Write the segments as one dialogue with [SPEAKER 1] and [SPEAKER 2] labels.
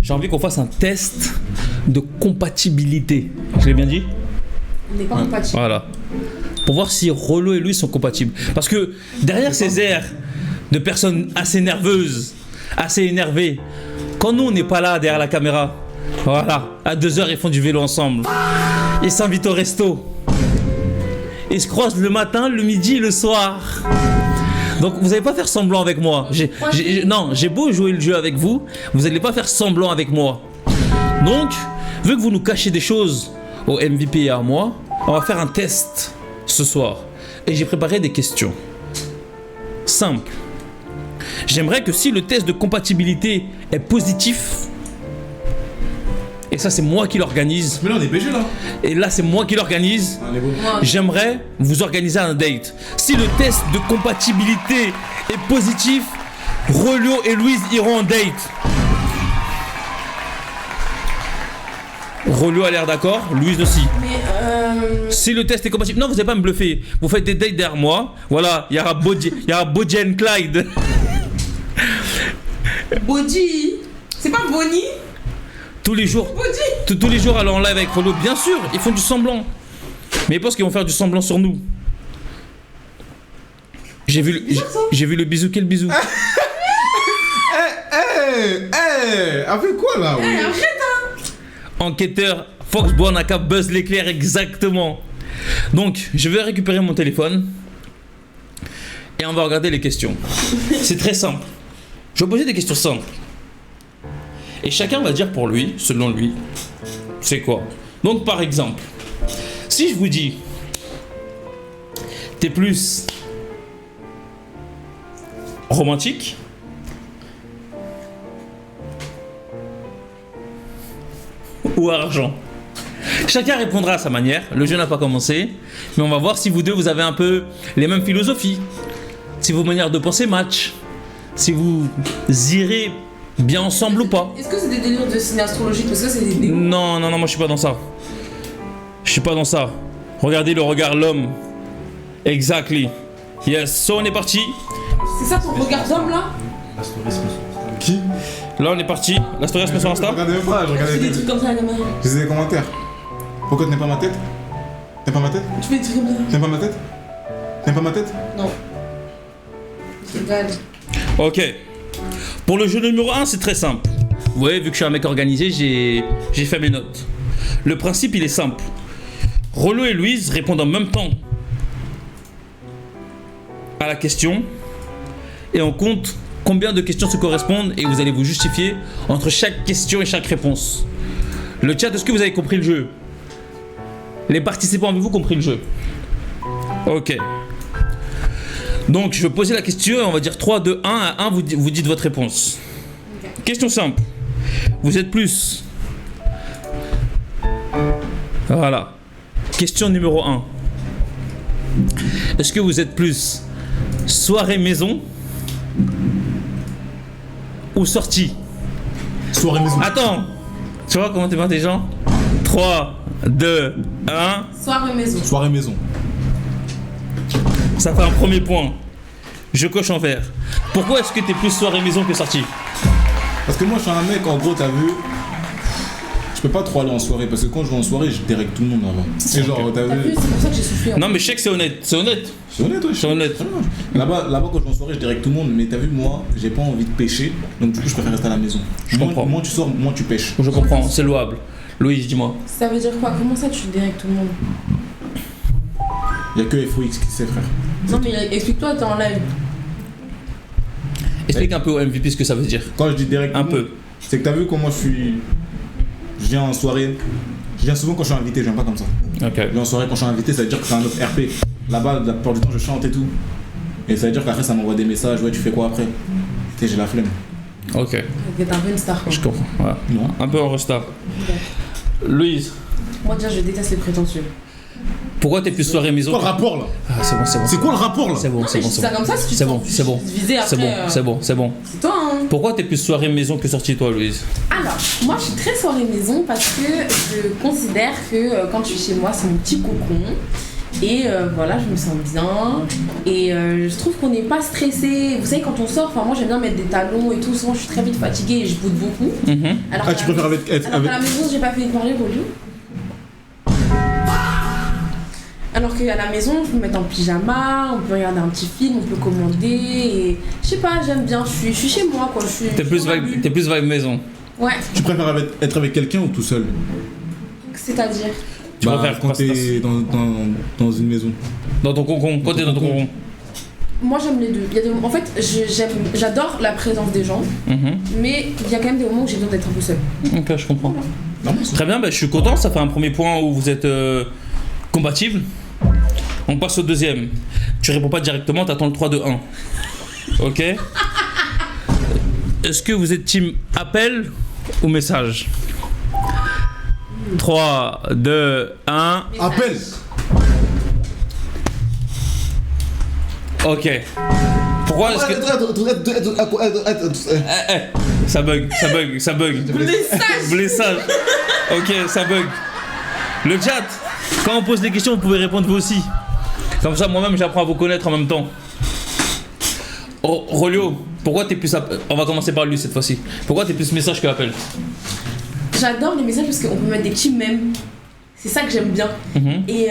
[SPEAKER 1] j'ai envie qu'on fasse un test de compatibilité. Je l'ai bien dit?
[SPEAKER 2] On n'est pas compatibles.
[SPEAKER 1] Voilà. Pour voir si Rollo et lui sont compatibles. Parce que derrière ces airs de personnes assez nerveuses, assez énervées, quand nous on n'est pas là derrière la caméra, voilà, à 2h ils font du vélo ensemble. Ils s'invitent au resto. Ils se croisent le matin, le midi et le soir. Donc vous n'allez pas faire semblant avec moi. J'ai beau jouer le jeu avec vous, vous n'allez pas faire semblant avec moi. Donc, vu que vous nous cachez des choses au MVP et à moi, on va faire un test ce soir. Et j'ai préparé des questions. Simples. J'aimerais que si le test de compatibilité est positif, et ça c'est moi qui l'organise.
[SPEAKER 3] Mais là on est BG là.
[SPEAKER 1] Et là c'est moi qui l'organise. J'aimerais vous organiser un date. Si le test de compatibilité est positif, Rollo et Louise iront en date. Rollo a l'air d'accord, Louise aussi.
[SPEAKER 2] Mais
[SPEAKER 1] Si le test est compatible, non vous n'allez pas me bluffer. Vous faites des dates derrière moi. Voilà, il y aura Bodji and Clyde.
[SPEAKER 2] Bodji, c'est pas Bonnie?
[SPEAKER 1] Tous les jours. Tous les jours aller en live avec Rollo, bien sûr, ils font du semblant. Mais ils pensent qu'ils vont faire du semblant sur nous. J'ai vu le bisou, quel bisou?
[SPEAKER 3] Avec quoi là?
[SPEAKER 2] Eh, arrête hein.
[SPEAKER 1] Enquêteur, Fox Boanaka, Buzz l'éclair, exactement. Donc, je vais récupérer mon téléphone et on va regarder les questions. C'est très simple. Je vais poser des questions simples. Et chacun va dire pour lui, selon lui, c'est quoi. Donc, par exemple, si je vous dis, t'es plus romantique ou argent? Chacun répondra à sa manière. Le jeu n'a pas commencé, mais on va voir si vous deux vous avez un peu les mêmes philosophies, si vos manières de penser matchent, si vous irez bien ensemble ou pas.
[SPEAKER 2] Est-ce que c'est des délires de signe astrologique? Parce que c'est des délires.
[SPEAKER 1] Non, moi je suis pas dans ça. Je suis pas dans ça. Regardez le regard, l'homme. Exactly. Yes, so on est parti.
[SPEAKER 2] C'est ça ton regard d'homme là?
[SPEAKER 3] Qui?
[SPEAKER 1] Là on est parti. La story se met sur
[SPEAKER 3] Je
[SPEAKER 1] Insta.
[SPEAKER 3] regardais même pas, je
[SPEAKER 2] Tu fais des
[SPEAKER 3] regardais.
[SPEAKER 2] trucs comme ça à la caméra.
[SPEAKER 3] Je faisais des commentaires. Pourquoi tu n'aimes pas ma tête? T'aimes pas ma tête?
[SPEAKER 2] Tu fais des trucs comme ça.
[SPEAKER 3] T'aimes pas ma tête? T'aimes pas ma tête?
[SPEAKER 2] Non. Je rigole.
[SPEAKER 1] Ok. Pour le jeu numéro 1, c'est très simple. Vous voyez, vu que je suis un mec organisé, j'ai fait mes notes. Le principe, il est simple. Rollo et Louise répondent en même temps à la question et on compte combien de questions se correspondent et vous allez vous justifier entre chaque question et chaque réponse. Le chat, est-ce que vous avez compris le jeu? Les participants, avez-vous compris le jeu? Ok. Donc, je vais poser la question et on va dire 3, 2, 1. À 1, vous dites votre réponse.
[SPEAKER 2] Ok.
[SPEAKER 1] Question simple. Vous êtes plus... Voilà. Question numéro 1. Est-ce que vous êtes plus soirée maison ou sortie?
[SPEAKER 3] Soirée maison.
[SPEAKER 1] Attends. Tu vois comment t'es intelligent? 3, 2, 1.
[SPEAKER 2] Soirée maison.
[SPEAKER 3] Soirée maison.
[SPEAKER 1] Ça fait un premier point. Je coche en vert. Pourquoi est-ce que t'es plus soirée maison que sortie?
[SPEAKER 3] Parce que moi je suis un mec, en gros, t'as vu. Je peux pas trop aller en soirée parce que quand je vais en soirée, je dérègle tout le monde là-bas. C'est genre, t'as
[SPEAKER 2] T'as vu,
[SPEAKER 3] vu.
[SPEAKER 2] c'est pour ça que j'ai soufflé.
[SPEAKER 1] Non mais je sais que c'est honnête. C'est honnête.
[SPEAKER 3] C'est honnête, ouais.
[SPEAKER 1] C'est honnête.
[SPEAKER 3] Là-bas, quand je vais en soirée, je dérègle tout le monde. Mais t'as vu, moi, j'ai pas envie de pêcher. Donc du coup, je préfère rester à la maison.
[SPEAKER 1] Je comprends.
[SPEAKER 3] Moins tu sors, moins tu pêches.
[SPEAKER 1] Je comprends, c'est louable. Louise, dis-moi.
[SPEAKER 2] Ça veut dire quoi? Comment ça tu direct tout le monde?
[SPEAKER 3] Y'a que FOX qui sait, frère.
[SPEAKER 2] Non mais explique-toi, t'es en live.
[SPEAKER 1] Explique un peu au MVP ce que ça veut dire.
[SPEAKER 3] Quand je dis direct,
[SPEAKER 1] Un peu.
[SPEAKER 3] c'est que t'as vu comment je suis. Je viens en soirée. Je viens souvent quand je suis invité, je viens pas comme ça.
[SPEAKER 1] Ok.
[SPEAKER 3] Je viens en soirée quand je suis invité, ça veut dire que c'est un autre RP. Là-bas, la plupart du temps, je chante et tout. Et ça veut dire qu'après, ça m'envoie des messages. Ouais, tu fais quoi après? Tu sais, j'ai la flemme.
[SPEAKER 1] Ok.
[SPEAKER 2] T'es un peu une star quoi.
[SPEAKER 1] Je comprends. Voilà.
[SPEAKER 3] Non.
[SPEAKER 1] Un peu en retard. Louise,
[SPEAKER 2] Moi déjà je déteste les prétentieux.
[SPEAKER 1] pourquoi t'es plus soirée maison?
[SPEAKER 3] C'est quoi le rapport là?
[SPEAKER 1] Ah, c'est bon, c'est bon.
[SPEAKER 3] C'est quoi le rapport là?
[SPEAKER 1] C'est bon,
[SPEAKER 2] Non
[SPEAKER 1] c'est
[SPEAKER 2] mais
[SPEAKER 1] bon,
[SPEAKER 2] je dis
[SPEAKER 1] c'est
[SPEAKER 2] ça
[SPEAKER 1] bon.
[SPEAKER 2] comme ça si tu
[SPEAKER 1] C'est
[SPEAKER 2] te
[SPEAKER 1] bon,
[SPEAKER 2] sens
[SPEAKER 1] c'est bon.
[SPEAKER 2] visé après.
[SPEAKER 1] C'est bon, c'est bon, c'est bon.
[SPEAKER 2] C'est toi hein.
[SPEAKER 1] Pourquoi t'es plus soirée maison que sortie toi, Louise?
[SPEAKER 2] Alors, moi je suis très soirée maison parce que je considère que quand je suis chez moi, c'est mon petit cocon. Et voilà, je me sens bien. Et je trouve qu'on n'est pas stressé. Vous savez, quand on sort, moi j'aime bien mettre des talons et tout. Souvent, je suis très vite fatiguée et je boude beaucoup. Alors
[SPEAKER 3] Ah, tu préfères
[SPEAKER 2] alors qu'à la maison, j'ai pas fait une parler pour lui. Alors qu'à la maison, je peux me mettre en pyjama, on peut regarder un petit film, on peut commander. Et je sais pas, j'aime bien. Je suis chez moi, quoi.
[SPEAKER 1] T'es plus vibe maison.
[SPEAKER 2] Ouais.
[SPEAKER 3] Tu préfères être avec quelqu'un ou tout seul?
[SPEAKER 2] C'est-à-dire
[SPEAKER 1] Tu préfères
[SPEAKER 3] quand t'es dans une maison.
[SPEAKER 1] Dans ton concon, quand t'es dans ton concon.
[SPEAKER 2] Moi j'aime les deux. En fait, j'adore la présence des gens, mais il y a quand même des moments où j'ai besoin d'être un peu seule.
[SPEAKER 1] Ok, je comprends. Très bien, je suis content, ça fait un premier point où vous êtes compatibles. On passe au deuxième. Tu réponds pas directement, t'attends le 3, 2, 1. Ok. Est-ce que vous êtes team appel ou message? 3, 2, 1.
[SPEAKER 3] Appel.
[SPEAKER 1] Ok. Pourquoi est-ce que... Ça bug. Blessage. Ok, ça bug. Le chat, quand on pose des questions, vous pouvez répondre vous aussi. Comme ça, moi-même, j'apprends à vous connaître en même temps. Oh, Rolio, pourquoi t'es plus... On va commencer par lui cette fois-ci. Pourquoi t'es plus message que appel?
[SPEAKER 2] J'adore les messages parce qu'on peut mettre des petits mèmes. C'est ça que j'aime bien. Et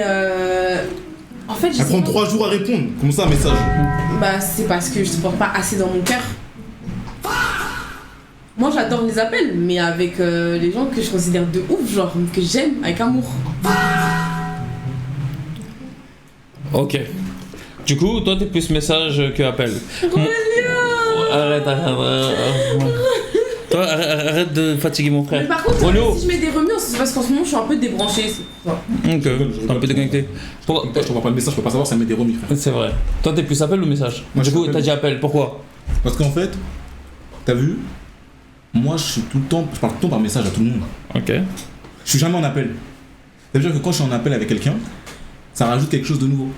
[SPEAKER 2] en fait,
[SPEAKER 3] Ça prend 3 jours à répondre. Comment ça, un message?
[SPEAKER 2] Bah, c'est parce que je te porte pas assez dans mon cœur. Moi, j'adore les appels, mais avec les gens que je considère de ouf, genre que j'aime avec amour.
[SPEAKER 1] Ok. Du coup, toi, t'es plus message que appel. Arrête. Toi, arrête de fatiguer mon frère.
[SPEAKER 2] Mais par contre,
[SPEAKER 1] Rolio.
[SPEAKER 2] si je mets des remuances, c'est parce qu'en ce moment, je suis un peu débranchée. C'est pour ça.
[SPEAKER 1] Ok, t'es un peu déconnecté.
[SPEAKER 3] Toi, je comprends pas le message, je peux pas savoir, ça met des remis, frère.
[SPEAKER 1] C'est vrai. Toi, t'es plus appel ou message?
[SPEAKER 3] Moi,
[SPEAKER 1] Du
[SPEAKER 3] je
[SPEAKER 1] coup,
[SPEAKER 3] suis
[SPEAKER 1] t'as
[SPEAKER 3] appel.
[SPEAKER 1] dit appel. Pourquoi?
[SPEAKER 3] Parce qu'en fait, t'as vu, moi je suis tout le temps, je parle tout le temps par message à tout le monde.
[SPEAKER 1] Ok.
[SPEAKER 3] Je suis jamais en appel. Ça veut dire que quand je suis en appel avec quelqu'un, ça rajoute quelque chose de nouveau.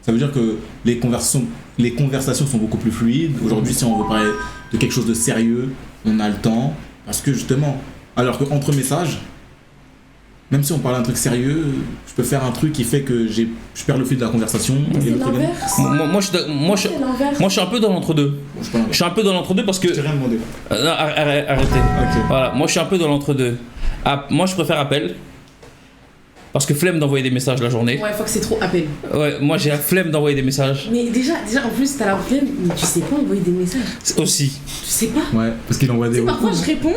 [SPEAKER 3] Ça veut dire que les conversations sont beaucoup plus fluides. Aujourd'hui, si on veut parler de quelque chose de sérieux, on a le temps. Parce que justement, alors qu'entre messages, même si on parle d'un truc sérieux, je peux faire un truc qui fait que je perds le fil de la conversation.
[SPEAKER 2] Mais
[SPEAKER 3] et
[SPEAKER 2] c'est
[SPEAKER 3] l'autre, il gagne.
[SPEAKER 2] l'inverse.
[SPEAKER 1] Moi,
[SPEAKER 2] C'est l'inverse.
[SPEAKER 1] je suis un peu dans l'entre-deux.
[SPEAKER 3] Bon, je sais pas,
[SPEAKER 1] Je suis un peu dans l'entre-deux parce que...
[SPEAKER 3] je t'ai rien demandé.
[SPEAKER 1] Non, arrêtez.
[SPEAKER 3] Ok.
[SPEAKER 1] Voilà, moi je suis un peu dans l'entre-deux. Moi je préfère appel. Parce que flemme d'envoyer des messages la journée.
[SPEAKER 2] Ouais, faut que c'est trop appel.
[SPEAKER 1] Ouais, moi j'ai la flemme d'envoyer des messages.
[SPEAKER 2] Mais déjà en plus, t'as la flemme, mais tu sais pas envoyer des messages.
[SPEAKER 1] Aussi.
[SPEAKER 2] Tu sais pas.
[SPEAKER 3] Ouais, parce qu'il envoie
[SPEAKER 2] Tu
[SPEAKER 3] des.
[SPEAKER 2] sais, parfois je réponds,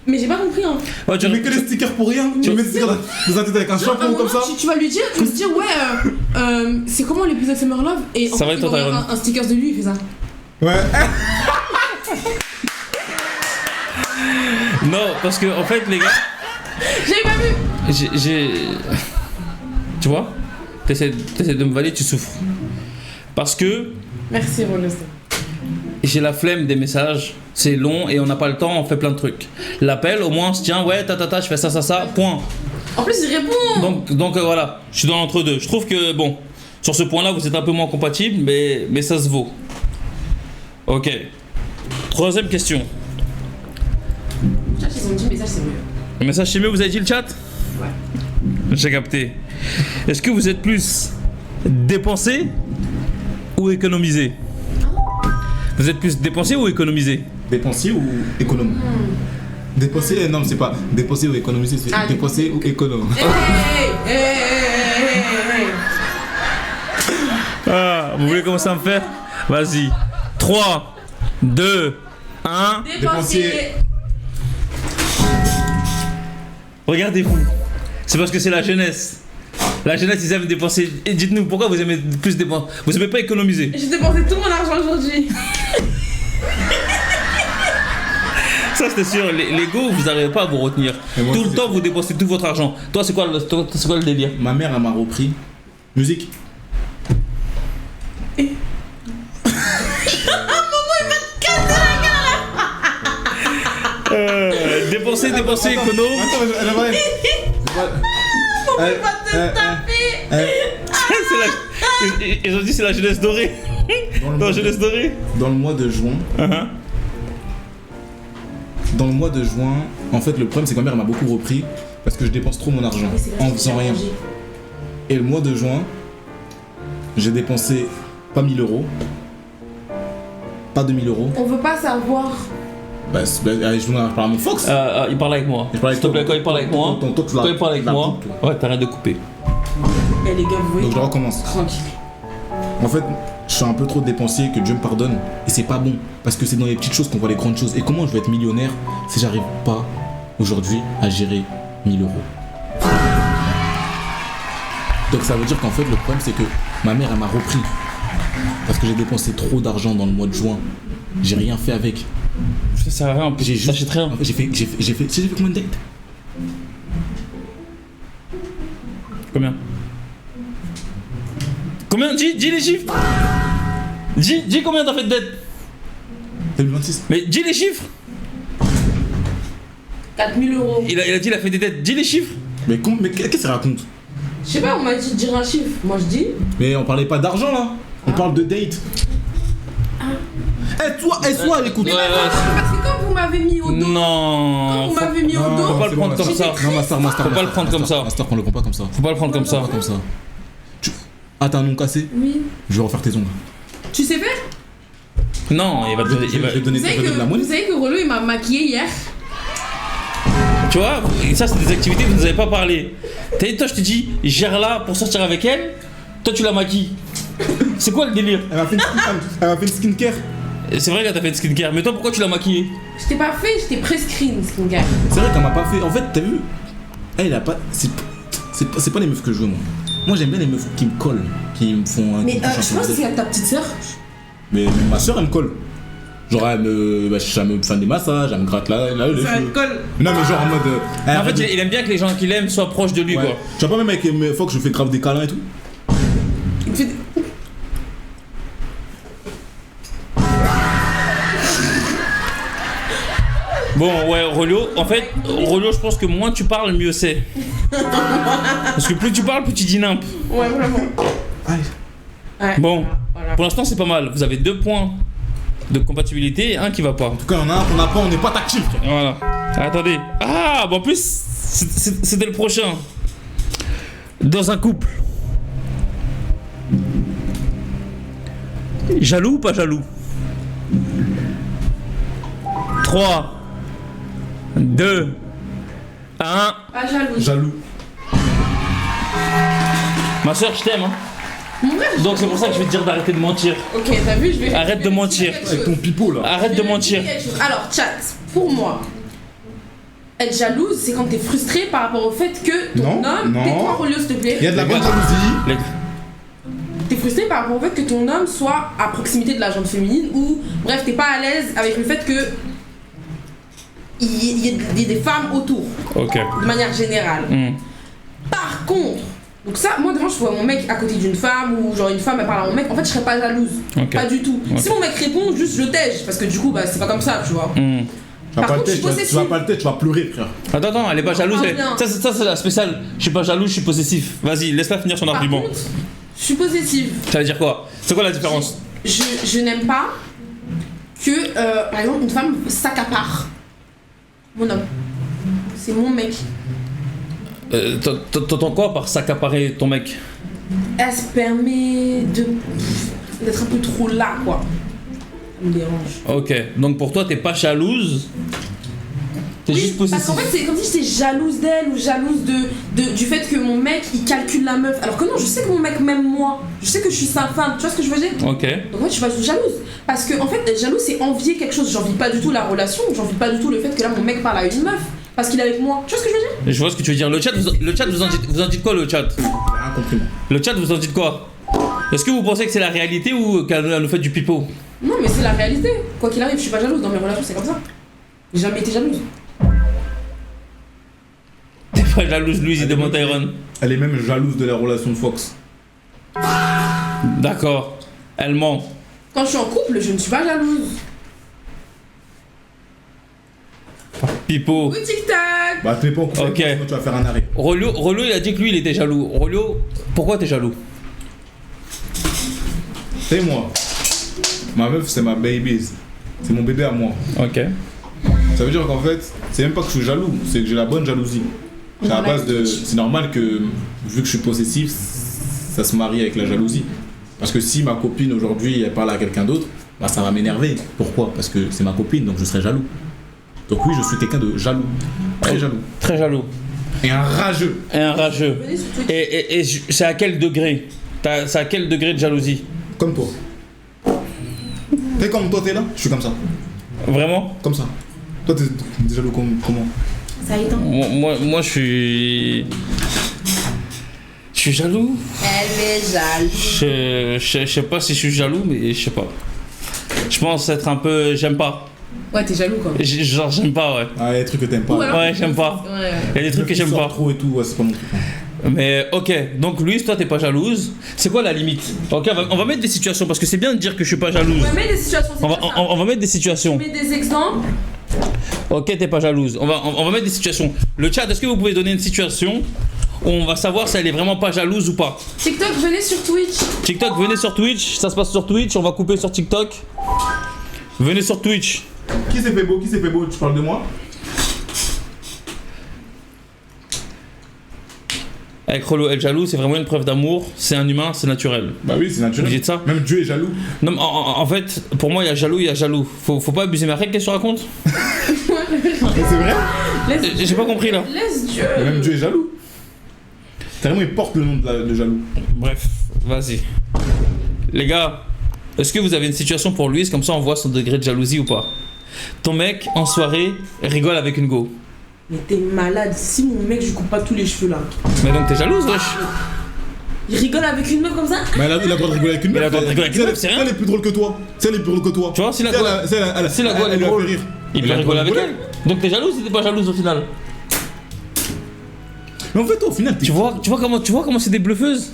[SPEAKER 2] mais j'ai pas compris. Hein.
[SPEAKER 1] Ouais,
[SPEAKER 3] Tu mets que les stickers pour rien. Tu mets des stickers dans un tête avec un
[SPEAKER 2] À un
[SPEAKER 3] chapeau
[SPEAKER 2] moment,
[SPEAKER 3] comme ça.
[SPEAKER 2] tu vas lui dire, ouais, c'est comment l'épisode Summer Love? Et en
[SPEAKER 1] Ça
[SPEAKER 2] fait,
[SPEAKER 1] va,
[SPEAKER 2] il
[SPEAKER 1] toi,
[SPEAKER 2] envoie
[SPEAKER 1] Tyrone.
[SPEAKER 2] un sticker de lui, il fait ça.
[SPEAKER 3] Ouais.
[SPEAKER 1] Non, parce que en fait les gars,
[SPEAKER 2] J'avais pas vu.
[SPEAKER 1] j'ai... Tu vois, t'essaies de me valider, tu souffres. Parce que
[SPEAKER 2] Merci Rollo.
[SPEAKER 1] j'ai la flemme des messages, c'est long et on n'a pas le temps, on fait plein de trucs. L'appel, au moins on se tient, ouais, je fais ça, point.
[SPEAKER 2] En plus, il répond.
[SPEAKER 1] Donc voilà, je suis dans l'entre-deux. Je trouve que, bon, sur ce point-là, vous êtes un peu moins compatibles, mais ça se vaut. Ok. Troisième question.
[SPEAKER 2] Chat, ils ont dit message, c'est mieux.
[SPEAKER 1] Le message c'est mieux, vous avez dit le chat?
[SPEAKER 2] Ouais.
[SPEAKER 1] J'ai capté. Est-ce que vous êtes plus dépensé ou économisé? Vous êtes plus dépensé ou économisé?
[SPEAKER 3] Dépensier ou économe? Dépenser, non, c'est pas dépenser ou économiser, c'est
[SPEAKER 2] Ah,
[SPEAKER 3] dépenser ou économe.
[SPEAKER 2] Hey.
[SPEAKER 1] Ah, vous voulez commencer à me faire? Vas-y. 3, 2, 1.
[SPEAKER 2] Dépensier.
[SPEAKER 1] Regardez-vous. C'est parce que c'est la jeunesse. La jeunesse, ils aiment dépenser. Et dites-nous, pourquoi vous aimez plus dépenser? Vous aimez pas économiser?
[SPEAKER 2] J'ai dépensé tout mon argent aujourd'hui.
[SPEAKER 1] Ça, c'était sûr. Les go, vous n'arrivez pas à vous retenir.
[SPEAKER 3] Et moi
[SPEAKER 1] Tout
[SPEAKER 3] aussi,
[SPEAKER 1] le temps, vous dépensez tout votre argent. Toi, c'est quoi le délire?
[SPEAKER 3] Ma mère, elle m'a repris. Musique.
[SPEAKER 1] Dépenser, économe.
[SPEAKER 3] Attends, elle a vrai.
[SPEAKER 1] Ils ont dit c'est la jeunesse dorée. Non, jeunesse dorée.
[SPEAKER 3] Dans le mois de juin. Dans le mois de juin, en fait, le problème, c'est que ma mère elle m'a beaucoup repris parce que je dépense trop mon argent en faisant rien. Et le mois de juin, j'ai dépensé pas 1000 euros, pas 2000 euros.
[SPEAKER 2] On veut pas savoir.
[SPEAKER 3] Bah, allez, je vous en parle à mon Fox.
[SPEAKER 1] Il parle avec moi.
[SPEAKER 3] Je parle avec
[SPEAKER 1] S'il te plaît,
[SPEAKER 3] toi.
[SPEAKER 1] quand il parle avec moi,
[SPEAKER 3] Toi, tu
[SPEAKER 1] quand il parle avec
[SPEAKER 3] la
[SPEAKER 1] moi,
[SPEAKER 3] coupes, toi.
[SPEAKER 1] ouais, t'arrêtes de couper.
[SPEAKER 2] Eh les gars, vous voyez.
[SPEAKER 3] Donc je recommence.
[SPEAKER 2] Tranquille.
[SPEAKER 3] En fait, je suis un peu trop dépensier, que Dieu me pardonne, et c'est pas bon, parce que c'est dans les petites choses qu'on voit les grandes choses. Et comment je vais être millionnaire si j'arrive pas aujourd'hui à gérer 1000 euros? Donc ça veut dire qu'en fait le problème c'est que ma mère elle m'a repris parce que j'ai dépensé trop d'argent dans le mois de juin. J'ai rien fait avec.
[SPEAKER 1] Ça sert à rien, en plus,
[SPEAKER 3] J'ai juste
[SPEAKER 1] t'achètes rien.
[SPEAKER 3] J'ai fait combien de dettes?
[SPEAKER 1] Combien? Combien? Dis les chiffres. Dis combien t'as fait de dettes.
[SPEAKER 3] 2026.
[SPEAKER 1] Mais dis les chiffres.
[SPEAKER 2] 4000 euros.
[SPEAKER 1] Il a dit il a fait des dettes. Dis les chiffres.
[SPEAKER 3] Mais qu'est-ce que ça raconte?
[SPEAKER 2] Je sais pas, on m'a dit de dire un chiffre. Moi je dis.
[SPEAKER 3] Mais on parlait pas d'argent là. On parle de date. Toi, écoute.
[SPEAKER 2] Mais parce que quand vous m'avez mis au dos. Quand
[SPEAKER 1] Non.
[SPEAKER 2] vous m'avez mis au dos.
[SPEAKER 1] Faut pas le prendre comme ça.
[SPEAKER 3] Non, Master.
[SPEAKER 1] Faut pas le prendre comme ça.
[SPEAKER 3] Master, on le prend pas comme ça.
[SPEAKER 1] Faut pas le prendre comme ça.
[SPEAKER 3] Pas comme ça. Ah, t'as un nom cassé?
[SPEAKER 2] Oui.
[SPEAKER 3] Je vais refaire tes ongles.
[SPEAKER 2] Tu sais faire?
[SPEAKER 1] Non, il va te donner.
[SPEAKER 3] Je vais donner
[SPEAKER 2] Vous savez
[SPEAKER 3] de la monnaie.
[SPEAKER 2] que Rolo il m'a maquillé hier.
[SPEAKER 1] Tu vois, et ça c'est des activités que vous nous avez pas parlé. Toi je te dis, gère là pour sortir avec elle, toi tu la maquilles. C'est quoi le délire?
[SPEAKER 3] Elle m'a fait une skincare.
[SPEAKER 1] C'est vrai qu'elle t'a fait une skincare, mais toi pourquoi tu l'as maquillée?
[SPEAKER 2] Je t'ai pas fait, je t'ai prescrit une skincare.
[SPEAKER 3] C'est vrai qu'elle m'a pas fait. En fait, t'as vu? Elle a pas. C'est pas les meufs que je veux, moi. Moi, j'aime bien les meufs qui me collent, qui me font.
[SPEAKER 2] Mais
[SPEAKER 3] qui me touchent un
[SPEAKER 2] je
[SPEAKER 3] peu
[SPEAKER 2] pense
[SPEAKER 3] le
[SPEAKER 2] que c'est ta petite sœur.
[SPEAKER 3] Mais ma soeur, elle me colle. Genre, elle me fait des massages, elle me gratte là les
[SPEAKER 2] Ça
[SPEAKER 3] cheveux.
[SPEAKER 2] colle.
[SPEAKER 3] Non, mais genre en mode.
[SPEAKER 1] En fait, il aime bien que les gens qu'il aime soient proches de lui,
[SPEAKER 3] ouais.
[SPEAKER 1] quoi.
[SPEAKER 3] Tu vois pas, même avec mes fois que je fais grave des câlins et tout.
[SPEAKER 2] Il me fait-
[SPEAKER 1] Bon, ouais, Rolio, en fait, Rolio, je pense que moins tu parles, mieux c'est. Parce que plus tu parles, plus tu dis nimp.
[SPEAKER 2] Ouais, vraiment.
[SPEAKER 3] Aïe.
[SPEAKER 2] Ouais.
[SPEAKER 1] Bon,
[SPEAKER 2] Voilà.
[SPEAKER 1] pour l'instant, c'est pas mal. Vous avez 2 points de compatibilité et un qui va pas.
[SPEAKER 3] En tout cas, il y en a un qu'on n'a pas, on n'est pas tactile, frère.
[SPEAKER 1] Voilà. Attendez. Ah, bon, en plus, c'était le prochain. Dans un couple. Jaloux ou pas jaloux? 3, 2, 1.
[SPEAKER 2] Pas jalouse.
[SPEAKER 3] Jaloux.
[SPEAKER 1] Ma soeur, je t'aime. Hein.
[SPEAKER 2] Mon frère,
[SPEAKER 1] Donc c'est pour ça que je vais te dire d'arrêter de mentir.
[SPEAKER 2] Ok, t'as vu, je vais.
[SPEAKER 1] Arrête
[SPEAKER 2] je
[SPEAKER 1] de
[SPEAKER 2] vais
[SPEAKER 1] mentir.
[SPEAKER 2] expliquer quelque
[SPEAKER 3] Avec
[SPEAKER 2] chose.
[SPEAKER 3] ton pipeau là.
[SPEAKER 1] Arrête de
[SPEAKER 2] Je vais
[SPEAKER 1] mentir.
[SPEAKER 2] expliquer quelque chose. Alors, chat, pour moi, être jalouse, c'est quand t'es frustré par rapport au fait que ton
[SPEAKER 3] Non,
[SPEAKER 2] homme.
[SPEAKER 3] non.
[SPEAKER 2] Tais-toi, Rolio, s'il te plaît.
[SPEAKER 3] Il y a de la
[SPEAKER 1] Les
[SPEAKER 3] bonne
[SPEAKER 1] gars.
[SPEAKER 3] jalousie.
[SPEAKER 1] Les-
[SPEAKER 2] T'es frustré par rapport au fait que ton homme soit à proximité de la jante féminine ou, bref, t'es pas à l'aise avec le fait que. Il y ait des femmes autour,
[SPEAKER 1] Ok.
[SPEAKER 2] de manière générale.
[SPEAKER 1] Hmm.
[SPEAKER 2] Par contre, donc ça, moi devant je vois mon mec à côté d'une femme ou genre une femme elle parle à mon mec, en fait je serais pas jalouse.
[SPEAKER 1] Ok.
[SPEAKER 2] Pas du tout.
[SPEAKER 1] Ok.
[SPEAKER 2] Si mon mec répond, juste je tège parce que du coup bah c'est pas comme ça, tu vois.
[SPEAKER 1] Hmm.
[SPEAKER 3] Tu vas
[SPEAKER 2] Par
[SPEAKER 3] pas le
[SPEAKER 2] contre, je
[SPEAKER 3] tête,
[SPEAKER 2] suis
[SPEAKER 3] tu vas
[SPEAKER 2] possessive.
[SPEAKER 3] pas le tête, tu vas pleurer, frère.
[SPEAKER 1] Attends, elle est pas jalouse.
[SPEAKER 2] parle bien.
[SPEAKER 1] Ça c'est la spéciale. Je suis pas jaloux, je suis possessif. Vas-y, laisse-la finir son
[SPEAKER 2] Par
[SPEAKER 1] argument.
[SPEAKER 2] contre, je suis possessive.
[SPEAKER 1] Ça veut dire quoi? C'est quoi la différence?
[SPEAKER 2] Je n'aime pas que par exemple une femme s'accapare mon homme. C'est mon mec.
[SPEAKER 1] T'entends quoi par s'accaparer ton mec?
[SPEAKER 2] Elle se permet d'être un peu trop là quoi. Ça me dérange.
[SPEAKER 1] Ok, donc pour toi t'es pas jalouse, t'es juste
[SPEAKER 2] parce
[SPEAKER 1] possessive.
[SPEAKER 2] qu'en fait c'est comme si j'étais jalouse d'elle ou jalouse du fait que mon mec il calcule la meuf. Alors que non, je sais que mon mec m'aime moi. Je sais que je suis sa femme. Tu vois ce que je veux dire?
[SPEAKER 1] Ok.
[SPEAKER 2] Donc moi je suis pas jalouse. Parce que en fait être jalouse c'est envier quelque chose. J'envie pas du tout la relation. J'envie pas du tout le fait que là mon mec parle à une meuf. Parce qu'il est avec moi. Tu vois ce que je veux dire?
[SPEAKER 1] Je vois ce que tu veux dire. Le chat vous en dites quoi, le chat?
[SPEAKER 3] J'ai rien compris, moi.
[SPEAKER 1] Le chat vous en dites quoi? Est-ce que vous pensez que c'est la réalité ou qu'elle nous fait du pipeau?
[SPEAKER 2] Non mais c'est la réalité. Quoi qu'il arrive je suis pas jalouse. Dans mes relations c'est comme ça. J'ai jamais été jalouse.
[SPEAKER 1] T'es pas jalouse, Louise, il demande Tyrone.
[SPEAKER 3] Elle est même jalouse de la relation de Fox.
[SPEAKER 1] D'accord. Elle ment.
[SPEAKER 2] Quand je suis en couple je ne suis pas jalouse.
[SPEAKER 1] Pipeau.
[SPEAKER 2] Oui tic tac.
[SPEAKER 3] Bah, t'es pas en couple,
[SPEAKER 1] Ok.
[SPEAKER 3] sinon tu vas faire un arrêt.
[SPEAKER 1] Rollo, il a dit que lui, il était jaloux. Rollo, pourquoi t'es jaloux?
[SPEAKER 3] C'est moi. Ma meuf, c'est ma baby. C'est mon bébé à moi.
[SPEAKER 1] Ok.
[SPEAKER 3] Ça veut dire qu'en fait, c'est même pas que je suis jaloux, c'est que j'ai la bonne jalousie. C'est à base de. C'est normal que, vu que je suis possessif, ça se marie avec la jalousie. Parce que si ma copine aujourd'hui elle parle à quelqu'un d'autre, bah ça va m'énerver. Pourquoi? Parce que c'est ma copine, donc je serai jaloux. Donc oui, je suis quelqu'un de jaloux. Très jaloux.
[SPEAKER 1] Très jaloux.
[SPEAKER 3] Et un rageux.
[SPEAKER 1] Et un rageux.
[SPEAKER 2] Venez sur Twitch.
[SPEAKER 1] Et c'est à quel degré? C'est à quel degré de jalousie?
[SPEAKER 3] Comme toi. T'es comme toi, t'es là, je suis comme ça.
[SPEAKER 1] Vraiment?
[SPEAKER 3] Comme ça. Toi, t'es jaloux comment?
[SPEAKER 2] Ça éteint.
[SPEAKER 1] Moi, je suis. Je suis jaloux.
[SPEAKER 2] Elle est jaloux.
[SPEAKER 1] Je sais pas si je suis jaloux, mais je sais pas. Je pense être un peu. J'aime pas.
[SPEAKER 2] Ouais, t'es jaloux quoi.
[SPEAKER 1] Genre, j'aime pas, ouais.
[SPEAKER 3] Ah, il y a des trucs que t'aimes pas.
[SPEAKER 2] Ou alors-
[SPEAKER 1] Ouais, j'aime pas.
[SPEAKER 2] Ouais.
[SPEAKER 1] Il y a des trucs que j'aime pas.
[SPEAKER 3] Trop et tout, ouais, c'est pas mon truc.
[SPEAKER 1] Mais ok, donc Louise, toi t'es pas jalouse. C'est quoi la limite? Ok, on va mettre des situations parce que c'est bien de dire que je suis pas jalouse.
[SPEAKER 2] On va mettre des situations. c'est
[SPEAKER 1] On va,
[SPEAKER 2] pas ça.
[SPEAKER 1] on va mettre des
[SPEAKER 2] Je
[SPEAKER 1] situations.
[SPEAKER 2] mets des exemples.
[SPEAKER 1] Ok, t'es pas jalouse. On va mettre des situations. Le chat, est-ce que vous pouvez donner une situation où on va savoir si elle est vraiment pas jalouse ou pas?
[SPEAKER 2] TikTok, venez sur Twitch.
[SPEAKER 1] TikTok, venez sur Twitch. Ça se passe sur Twitch. On va couper sur TikTok. Venez sur Twitch.
[SPEAKER 3] Qui s'est fait beau? Tu parles de moi?
[SPEAKER 1] Avec Rolo, être jaloux, c'est vraiment une preuve d'amour. C'est un humain, c'est naturel.
[SPEAKER 3] Bah oui, c'est naturel.
[SPEAKER 1] Vous dites ça?
[SPEAKER 3] Même Dieu est jaloux.
[SPEAKER 1] Non, mais en fait, pour moi, il y a jaloux, il y a jaloux. Faut pas abuser. Mais après, qu'est-ce que tu racontes?
[SPEAKER 3] Mais c'est vrai?
[SPEAKER 1] J'ai pas compris là.
[SPEAKER 2] Laisse Dieu.
[SPEAKER 3] Mais même Dieu est jaloux. Carrément, il porte le nom de jaloux.
[SPEAKER 1] Bref, vas-y. Les gars, est-ce que vous avez une situation pour Louise, comme ça on voit son degré de jalousie ou pas? Ton mec, en soirée, rigole avec une go.
[SPEAKER 2] Mais t'es malade. Si mon mec, je lui coupe pas tous les cheveux là.
[SPEAKER 1] Mais donc t'es jalouse, wesh?
[SPEAKER 2] Il rigole avec une meuf comme ça.
[SPEAKER 3] Mais il a le droit de rigoler avec une meuf.
[SPEAKER 1] Il a le droit de rigoler avec une meuf, c'est rien.
[SPEAKER 3] Elle est plus drôle que toi. C'est elle est plus drôle que toi.
[SPEAKER 1] Tu vois, si la go, si la go elle est
[SPEAKER 3] lui a fait
[SPEAKER 1] drôle,
[SPEAKER 3] rire.
[SPEAKER 1] il peut
[SPEAKER 3] a le
[SPEAKER 1] rigoler
[SPEAKER 3] droit de
[SPEAKER 1] avec elle. Donc t'es jalouse ou t'es pas jalouse au final?
[SPEAKER 3] Mais en fait, au final,
[SPEAKER 1] Tu vois comment c'est des bluffeuses?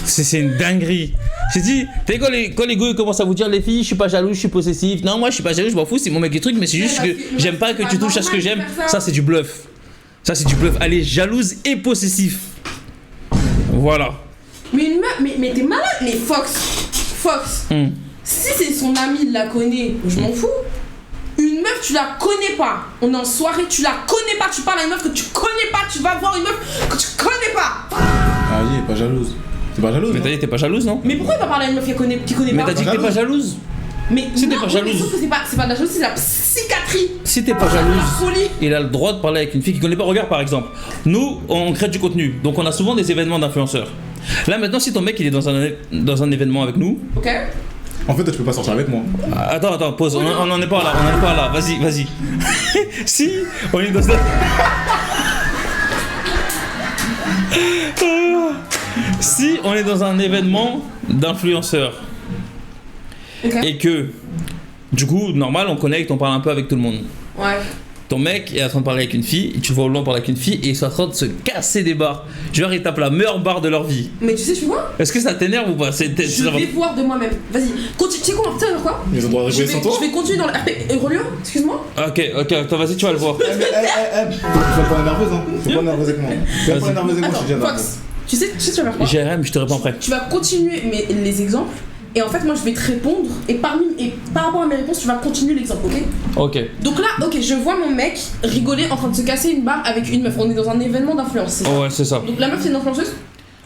[SPEAKER 1] C'est une dinguerie. J'ai dit, tu sais, quand les gars commencent à vous dire, les filles, je suis pas jaloux, je suis possessif. Non, moi je suis pas jaloux, je m'en fous, c'est mon mec et truc, mais c'est juste que j'aime pas que tu touches à ce que j'aime. Ça, c'est du bluff. Ça, c'est du bluff. Elle est jalouse et possessif. Voilà.
[SPEAKER 2] Mais une meuf, mais t'es malade. Mais Fox. Si c'est son ami, il la connaît, je m'en fous. Une meuf, tu la connais pas. On est en soirée, tu la connais pas. Tu parles à une meuf que tu connais pas. Tu vas voir une meuf que tu connais pas.
[SPEAKER 3] Ah, il est pas jalouse. T'es pas jalouse?
[SPEAKER 1] Mais
[SPEAKER 3] non
[SPEAKER 1] t'as dit, t'es pas jalouse, non?
[SPEAKER 2] Mais pourquoi il va parler à une meuf qu'il connaît
[SPEAKER 1] Mais
[SPEAKER 2] pas?
[SPEAKER 1] t'as dit que t'es pas jalouse.
[SPEAKER 2] Mais
[SPEAKER 1] Si t'es
[SPEAKER 2] non,
[SPEAKER 1] pas
[SPEAKER 2] mais
[SPEAKER 1] jalouse.
[SPEAKER 2] sauf que c'est pas de la jalousie, c'est de la psychiatrie.
[SPEAKER 1] Si t'es pas
[SPEAKER 2] La
[SPEAKER 1] jalouse,
[SPEAKER 2] folie.
[SPEAKER 1] il a le droit de parler avec une fille qui connaît pas. Regarde par exemple, nous on crée du contenu, donc on a souvent des événements d'influenceurs. Là maintenant, si ton mec il est dans un événement avec nous,
[SPEAKER 2] Ok.
[SPEAKER 3] En fait, tu peux pas sortir avec moi.
[SPEAKER 1] attends, pause, on en est pas là, vas-y. Si on est dans un... Si on est dans un événement d'influenceurs
[SPEAKER 2] Ok.
[SPEAKER 1] et que du coup normal on connecte, on parle un peu avec tout le monde.
[SPEAKER 2] Ouais.
[SPEAKER 1] Ton mec est en train de parler avec une fille, et tu le vois au loin parler avec une fille et ils sont en train de se casser des barres. Genre ils tapent la meilleure barre de leur vie.
[SPEAKER 2] Mais tu sais, je vois.
[SPEAKER 1] Est-ce que ça t'énerve ou pas?
[SPEAKER 2] Je vais voir de moi-même. Vas-y, continue. Tu sais quoi, tu sais quoi?
[SPEAKER 3] Ils ont le droit de
[SPEAKER 2] Je
[SPEAKER 3] rigoler sans toi.
[SPEAKER 2] vais continuer dans le RP. Relio, excuse-moi.
[SPEAKER 1] Ok, attends, vas-y, tu vas le voir.
[SPEAKER 3] Faut pas être nerveuse, hein. Faut pas nerveuse avec moi. Faut pas être nerveuse avec moi, je suis déjà
[SPEAKER 2] Attends,
[SPEAKER 3] nerveux.
[SPEAKER 2] Fox, tu sais, tu vas faire quoi?
[SPEAKER 1] GRM, je te réponds après.
[SPEAKER 2] Tu vas continuer les exemples. Et en fait, moi, je vais te répondre. Et par rapport à mes réponses, tu vas continuer l'exemple, ok?
[SPEAKER 1] Ok.
[SPEAKER 2] Donc là, ok, je vois mon mec rigoler en train de se casser une barre avec une meuf. On est dans un événement d'influence. c'est ça?
[SPEAKER 1] Ouais, c'est ça.
[SPEAKER 2] Donc la meuf, c'est une influenceuse?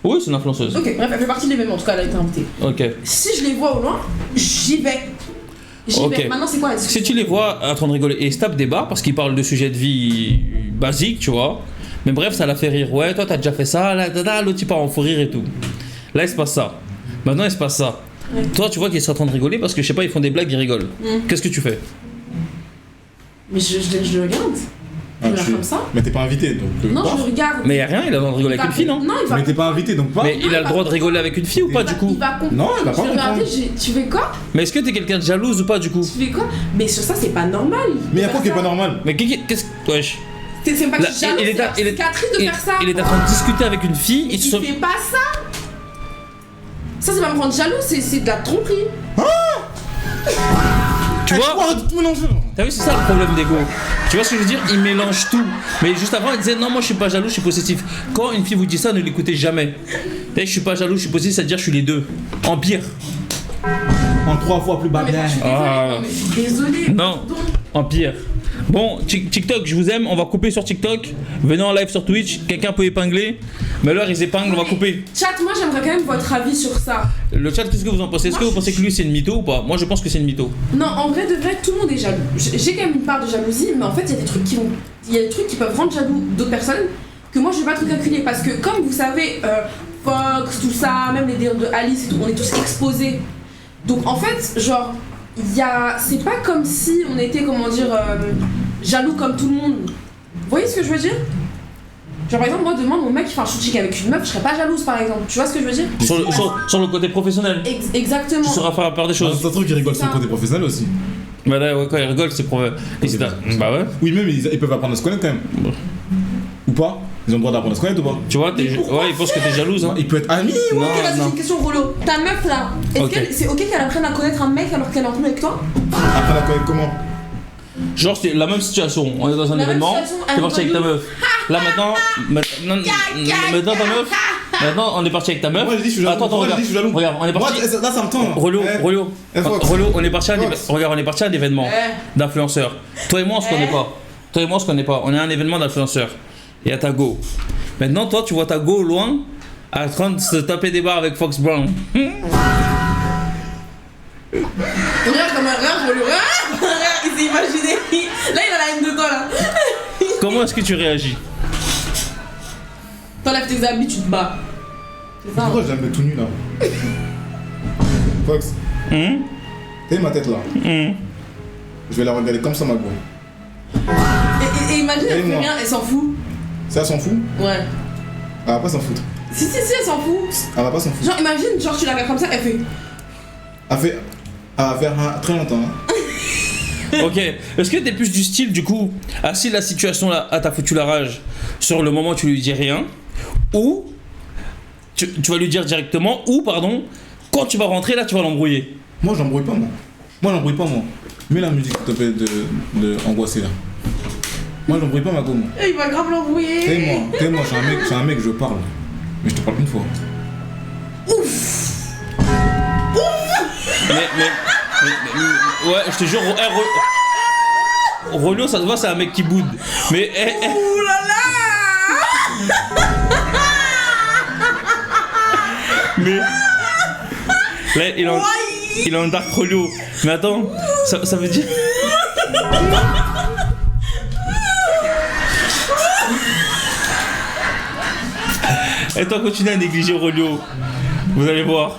[SPEAKER 1] Oui, c'est une influenceuse.
[SPEAKER 2] Ok, bref, elle fait partie de l'événement. En tout cas, elle a été invitée.
[SPEAKER 1] Ok.
[SPEAKER 2] Si je les vois au loin, j'y vais.
[SPEAKER 1] Ok.
[SPEAKER 2] Maintenant, c'est quoi la
[SPEAKER 1] Si
[SPEAKER 2] discussion?
[SPEAKER 1] tu les vois en train de rigoler et ils se tapent des barres parce qu'ils parlent de sujets de vie basiques, tu vois. Mais bref, ça la fait rire. Ouais, toi, t'as déjà fait ça, là, l'autre, il part en fou rire et tout. Là, il se passe ça. Maintenant, il se passe ça.
[SPEAKER 2] Ouais.
[SPEAKER 1] Toi, tu vois qu'ils sont en train de rigoler parce que je sais pas, ils font des blagues, ils rigolent. Qu'est-ce que tu fais?
[SPEAKER 2] Mais je le regarde. Je regarde comme ça.
[SPEAKER 3] Mais t'es pas invité, donc.
[SPEAKER 2] Non,
[SPEAKER 3] pars.
[SPEAKER 2] je le regarde.
[SPEAKER 1] Mais y a rien, il a le droit de rigoler avec une fille, non?
[SPEAKER 2] Non, il va.
[SPEAKER 3] Mais t'es pas invité, donc pas.
[SPEAKER 1] Mais il a le droit de rigoler avec une fille ou pas, du coup?
[SPEAKER 2] Il va comprendre.
[SPEAKER 3] Non, il va pas
[SPEAKER 2] Je vais regarder,
[SPEAKER 3] comprendre.
[SPEAKER 2] tu fais quoi?
[SPEAKER 1] Mais est-ce que t'es quelqu'un de jalouse ou pas, du coup?
[SPEAKER 2] Tu fais quoi? Mais sur ça, c'est pas normal.
[SPEAKER 3] Mais y'a quoi qui est pas normal?
[SPEAKER 1] Mais qu'est-ce que. Wesh.
[SPEAKER 2] C'est pas que
[SPEAKER 1] Là,
[SPEAKER 2] je suis jalouse, c'est la psychiatrie de faire ça.
[SPEAKER 1] il est en train de discuter avec une fille,
[SPEAKER 2] Il fait pas ça. Ça va me rendre jaloux, c'est de la tromperie.
[SPEAKER 1] Tu vois?
[SPEAKER 3] Arrête de te mélanger.
[SPEAKER 1] T'as vu, c'est ça le problème d'ego. Tu vois ce que je veux dire? Il mélange tout. Mais juste avant, il disait non, moi je suis pas jaloux, je suis possessif. Quand une fille vous dit ça, ne l'écoutez jamais. Je suis pas jaloux, je suis possessif, c'est-à-dire je suis les deux. En pire.
[SPEAKER 3] En 3 fois plus bas
[SPEAKER 2] Mais
[SPEAKER 3] bien.
[SPEAKER 2] je suis désolée.
[SPEAKER 1] Ah.
[SPEAKER 2] Non, mais je suis désolée.
[SPEAKER 1] Non,
[SPEAKER 2] Pardon.
[SPEAKER 1] en pire. Bon, TikTok, je vous aime, on va couper sur TikTok. Venez en live sur Twitch, quelqu'un peut épingler. Mais alors ils épinglent, on va couper.
[SPEAKER 2] Chat, moi j'aimerais quand même votre avis sur ça.
[SPEAKER 1] Le chat, qu'est-ce que vous en pensez? Est-ce que vous pensez que lui c'est une mytho ou pas? Moi je pense que c'est une mytho.
[SPEAKER 2] Non, en vrai de vrai, tout le monde est jaloux. J'ai quand même une part de jalousie, mais en fait, il y a des trucs qui peuvent rendre jaloux d'autres personnes que moi je vais pas trop calculer. Parce que comme vous savez, Fox, tout ça, même les délires de Alice et tout, on est tous exposés. Donc en fait, genre, c'est pas comme si on était, comment dire, jaloux comme tout le monde. Vous voyez ce que je veux dire? Genre par exemple, moi demain mon mec fait un shooting avec une meuf, je serais pas jalouse par exemple. Tu vois ce que je veux dire?
[SPEAKER 1] Sur le côté professionnel.
[SPEAKER 2] Exactement.
[SPEAKER 1] Tu sauras faire la part des choses.
[SPEAKER 3] C'est un truc qui rigole sur le côté professionnel aussi.
[SPEAKER 1] Bah là, ouais, quand ils rigolent, c'est pour. Bah ouais.
[SPEAKER 3] Oui, même ils peuvent apprendre à se connaître quand même.
[SPEAKER 1] Bon.
[SPEAKER 3] Ou pas? Ils ont le droit d'apprendre à se connaître ou pas?
[SPEAKER 1] Tu vois, ouais, ils pensent que t'es jalouse. Hein.
[SPEAKER 3] Il peut être ami.
[SPEAKER 2] Oui,
[SPEAKER 1] Non,
[SPEAKER 2] ok, vas-y,
[SPEAKER 1] non.
[SPEAKER 2] j'ai une question Rolo. Ta meuf là, est-ce
[SPEAKER 1] Ok.
[SPEAKER 2] qu'elle c'est ok qu'elle apprenne à connaître un mec alors qu'elle est en couple avec toi?
[SPEAKER 3] Après la connaître comment?
[SPEAKER 1] Genre, c'est la même situation. On est dans un
[SPEAKER 2] La même
[SPEAKER 1] événement,
[SPEAKER 2] situation,
[SPEAKER 1] t'es parti avec ta meuf. Là maintenant, maintenant ta meuf. Maintenant, on est parti avec ta meuf.
[SPEAKER 3] Moi, je dis, je suis jaloux.
[SPEAKER 1] Attends,
[SPEAKER 3] Moi, je
[SPEAKER 1] regarde.
[SPEAKER 3] dis, je suis jaloux.
[SPEAKER 1] Regarde, on est
[SPEAKER 3] Moi,
[SPEAKER 1] parti.
[SPEAKER 3] là, ça me tend.
[SPEAKER 1] Relo, on est parti à un
[SPEAKER 3] Fox.
[SPEAKER 1] regarde, on est parti à un événement d'influenceurs. Toi et moi, on se connaît pas. Toi et moi, on se connaît pas. On est à un événement d'influenceurs. Il y a ta go. Maintenant, toi, tu vois ta go au loin, en train de se taper des barres avec Fox Brown.
[SPEAKER 2] Regarde comme un rare, Rolo. Regarde, il s'est imaginé. Là, il a la haine de toi là.
[SPEAKER 1] Comment est-ce que tu réagis?
[SPEAKER 2] T'enlèves tes habits, tu te bats. C'est ça.
[SPEAKER 3] Pourquoi je la mets tout nu là? Fox, t'as ma tête là? Je vais la regarder comme ça, ma go.
[SPEAKER 2] Et imagine, elle fait
[SPEAKER 3] moi.
[SPEAKER 2] rien, elle s'en fout.
[SPEAKER 3] Ça, elle s'en fout?
[SPEAKER 2] Ouais.
[SPEAKER 3] Elle va pas s'en foutre.
[SPEAKER 2] Si, elle s'en fout.
[SPEAKER 3] Elle va pas s'en foutre.
[SPEAKER 2] Genre, imagine, genre, tu la regardes comme ça, elle fait.
[SPEAKER 3] Elle va faire très longtemps. Hein.
[SPEAKER 1] Ok, est-ce que t'es plus du style du coup, si la situation là t'a foutu la rage, sur le moment tu lui dis rien, ou tu vas lui dire directement, ou pardon, quand tu vas rentrer là tu vas l'embrouiller.
[SPEAKER 3] Moi, j'embrouille pas, moi. Moi, j'embrouille pas, moi. Mets la musique, s'il te plaît, de angoissé là. Moi, j'embrouille pas ma go, moi.
[SPEAKER 2] Il va grave l'embrouiller.
[SPEAKER 3] T'es-moi, je suis un mec, je parle. Mais je te parle une fois.
[SPEAKER 1] Mais ouais, je te jure, Rolio, ça se voit, c'est un mec qui boude. Mais
[SPEAKER 2] Ouh là là.
[SPEAKER 1] mais là, il est en dark Rolio. Mais attends, ça veut dire. Et toi, continue à négliger Rolio. Vous allez voir.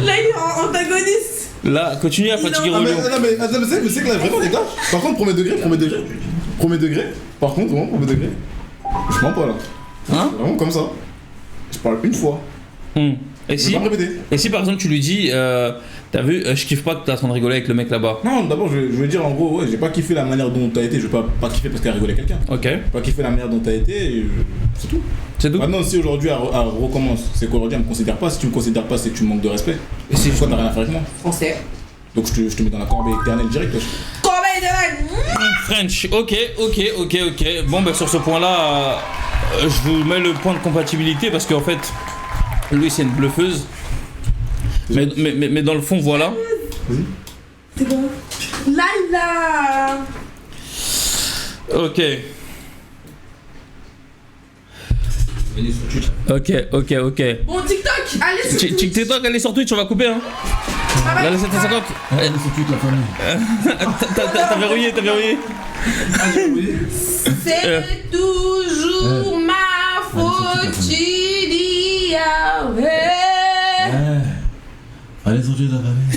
[SPEAKER 2] Là, il est en antagoniste.
[SPEAKER 1] Là, continue à fatiguer
[SPEAKER 3] Ah, mais,
[SPEAKER 1] Rolio.
[SPEAKER 3] non, mais c'est que là, vraiment, les gars, par contre, premier degré, par contre, vraiment, premier degré, je mens pas là.
[SPEAKER 1] Hein?
[SPEAKER 3] C'est vraiment comme ça. Je parle une fois.
[SPEAKER 1] Et
[SPEAKER 3] Je vais pas me répéter.
[SPEAKER 1] si par exemple tu lui dis, t'as vu, je kiffe pas que t'es en train de rigoler avec le mec là-bas.
[SPEAKER 3] Non, d'abord, je vais dire en gros, ouais, j'ai pas kiffé la manière dont t'as été, je vais pas kiffer parce qu'elle a rigolé avec quelqu'un.
[SPEAKER 1] Ok,
[SPEAKER 3] J'ai pas kiffé la manière dont t'as été, et c'est tout.
[SPEAKER 1] c'est tout.
[SPEAKER 3] Maintenant, si aujourd'hui elle recommence, c'est qu'aujourd'hui elle me considère pas. Si tu me considères pas, c'est que tu me manques de respect. Et c'est pourquoi t'as rien à faire avec moi.
[SPEAKER 2] Français.
[SPEAKER 3] Donc je te mets dans la corbeille éternelle direct. Wesh.
[SPEAKER 2] Corbeille de reine.
[SPEAKER 1] French, ok. Bon, bah sur ce point-là, je vous mets le point de compatibilité parce qu'en fait, lui c'est une bluffeuse. Mais dans le fond, voilà.
[SPEAKER 3] Vas-y.
[SPEAKER 2] C'est bon. Live là.
[SPEAKER 1] Ok. Ok.
[SPEAKER 2] Bon, TikTok, allez sur Twitch.
[SPEAKER 1] TikTok, allez sur Twitch, on va couper, hein.
[SPEAKER 2] Ah,
[SPEAKER 1] Là, 750.
[SPEAKER 3] Allez sur Twitch, la famille.
[SPEAKER 1] T'as verrouillé.
[SPEAKER 2] C'est toujours ma faute, tu dis ah ouais.
[SPEAKER 3] Allez sur Twitch, la famille.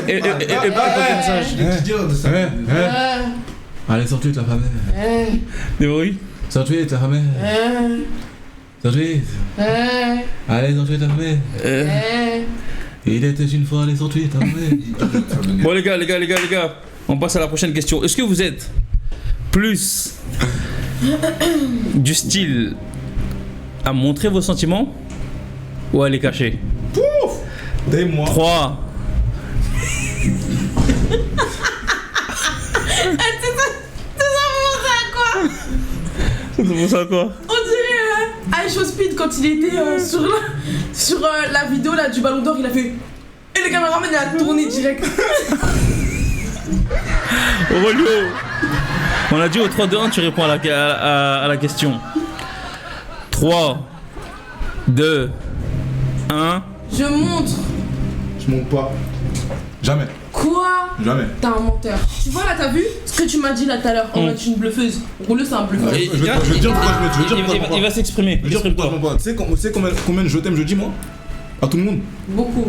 [SPEAKER 1] Et pas de message.
[SPEAKER 3] Allez sur Twitch, la famille.
[SPEAKER 1] Des bruits.
[SPEAKER 3] Sur Twitch, la famille. Sur Twitch. Allez sur Twitch, la famille. Il était une fois allé sur Twitch, la famille.
[SPEAKER 1] Bon les gars, on passe à la prochaine question. Est-ce que vous êtes plus du style à montrer vos sentiments ou à les cacher?
[SPEAKER 3] Pouf. Dès moi.
[SPEAKER 1] 3. C'est pour ça quoi?
[SPEAKER 2] On dirait Aisho Speed quand il était sur la vidéo là, du Ballon d'Or, il a fait. Et le caméraman il a tourné direct.
[SPEAKER 1] Aurelio, on a dit au 3-2-1, tu réponds à la question. 3, 2, 1.
[SPEAKER 2] Je montre.
[SPEAKER 3] Je monte pas. Jamais.
[SPEAKER 2] Quoi?
[SPEAKER 3] Jamais.
[SPEAKER 2] T'es un menteur. Tu vois là, t'as vu ce que tu m'as dit là tout à l'heure? On va être une bluffeuse. Rouleux, c'est un bluffeur.
[SPEAKER 3] Je veux dire pourquoi je veux dire
[SPEAKER 1] Il va s'exprimer.
[SPEAKER 3] Je veux dire pourquoi je monte pas. Tu sais combien de je t'aime je dis moi? À tout le monde.
[SPEAKER 2] Beaucoup.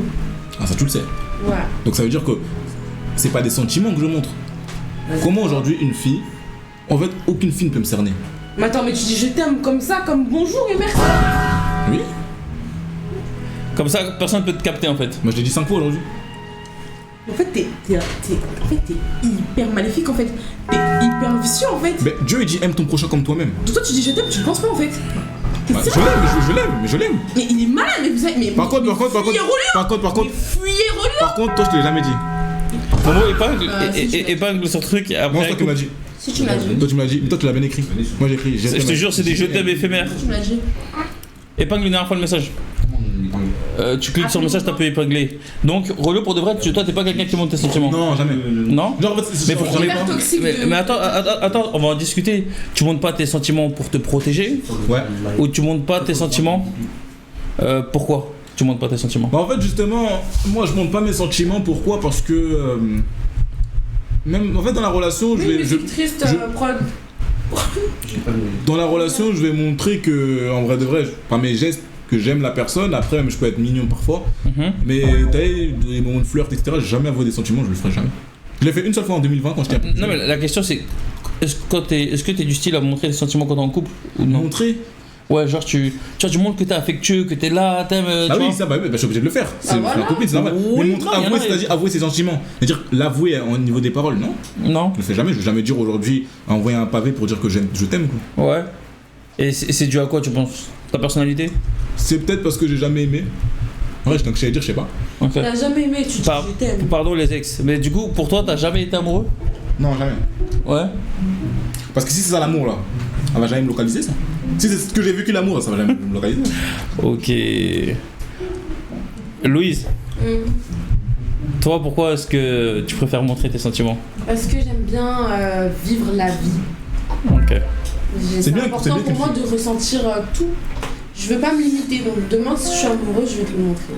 [SPEAKER 3] Ah ça tu le sais.
[SPEAKER 2] Ouais.
[SPEAKER 3] Donc ça veut dire que c'est pas des sentiments que je montre. Comment aujourd'hui une fille, en fait aucune fille ne peut me cerner.
[SPEAKER 2] Mais attends, mais tu dis je t'aime comme ça, comme bonjour et merci.
[SPEAKER 3] Oui.
[SPEAKER 1] Comme ça, personne ne peut te capter en fait.
[SPEAKER 3] Moi je l'ai dit 5 fois aujourd'hui.
[SPEAKER 2] En fait, t'es hyper maléfique en fait. T'es hyper vicieux en fait.
[SPEAKER 3] Mais Dieu il dit aime ton prochain comme toi-même.
[SPEAKER 2] Toi, tu dis je t'aime, tu le penses pas en fait. T'es
[SPEAKER 3] Bah,
[SPEAKER 2] sérieux?
[SPEAKER 3] je l'aime.
[SPEAKER 2] Mais il est malade, mais vous avez.
[SPEAKER 3] Par contre,
[SPEAKER 2] Fuyez relou.
[SPEAKER 3] par contre, toi je te l'ai jamais dit.
[SPEAKER 1] Momo,
[SPEAKER 2] si,
[SPEAKER 1] épingle sur truc.
[SPEAKER 3] Moi
[SPEAKER 1] Après,
[SPEAKER 3] c'est toi qui m'as dit.
[SPEAKER 2] Si tu me l'as dit.
[SPEAKER 3] Toi tu m'as dit, mais toi tu l'as bien écrit. Moi j'ai écrit.
[SPEAKER 1] je te jure, c'est des je t'aime éphémères.
[SPEAKER 2] Tu me l'as dit.
[SPEAKER 1] Épingle une dernière fois le message. Tu cliques sur le message, t'as pu épingler. Donc, Rollo, pour de vrai, toi, t'es pas quelqu'un qui monte tes sentiments.
[SPEAKER 3] Non, jamais.
[SPEAKER 1] Non.
[SPEAKER 3] Genre, en fait,
[SPEAKER 1] Mais pourquoi
[SPEAKER 2] Hyper toxique.
[SPEAKER 1] mais attends, on va en discuter. Tu montes pas tes sentiments pour te protéger
[SPEAKER 3] Ouais.
[SPEAKER 1] ou tu montes pas tes sentiments pourquoi tu montes pas tes sentiments?
[SPEAKER 3] Bah en fait justement, moi je montre pas mes sentiments. Pourquoi? Parce que même en fait dans la relation,
[SPEAKER 2] Triste, prod.
[SPEAKER 3] dans la relation, je vais montrer que en vrai de vrai, par mes gestes, que j'aime la personne. Après, même je peux être mignon parfois. Mais t'as des moments de flirt, etc. J'ai jamais avoué des sentiments, je le ferai jamais. Je l'ai fait une seule fois en 2020 quand j'étais un peu plus
[SPEAKER 1] Non, mais la question c'est est-ce que t'es du style à montrer des sentiments quand t'es en couple ou non?
[SPEAKER 3] montrer.
[SPEAKER 1] Ouais, genre tu montres que t'es affectueux, que t'es là, t'aimes.
[SPEAKER 3] Ah oui, ça, bah, je suis obligé de le faire. C'est
[SPEAKER 2] voilà.
[SPEAKER 3] la copine, c'est normal.
[SPEAKER 1] Oui,
[SPEAKER 3] Mais montrer,
[SPEAKER 1] non,
[SPEAKER 3] avouer, c'est-à-dire avouer ses sentiments. C'est-à-dire l'avouer au niveau des paroles, non?
[SPEAKER 1] Non.
[SPEAKER 3] Je le fais jamais. Je vais jamais dire aujourd'hui, envoyer un pavé pour dire que je t'aime, quoi.
[SPEAKER 1] Ouais. Et c'est dû à quoi tu penses? Ta personnalité?
[SPEAKER 3] C'est peut-être parce que j'ai jamais aimé. Ouais, donc je sais dire, je sais pas.
[SPEAKER 1] Ok.
[SPEAKER 2] T'as jamais aimé, tu dis je t'aime.
[SPEAKER 1] Pardon les ex. Mais du coup, pour toi, t'as jamais été amoureux?
[SPEAKER 3] Non, jamais.
[SPEAKER 1] Ouais.
[SPEAKER 3] Parce que si c'est ça l'amour là, elle va jamais me localiser ça. Si c'est ce que j'ai vécu l'amour, ça va jamais me localiser.
[SPEAKER 1] Ok. Louise, toi, pourquoi est-ce que tu préfères montrer tes sentiments?
[SPEAKER 2] Parce que j'aime bien vivre la vie.
[SPEAKER 1] Ok.
[SPEAKER 2] C'est
[SPEAKER 3] bien,
[SPEAKER 2] important
[SPEAKER 3] c'est bien
[SPEAKER 2] pour
[SPEAKER 3] que
[SPEAKER 2] moi de ressentir tout. Je veux pas me limiter, donc demain si je suis amoureux, je vais te le montrer.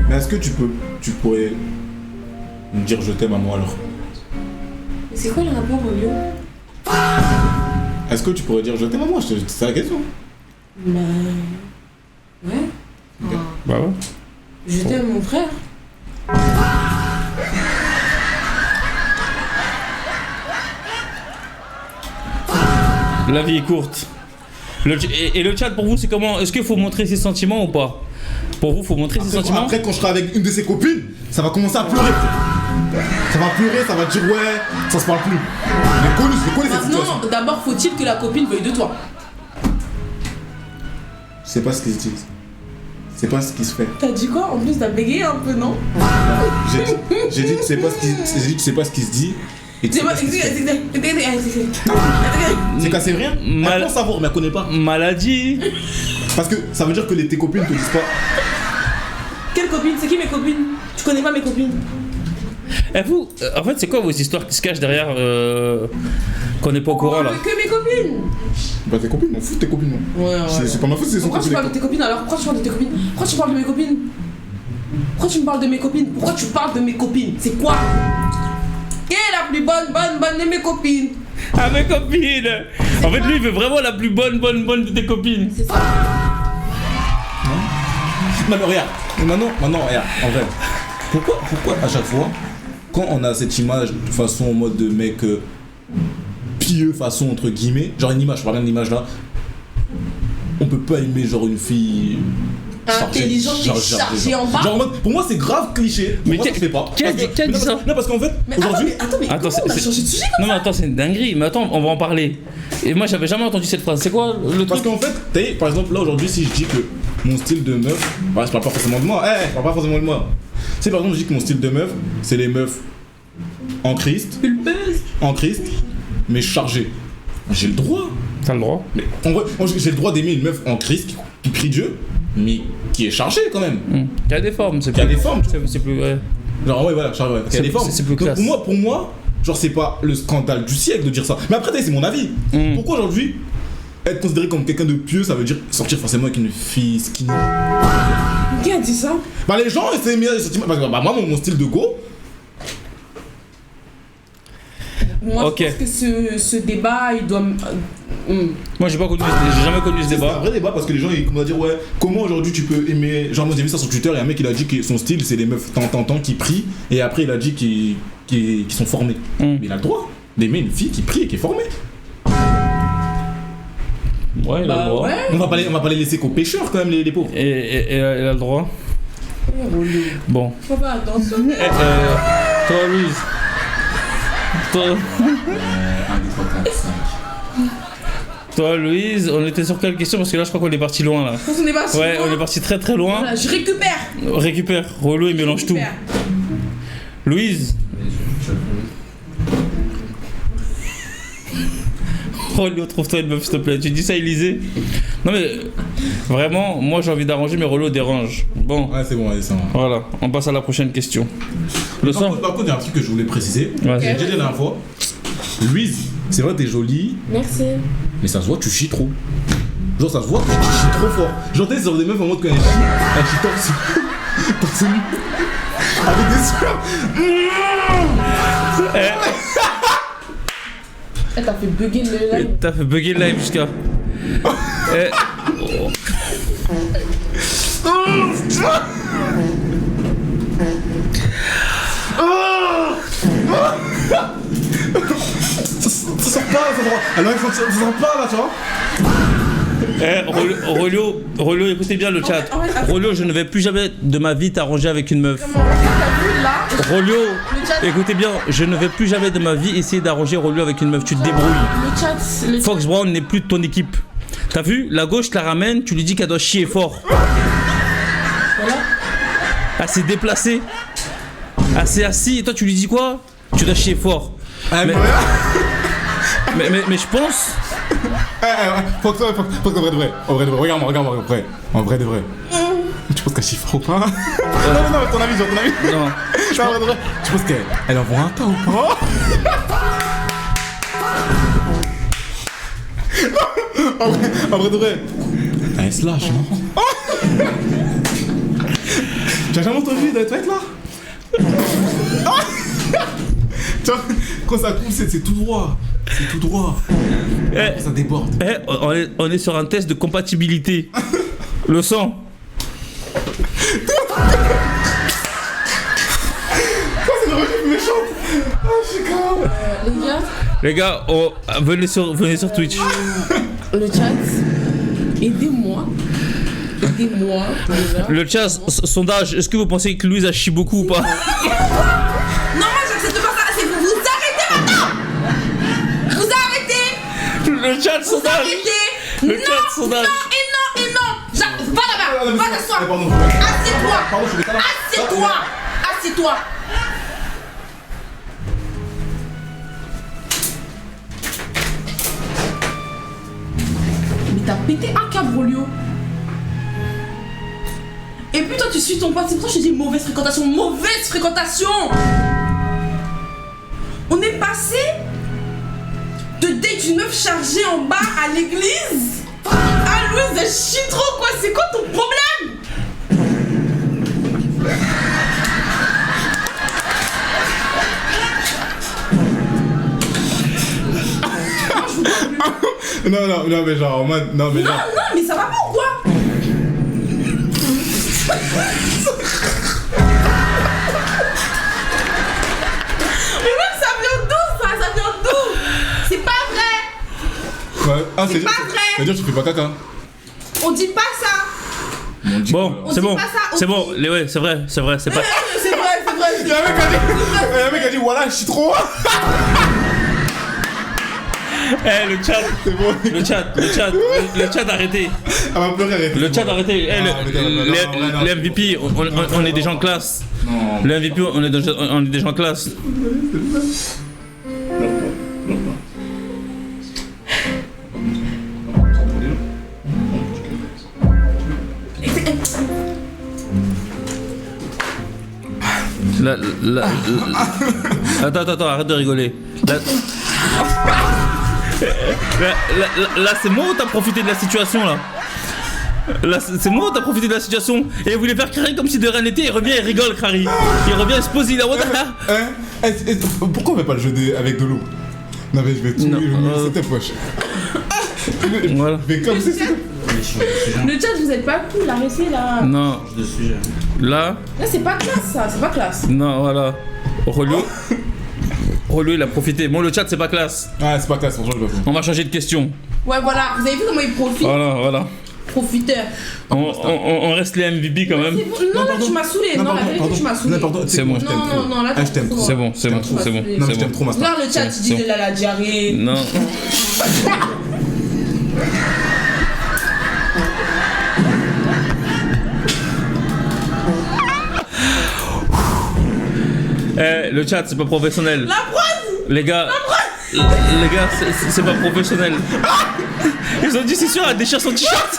[SPEAKER 3] Mais est-ce que tu pourrais me dire je t'aime à moi alors?
[SPEAKER 2] Mais c'est quoi le rapport au lieu?
[SPEAKER 3] Est-ce que tu pourrais dire je t'aime à moi? C'est la question.
[SPEAKER 2] Bah. Ouais.
[SPEAKER 1] Bah ouais.
[SPEAKER 2] Je t'aime mon frère.
[SPEAKER 1] La vie est courte. Et le chat pour vous c'est comment? Est-ce qu'il faut montrer ses sentiments ou pas? Pour vous faut montrer ses sentiments?
[SPEAKER 3] Après quand je serai avec une de ses copines, ça va commencer à pleurer. Ça va pleurer, ça va dire ouais, ça se parle plus. Je connais cette situation.
[SPEAKER 2] Maintenant, d'abord faut-il que la copine veuille de toi.
[SPEAKER 3] C'est pas ce qui se dit. C'est pas ce qui se fait.
[SPEAKER 2] T'as dit quoi? En plus t'as bégayé un peu, non?
[SPEAKER 3] J'ai dit que c'est pas ce qui se dit. Et tu sais pas ce qui se fait. C'est cassé rien. Elle pense savoir mais elle connaît pas.
[SPEAKER 1] Maladie.
[SPEAKER 3] Parce que ça veut dire que tes copines te disent pas.
[SPEAKER 2] Quelle copine? C'est qui mes copines? Tu connais pas mes copines?
[SPEAKER 1] Et vous, en fait c'est quoi vos histoires qui se cachent derrière qu'on n'est pas au courant là?
[SPEAKER 2] Que mes copines!
[SPEAKER 3] Bah tes copines, m'en fous de tes copines moi.
[SPEAKER 2] Ouais.
[SPEAKER 3] C'est pas ma faute, c'est son
[SPEAKER 2] Pourquoi tu
[SPEAKER 3] copine.
[SPEAKER 2] parles de tes copines alors? Pourquoi tu parles de tes copines? Pourquoi tu parles de mes copines? Pourquoi tu me parles de mes copines? Pourquoi tu parles de mes copines? C'est quoi? Qui est la plus bonne de mes copines?
[SPEAKER 1] Ah mes copines! En fait lui il veut vraiment la plus bonne de tes copines.
[SPEAKER 2] C'est ça.
[SPEAKER 3] Non mais regarde, maintenant regarde, en vrai. Pourquoi à chaque fois, quand on a cette image de façon en mode de mec pieux, façon entre guillemets, genre une image, je parle bien de l'image là, on peut pas aimer genre une fille
[SPEAKER 2] intelligente et chargée en bas.
[SPEAKER 3] Genre en mode, pour moi c'est grave cliché, pour
[SPEAKER 1] Mais
[SPEAKER 3] moi ça se fait pas.
[SPEAKER 1] qui a dit ça?
[SPEAKER 3] Non parce qu'en fait,
[SPEAKER 2] Mais
[SPEAKER 3] aujourd'hui...
[SPEAKER 2] attends, mais
[SPEAKER 1] Attends,
[SPEAKER 2] comment on a changé de sujet?
[SPEAKER 1] Non mais attends c'est une dinguerie, mais attends on va en parler. Et moi j'avais jamais entendu cette phrase, c'est quoi le
[SPEAKER 3] Parce
[SPEAKER 1] truc?
[SPEAKER 3] qu'en fait, t'as vu, par exemple là aujourd'hui si je dis que mon style de meuf, bah, je parle pas forcément de moi, je parle pas forcément de moi. Si par exemple je dis que mon style de meuf, c'est les meufs en Christ, mais chargées. J'ai le droit.
[SPEAKER 1] T'as le droit.
[SPEAKER 3] Mais en vrai, j'ai le droit d'aimer une meuf en Christ qui crie Dieu, mais qui est chargée quand même.
[SPEAKER 1] Il y a des formes, c'est
[SPEAKER 3] Qui a des formes.
[SPEAKER 1] C'est plus vrai.
[SPEAKER 3] Genre ouais voilà, chargée, ouais. Qui a des formes.
[SPEAKER 1] C'est plus
[SPEAKER 3] Donc
[SPEAKER 1] classe.
[SPEAKER 3] pour moi, Genre, c'est pas le scandale du siècle de dire ça. Mais après, c'est mon avis. Pourquoi aujourd'hui, être considéré comme quelqu'un de pieux, ça veut dire sortir forcément avec une fille skinny?
[SPEAKER 2] Qui a dit ça?
[SPEAKER 3] Bah, les gens, c'est mes sentiments. Bah, moi, mon style de go.
[SPEAKER 2] Moi,
[SPEAKER 1] Ok.
[SPEAKER 2] je pense que ce débat, il doit.
[SPEAKER 1] Moi, j'ai jamais connu ce
[SPEAKER 3] C'est un
[SPEAKER 1] débat.
[SPEAKER 3] vrai débat parce que les gens ils commencent à dire ouais comment aujourd'hui tu peux aimer, genre moi j'ai vu ça sur Twitter et un mec il a dit que son style c'est les meufs tant qui prient et après il a dit qu'ils sont formés. Mais il a le droit d'aimer une fille qui prie et qui est formée.
[SPEAKER 1] Ouais, il a le droit.
[SPEAKER 2] Ouais.
[SPEAKER 3] On va pas les laisser qu'aux pêcheurs quand même les pauvres.
[SPEAKER 1] Et elle a le droit. Bon.
[SPEAKER 2] Faut faire attention.
[SPEAKER 1] Toi, Louise. Toi,
[SPEAKER 3] 1, 2, 3, 4, 5.
[SPEAKER 1] toi, Louise, on était sur quelle question? Parce que là, je crois qu'on est parti loin là.
[SPEAKER 2] On est parti.
[SPEAKER 1] Ouais, on est parti très très loin.
[SPEAKER 2] Voilà, je récupère.
[SPEAKER 1] Récupère, Rollo et mélange tout.
[SPEAKER 2] Récupère.
[SPEAKER 1] Louise. Rollo, trouve-toi une meuf s'il te plaît. Tu dis ça, Élysée? Non mais vraiment, moi j'ai envie d'arranger, mais Rollo dérange. Bon,
[SPEAKER 3] Ouais c'est bon, allez ça va.
[SPEAKER 1] voilà, on passe à la prochaine question. Le sang?
[SPEAKER 3] Par contre il y a un truc que je voulais préciser.
[SPEAKER 1] Vas-y.
[SPEAKER 3] J'ai déjà dit la dernière fois. Louise, c'est vrai t'es jolie,
[SPEAKER 2] Merci.
[SPEAKER 3] mais ça se voit tu chies trop. Genre ça se voit que tu chies trop fort. Genre t'es sur des meufs en mode quand elle chie torse nu. Avec des sueurs.
[SPEAKER 2] T'as fait bugger le live.
[SPEAKER 1] T'as fait bugger le live jusqu'à.
[SPEAKER 3] Ça sort pas, ça sort. Alors ça sort pas là, tu vois.
[SPEAKER 1] Rollo, écoutez bien le chat. Rollo, je ne vais plus jamais de ma vie t'arranger avec une meuf.
[SPEAKER 2] Comment t'as vu là?
[SPEAKER 1] Rollo,
[SPEAKER 2] Le chat.
[SPEAKER 1] écoutez bien, je ne vais plus jamais de ma vie essayer d'arranger Rollo avec une meuf. Tu te débrouilles.
[SPEAKER 2] Le chat. Le chat.
[SPEAKER 1] Fox Brown n'est plus de ton équipe. T'as vu? La gauche la ramène, tu lui dis qu'elle doit chier fort.
[SPEAKER 2] Voilà.
[SPEAKER 1] Elle s'est déplacée. Elle s'est assise et toi tu lui dis quoi? Tu dois chier fort. Mais je pense.
[SPEAKER 3] Faut que en vrai de vrai. En vrai de vrai. Regarde-moi en vrai. En vrai de vrai. Tu penses qu'elle chiffre ou pas? Non, ton avis, genre ton avis.
[SPEAKER 1] Non.
[SPEAKER 3] En vrai de vrai. Tu penses qu'elle envoie un tas ou pas? En vrai de vrai. Elle se lâche, non? Tu as jamais entendu de être là? Tu vois, quand ça coule, c'est tout droit. C'est tout droit. Ça déborde.
[SPEAKER 1] On est sur un test de compatibilité. Le sang.
[SPEAKER 3] C'est une revue méchante. Ah, je suis grave.
[SPEAKER 2] Les gars,
[SPEAKER 1] Les gars, venez sur Twitch.
[SPEAKER 2] le chat. Aidez-moi. Aidez-moi. Déjà.
[SPEAKER 1] Le chat, sondage, est-ce que vous pensez que Louise a chié beaucoup ou pas?
[SPEAKER 2] Non, moi j'accepte pas ça. C'est vous arrêtez maintenant. Vous arrêtez.
[SPEAKER 1] Le chat,
[SPEAKER 2] Vous
[SPEAKER 1] sondage.
[SPEAKER 2] arrêtez.
[SPEAKER 1] Le chat, sondage.
[SPEAKER 2] Non, et non. Va là-bas. Va t'asseoir.
[SPEAKER 3] Pardon.
[SPEAKER 2] Assieds-toi.
[SPEAKER 3] Pardon, je vais pas là.
[SPEAKER 2] Assieds-toi. Assieds-toi. Mais t'as pété un câble, Rolio. Et puis toi tu suis ton pote, c'est pour ça que je te dis mauvaise fréquentation. On est passé de date d'une meuf chargée en bas à l'église à Louise, elle chie trop quoi, c'est quoi ton problème?
[SPEAKER 3] Non, mais genre, en mode. Non, mais genre.
[SPEAKER 2] Non, mais ça va pas ou quoi? Mais même ça vient d'où ça vient d'où? C'est pas vrai.
[SPEAKER 3] Ouais. Ah,
[SPEAKER 2] C'est pas vrai.
[SPEAKER 3] C'est-à-dire, tu fais pas caca.
[SPEAKER 2] On dit pas ça.
[SPEAKER 1] Bon,
[SPEAKER 2] On
[SPEAKER 1] c'est
[SPEAKER 2] dit
[SPEAKER 1] bon.
[SPEAKER 2] pas ça,
[SPEAKER 1] C'est
[SPEAKER 2] on
[SPEAKER 1] bon,
[SPEAKER 2] dit-
[SPEAKER 1] ouais, c'est vrai, c'est pas.
[SPEAKER 2] C'est vrai.
[SPEAKER 3] Il y a un mec qui a dit, voilà, je suis trop.
[SPEAKER 1] Le chat,
[SPEAKER 3] C'est bon.
[SPEAKER 1] le chat, arrêtez.
[SPEAKER 3] Elle va pleurer, arrête.
[SPEAKER 1] Le chat, arrêtez.
[SPEAKER 3] Non.
[SPEAKER 1] Le MVP, on est des gens en classe.
[SPEAKER 3] Non.
[SPEAKER 1] Le MVP, on est des gens en classe. Attends, arrête de rigoler. Là, c'est moi ou t'as profité de la situation là? Là, c'est moi ou t'as profité de la situation? Et il voulait faire Crary comme si de rien n'était, il revient, il rigole, Crary. Il revient, il se pose, il est en mode.
[SPEAKER 3] Pourquoi on fait pas le jeu avec de l'eau? Non, mais je vais tout. C'était poche.
[SPEAKER 1] Voilà.
[SPEAKER 3] Mais comme c'est ça.
[SPEAKER 2] Le chat, vous êtes pas cool, arrêtez là.
[SPEAKER 1] Non.
[SPEAKER 4] De sujet.
[SPEAKER 1] Là.
[SPEAKER 2] Là, c'est pas classe ça, c'est pas classe.
[SPEAKER 1] Non, voilà. Relou, il a profité. Bon, le chat, c'est pas classe.
[SPEAKER 3] Ouais, c'est pas classe, franchement, je vais pas.
[SPEAKER 1] On va changer de question.
[SPEAKER 2] Ouais, voilà, vous avez vu comment il profite?
[SPEAKER 1] Voilà.
[SPEAKER 2] Profiteur.
[SPEAKER 1] On reste les MVP quand même.
[SPEAKER 2] C'est bon. Non, là, tu m'as saoulé. Non, la vérité, tu m'as saoulé.
[SPEAKER 1] C'est bon.
[SPEAKER 2] Non, là,
[SPEAKER 3] je t'aime trop.
[SPEAKER 1] C'est bon.
[SPEAKER 3] Non, mais je t'aime trop, Master.
[SPEAKER 2] Regarde le chat, il dit de la diarrhée.
[SPEAKER 1] Non. Le chat, c'est pas professionnel.
[SPEAKER 2] La preuve.
[SPEAKER 1] Les gars, c'est pas professionnel. Ils ont dit, c'est sûr, elle déchire son t-shirt.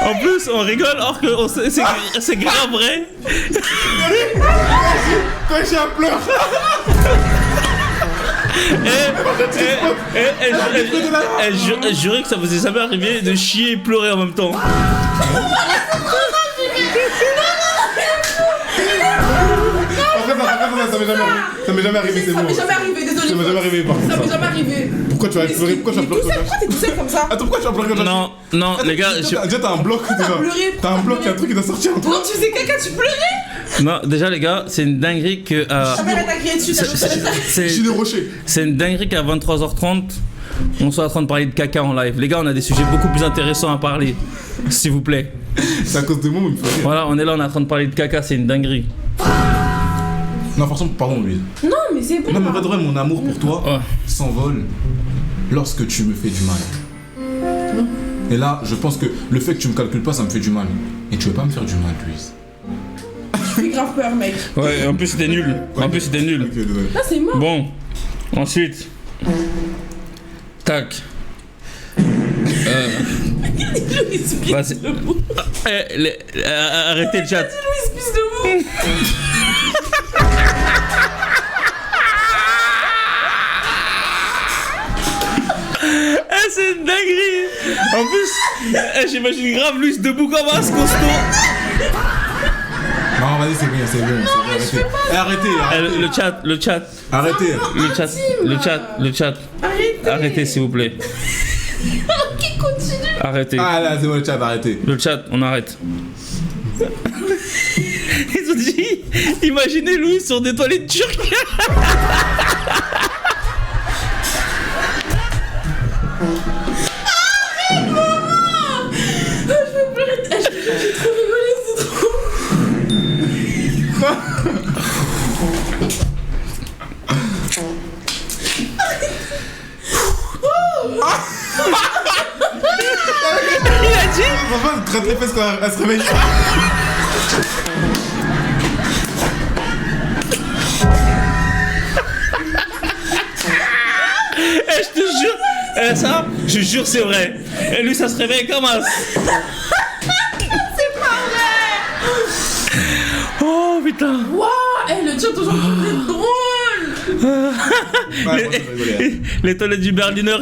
[SPEAKER 1] En plus, on rigole, alors que c'est grave vrai.
[SPEAKER 3] Quoi, j'ai un pleur.
[SPEAKER 1] Elle jurait que ça vous est jamais arrivé de chier et pleurer en même temps.
[SPEAKER 3] Ça m'est jamais arrivé, c'est bon.
[SPEAKER 2] Ça m'est jamais arrivé, désolé.
[SPEAKER 3] Ça m'est jamais arrivé, par contre.
[SPEAKER 2] Ça m'est jamais arrivé.
[SPEAKER 3] Pourquoi tu vas pleurer? Pourquoi tu vas pleurer?
[SPEAKER 2] Pourquoi t'es tout seul comme ça?
[SPEAKER 3] Attends, pourquoi tu vas pleurer comme ça?
[SPEAKER 1] Non, les gars.
[SPEAKER 3] Déjà, t'as un bloc, déjà. T'as un bloc, il y a un truc qui doit sortir en toi.
[SPEAKER 2] Quand tu faisais caca, tu pleurais?
[SPEAKER 1] Non, déjà, les gars, c'est une dinguerie que.
[SPEAKER 2] Ta mère t'a crié dessus, t'as
[SPEAKER 3] Je suis des rochers.
[SPEAKER 1] C'est une dinguerie qu'à 23h30, on soit en train de parler de caca en live. Les gars, on a des sujets beaucoup plus intéressants à parler. S'il vous plaît.
[SPEAKER 3] C'est à cause de moi, il me fait rire.
[SPEAKER 1] Voilà, on est là, on est en train de parler de caca, c'est une dinguerie.
[SPEAKER 3] Non, franchement, pardon, Louise.
[SPEAKER 2] Non, mais c'est bon.
[SPEAKER 3] Non, mais en vrai, mon amour pour toi
[SPEAKER 1] Ouais.
[SPEAKER 3] s'envole lorsque tu me fais du mal. Et là, je pense que le fait que tu me calcules pas, ça me fait du mal. Et tu veux pas me faire du mal, Louise.
[SPEAKER 2] Je fais grave peur, mec.
[SPEAKER 1] Ouais, en plus, c'était nul. En plus, c'était nul.
[SPEAKER 3] Ok, désolé.
[SPEAKER 2] Là, c'est mort.
[SPEAKER 1] Bon, ensuite. Tac. Bah, c'est- arrêtez le chat.
[SPEAKER 2] Louise, plus de vous.
[SPEAKER 1] C'est une dinguerie. En plus, j'imagine grave Luis debout comme un costaud.
[SPEAKER 3] Non, vas-y, c'est bien, arrêtez. Arrêtez.
[SPEAKER 1] Le chat.
[SPEAKER 3] Arrêtez.
[SPEAKER 1] Le chat. Arrêtez s'il vous plaît.
[SPEAKER 2] Qui continue?
[SPEAKER 1] Arrêtez.
[SPEAKER 3] Ah là, c'est bon, le chat, arrêtez.
[SPEAKER 1] Le chat, on arrête. Ils ont dit, imaginez Louis sur des toilettes turques.
[SPEAKER 2] J'ai trop rigolé, c'est trop.
[SPEAKER 1] Il a dit.
[SPEAKER 3] Franchement, traite les fesses quand elle se réveille.
[SPEAKER 1] Je te jure, ça, je jure c'est vrai. Et lui ça se réveille comme un.
[SPEAKER 2] C'est pas vrai.
[SPEAKER 1] Oh putain.
[SPEAKER 2] Waouh, le chat aujourd'hui c'est drôle.
[SPEAKER 3] Ouais, franchement, j'ai rigolé.
[SPEAKER 1] Les toilettes du Berliner.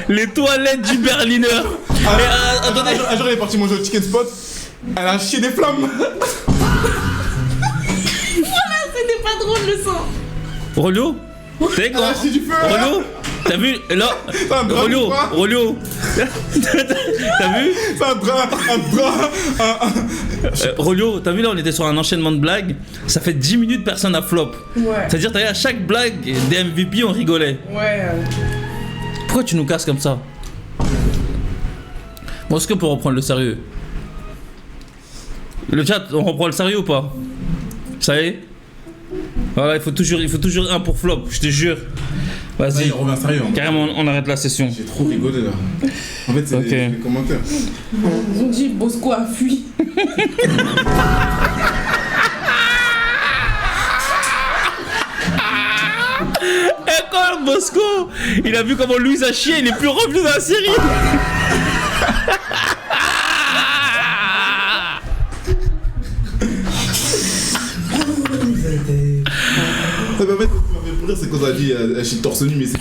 [SPEAKER 1] Les toilettes du Berliner.
[SPEAKER 3] Attendez, un jour elle est partie manger au chicken spot, elle a chié des flammes.
[SPEAKER 2] Voilà, c'était pas drôle le sang.
[SPEAKER 1] Rolio, t'as vu
[SPEAKER 3] Elle a chié du feu.
[SPEAKER 1] Rolio, t'as vu là
[SPEAKER 3] un drap ou quoi
[SPEAKER 1] Rolio, t'as vu
[SPEAKER 3] C'est un drap.
[SPEAKER 1] Rolio, t'as vu là on était sur un enchaînement de blagues. Ça fait 10 minutes personne n'a flop.
[SPEAKER 2] Ouais.
[SPEAKER 1] C'est-à-dire t'as vu à chaque blague des MVP on rigolait.
[SPEAKER 2] Ouais.
[SPEAKER 1] Pourquoi tu nous casses comme ça? Bon, est-ce que pour reprendre le sérieux? Le chat, on reprend le sérieux ou pas? Ça y est? Voilà, il faut toujours un pour flop, je te jure. Vas-y,
[SPEAKER 3] On revient sérieux. Hein.
[SPEAKER 1] carrément, on arrête la session.
[SPEAKER 3] J'ai trop rigolé là. En fait, c'est
[SPEAKER 1] Ok.
[SPEAKER 3] les commentaires.
[SPEAKER 2] Ils ont dit Bosco a fui.
[SPEAKER 1] Bosco, il a vu comment Louise a chié, il est plus revenu dans la série.
[SPEAKER 3] Ça m'a fait rire, c'est quand on a dit je suis torse nu, mais c'est.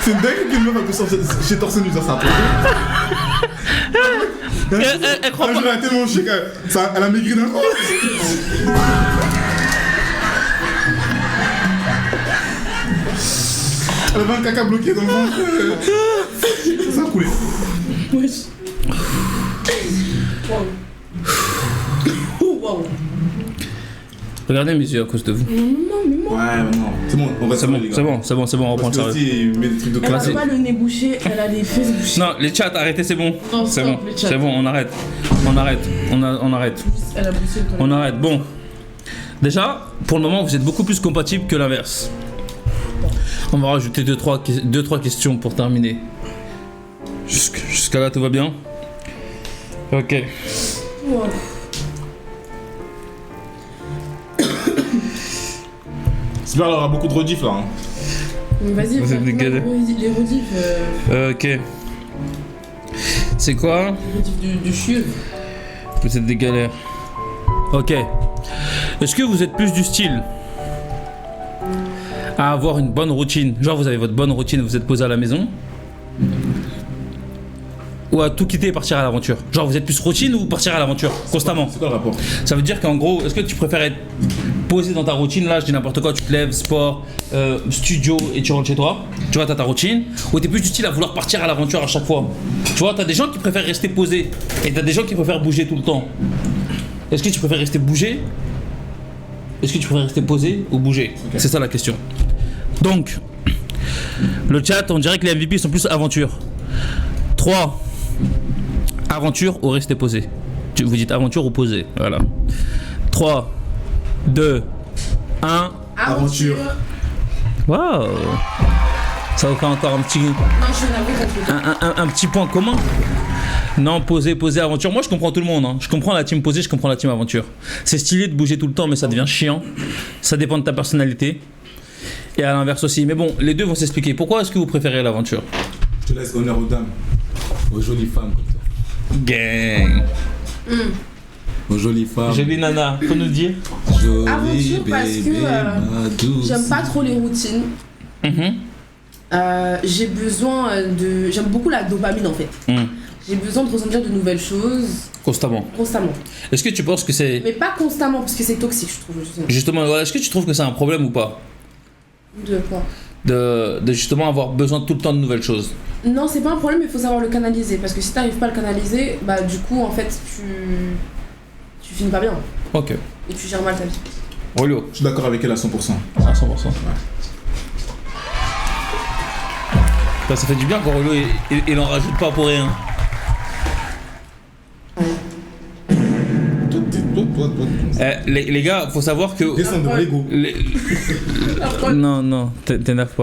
[SPEAKER 3] C'est dingue qu'une meuf a pu sortir chez torse nu, ça c'est un peu.
[SPEAKER 1] Elle croit pas.
[SPEAKER 3] Elle a tellement chier elle a maigri d'un coup. Elle avait un caca bloqué dans le ventre. Ça a coulé.
[SPEAKER 2] Wesh. Wow.
[SPEAKER 1] Regardez mes yeux à cause de vous.
[SPEAKER 2] Non, mais moi.
[SPEAKER 3] Ouais, non. C'est bon, on va
[SPEAKER 1] C'est bon, c'est bon, on reprend le
[SPEAKER 3] Parce que
[SPEAKER 1] sérieux.
[SPEAKER 3] aussi, il met des trucs de
[SPEAKER 2] Elle
[SPEAKER 3] classe.
[SPEAKER 2] a pas le nez bouché, elle a les fesses bouchées.
[SPEAKER 1] Non, les chats, arrêtez, c'est bon.
[SPEAKER 2] Non,
[SPEAKER 1] C'est
[SPEAKER 2] stop,
[SPEAKER 1] bon,
[SPEAKER 2] les chats.
[SPEAKER 1] c'est bon, on arrête. On arrête. On arrête.
[SPEAKER 2] Elle a bouché le temps.
[SPEAKER 1] On arrête. Bon. Déjà, pour le moment, vous êtes beaucoup plus compatibles que l'inverse. On va rajouter 2-3 questions pour terminer. Jusqu'à là, tout va bien? Ok.
[SPEAKER 2] Wow.
[SPEAKER 3] J'espère qu'il y aura beaucoup de rediff là. Hein.
[SPEAKER 2] Vas-y,
[SPEAKER 1] Vous êtes des galères.
[SPEAKER 2] les rediffs.
[SPEAKER 1] Ok. C'est quoi?
[SPEAKER 2] Les rediffs du chieux.
[SPEAKER 1] Vous êtes des galères. Ok. Est-ce que vous êtes plus du style à avoir une bonne routine? Genre vous avez votre bonne routine, vous êtes posé à la maison? Ou à tout quitter et partir à l'aventure? Genre vous êtes plus routine ou partir à l'aventure constamment?
[SPEAKER 3] C'est quoi le rapport?
[SPEAKER 1] Ça veut dire qu'en gros, est-ce que tu préfères être posé dans ta routine? Là, je dis n'importe quoi, tu te lèves, sport, studio et tu rentres chez toi. Tu vois, t'as ta routine. Ou t'es plus du style à vouloir partir à l'aventure à chaque fois? Tu vois, t'as des gens qui préfèrent rester posés et t'as des gens qui préfèrent bouger tout le temps. Est-ce que tu préfères rester bouger? Est-ce que tu préfères rester posé ou bouger?
[SPEAKER 3] Okay.
[SPEAKER 1] C'est ça la question. Donc, le chat, on dirait que les MVP sont plus aventure. 3. Aventure ou rester posé? Vous dites aventure ou posé? Voilà. 3, 2, 1.
[SPEAKER 3] Aventure.
[SPEAKER 1] Waouh! Ça vous fait encore un petit,
[SPEAKER 2] Non, je suis navrée,
[SPEAKER 1] un petit point commun. Non, posé, aventure. Moi, je comprends tout le monde. Hein. Je comprends la team posé, je comprends la team aventure. C'est stylé de bouger tout le temps, mais ça devient chiant. Ça dépend de ta personnalité. Et à l'inverse aussi. Mais bon, les deux vont s'expliquer. Pourquoi est-ce que vous préférez l'aventure?
[SPEAKER 3] Je te laisse honneur aux dames. Aux jolies femmes comme ça.
[SPEAKER 1] Gang!
[SPEAKER 3] Aux jolies femmes.
[SPEAKER 1] Jolie nana, faut nous le dire.
[SPEAKER 3] Jolie
[SPEAKER 2] Aventure parce que,
[SPEAKER 3] bébé, ma douce.
[SPEAKER 2] j'aime pas trop les routines. J'ai besoin de. J'aime beaucoup la dopamine en fait. J'ai besoin de ressentir de nouvelles choses
[SPEAKER 1] Constamment. Est-ce que tu penses que c'est.
[SPEAKER 2] Mais pas constamment parce que c'est toxique, je trouve.
[SPEAKER 1] Justement, ouais, est-ce que tu trouves que c'est un problème ou pas?
[SPEAKER 2] De quoi?
[SPEAKER 1] De justement avoir besoin tout le temps de nouvelles choses.
[SPEAKER 2] Non, c'est pas un problème, mais il faut savoir le canaliser. Parce que si t'arrives pas à le canaliser, bah du coup, en fait, tu finis pas bien.
[SPEAKER 1] Ok.
[SPEAKER 2] Et tu gères mal ta vie.
[SPEAKER 1] Rolio.
[SPEAKER 3] Je suis d'accord avec elle à 100%.
[SPEAKER 1] À 100%. Bah, ça fait du bien quand Rolio il en rajoute pas pour rien. Les gars, faut savoir que.
[SPEAKER 3] Descends de l'ego.
[SPEAKER 1] Non, t'énerve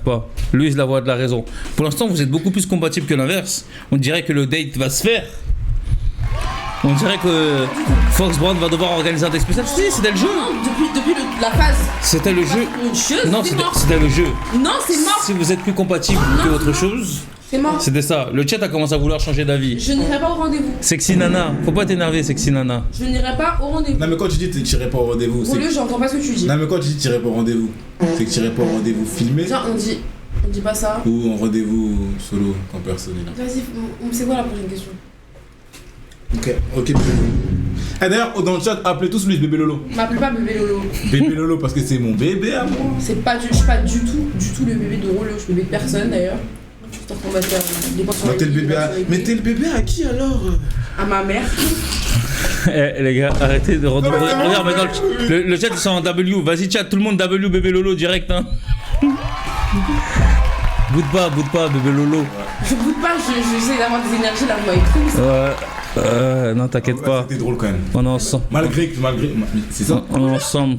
[SPEAKER 1] pas. Louise, la voix de la raison. Pour l'instant, vous êtes beaucoup plus compatibles que l'inverse. On dirait que le date va se faire. On dirait que Fox Brown va devoir organiser un date spécial. Si, c'était le jeu.
[SPEAKER 2] Non, depuis la phase.
[SPEAKER 1] C'était le jeu.
[SPEAKER 2] Une chose,
[SPEAKER 1] Non,
[SPEAKER 2] c'est mort.
[SPEAKER 1] c'était le jeu.
[SPEAKER 2] Non, c'est mort.
[SPEAKER 1] Si vous êtes plus compatibles que autre chose,
[SPEAKER 2] C'est mort.
[SPEAKER 1] c'était ça. Le chat a commencé à vouloir changer d'avis.
[SPEAKER 2] Je n'irai pas au rendez-vous.
[SPEAKER 1] Sexy Nana, faut pas t'énerver, Sexy Nana.
[SPEAKER 2] Je n'irai pas au rendez-vous.
[SPEAKER 3] Non mais quand tu dis que tu n'irais pas au rendez-vous,
[SPEAKER 2] Au lieu,
[SPEAKER 3] c'est...
[SPEAKER 2] j'entends pas ce que tu dis.
[SPEAKER 3] Non mais quand tu dis que tu n'irais pas au rendez-vous, c'est que tu n'irais pas au rendez-vous filmé
[SPEAKER 2] Tiens, on dit pas ça.
[SPEAKER 3] ou en rendez-vous solo, quand personne est là.
[SPEAKER 2] Vas-y, c'est quoi la prochaine question?
[SPEAKER 3] Ok, bébé Lolo. Et d'ailleurs, dans le chat, appelez tous Louise bébé Lolo.
[SPEAKER 2] M'appelle pas bébé Lolo.
[SPEAKER 3] Bébé Lolo parce que c'est mon bébé à moi.
[SPEAKER 2] Je suis pas du tout le bébé de Rollo. Je suis bébé de personne d'ailleurs. Je suis en train de faire des points sur
[SPEAKER 3] Mais
[SPEAKER 2] les
[SPEAKER 3] t'es le
[SPEAKER 2] pieds,
[SPEAKER 3] bébé
[SPEAKER 2] des
[SPEAKER 3] à...
[SPEAKER 2] points sur les
[SPEAKER 3] Mais
[SPEAKER 2] pieds.
[SPEAKER 3] t'es le bébé à qui alors?
[SPEAKER 2] À ma mère.
[SPEAKER 1] Eh les gars, arrêtez de redonner.
[SPEAKER 3] Non, mais
[SPEAKER 1] Regarde maintenant, le chat ils sont en W. Vas-y chat, tout le monde W bébé Lolo direct hein. Boude pas bébé Lolo.
[SPEAKER 2] Je boude pas, j'essaie d'avoir des énergies là, vous m'avez trop.
[SPEAKER 1] Non t'inquiète
[SPEAKER 3] Ouais,
[SPEAKER 1] pas.
[SPEAKER 3] C'était drôle quand même.
[SPEAKER 1] On est ensemble.
[SPEAKER 3] Malgré... C'est ça?
[SPEAKER 1] On est ensemble.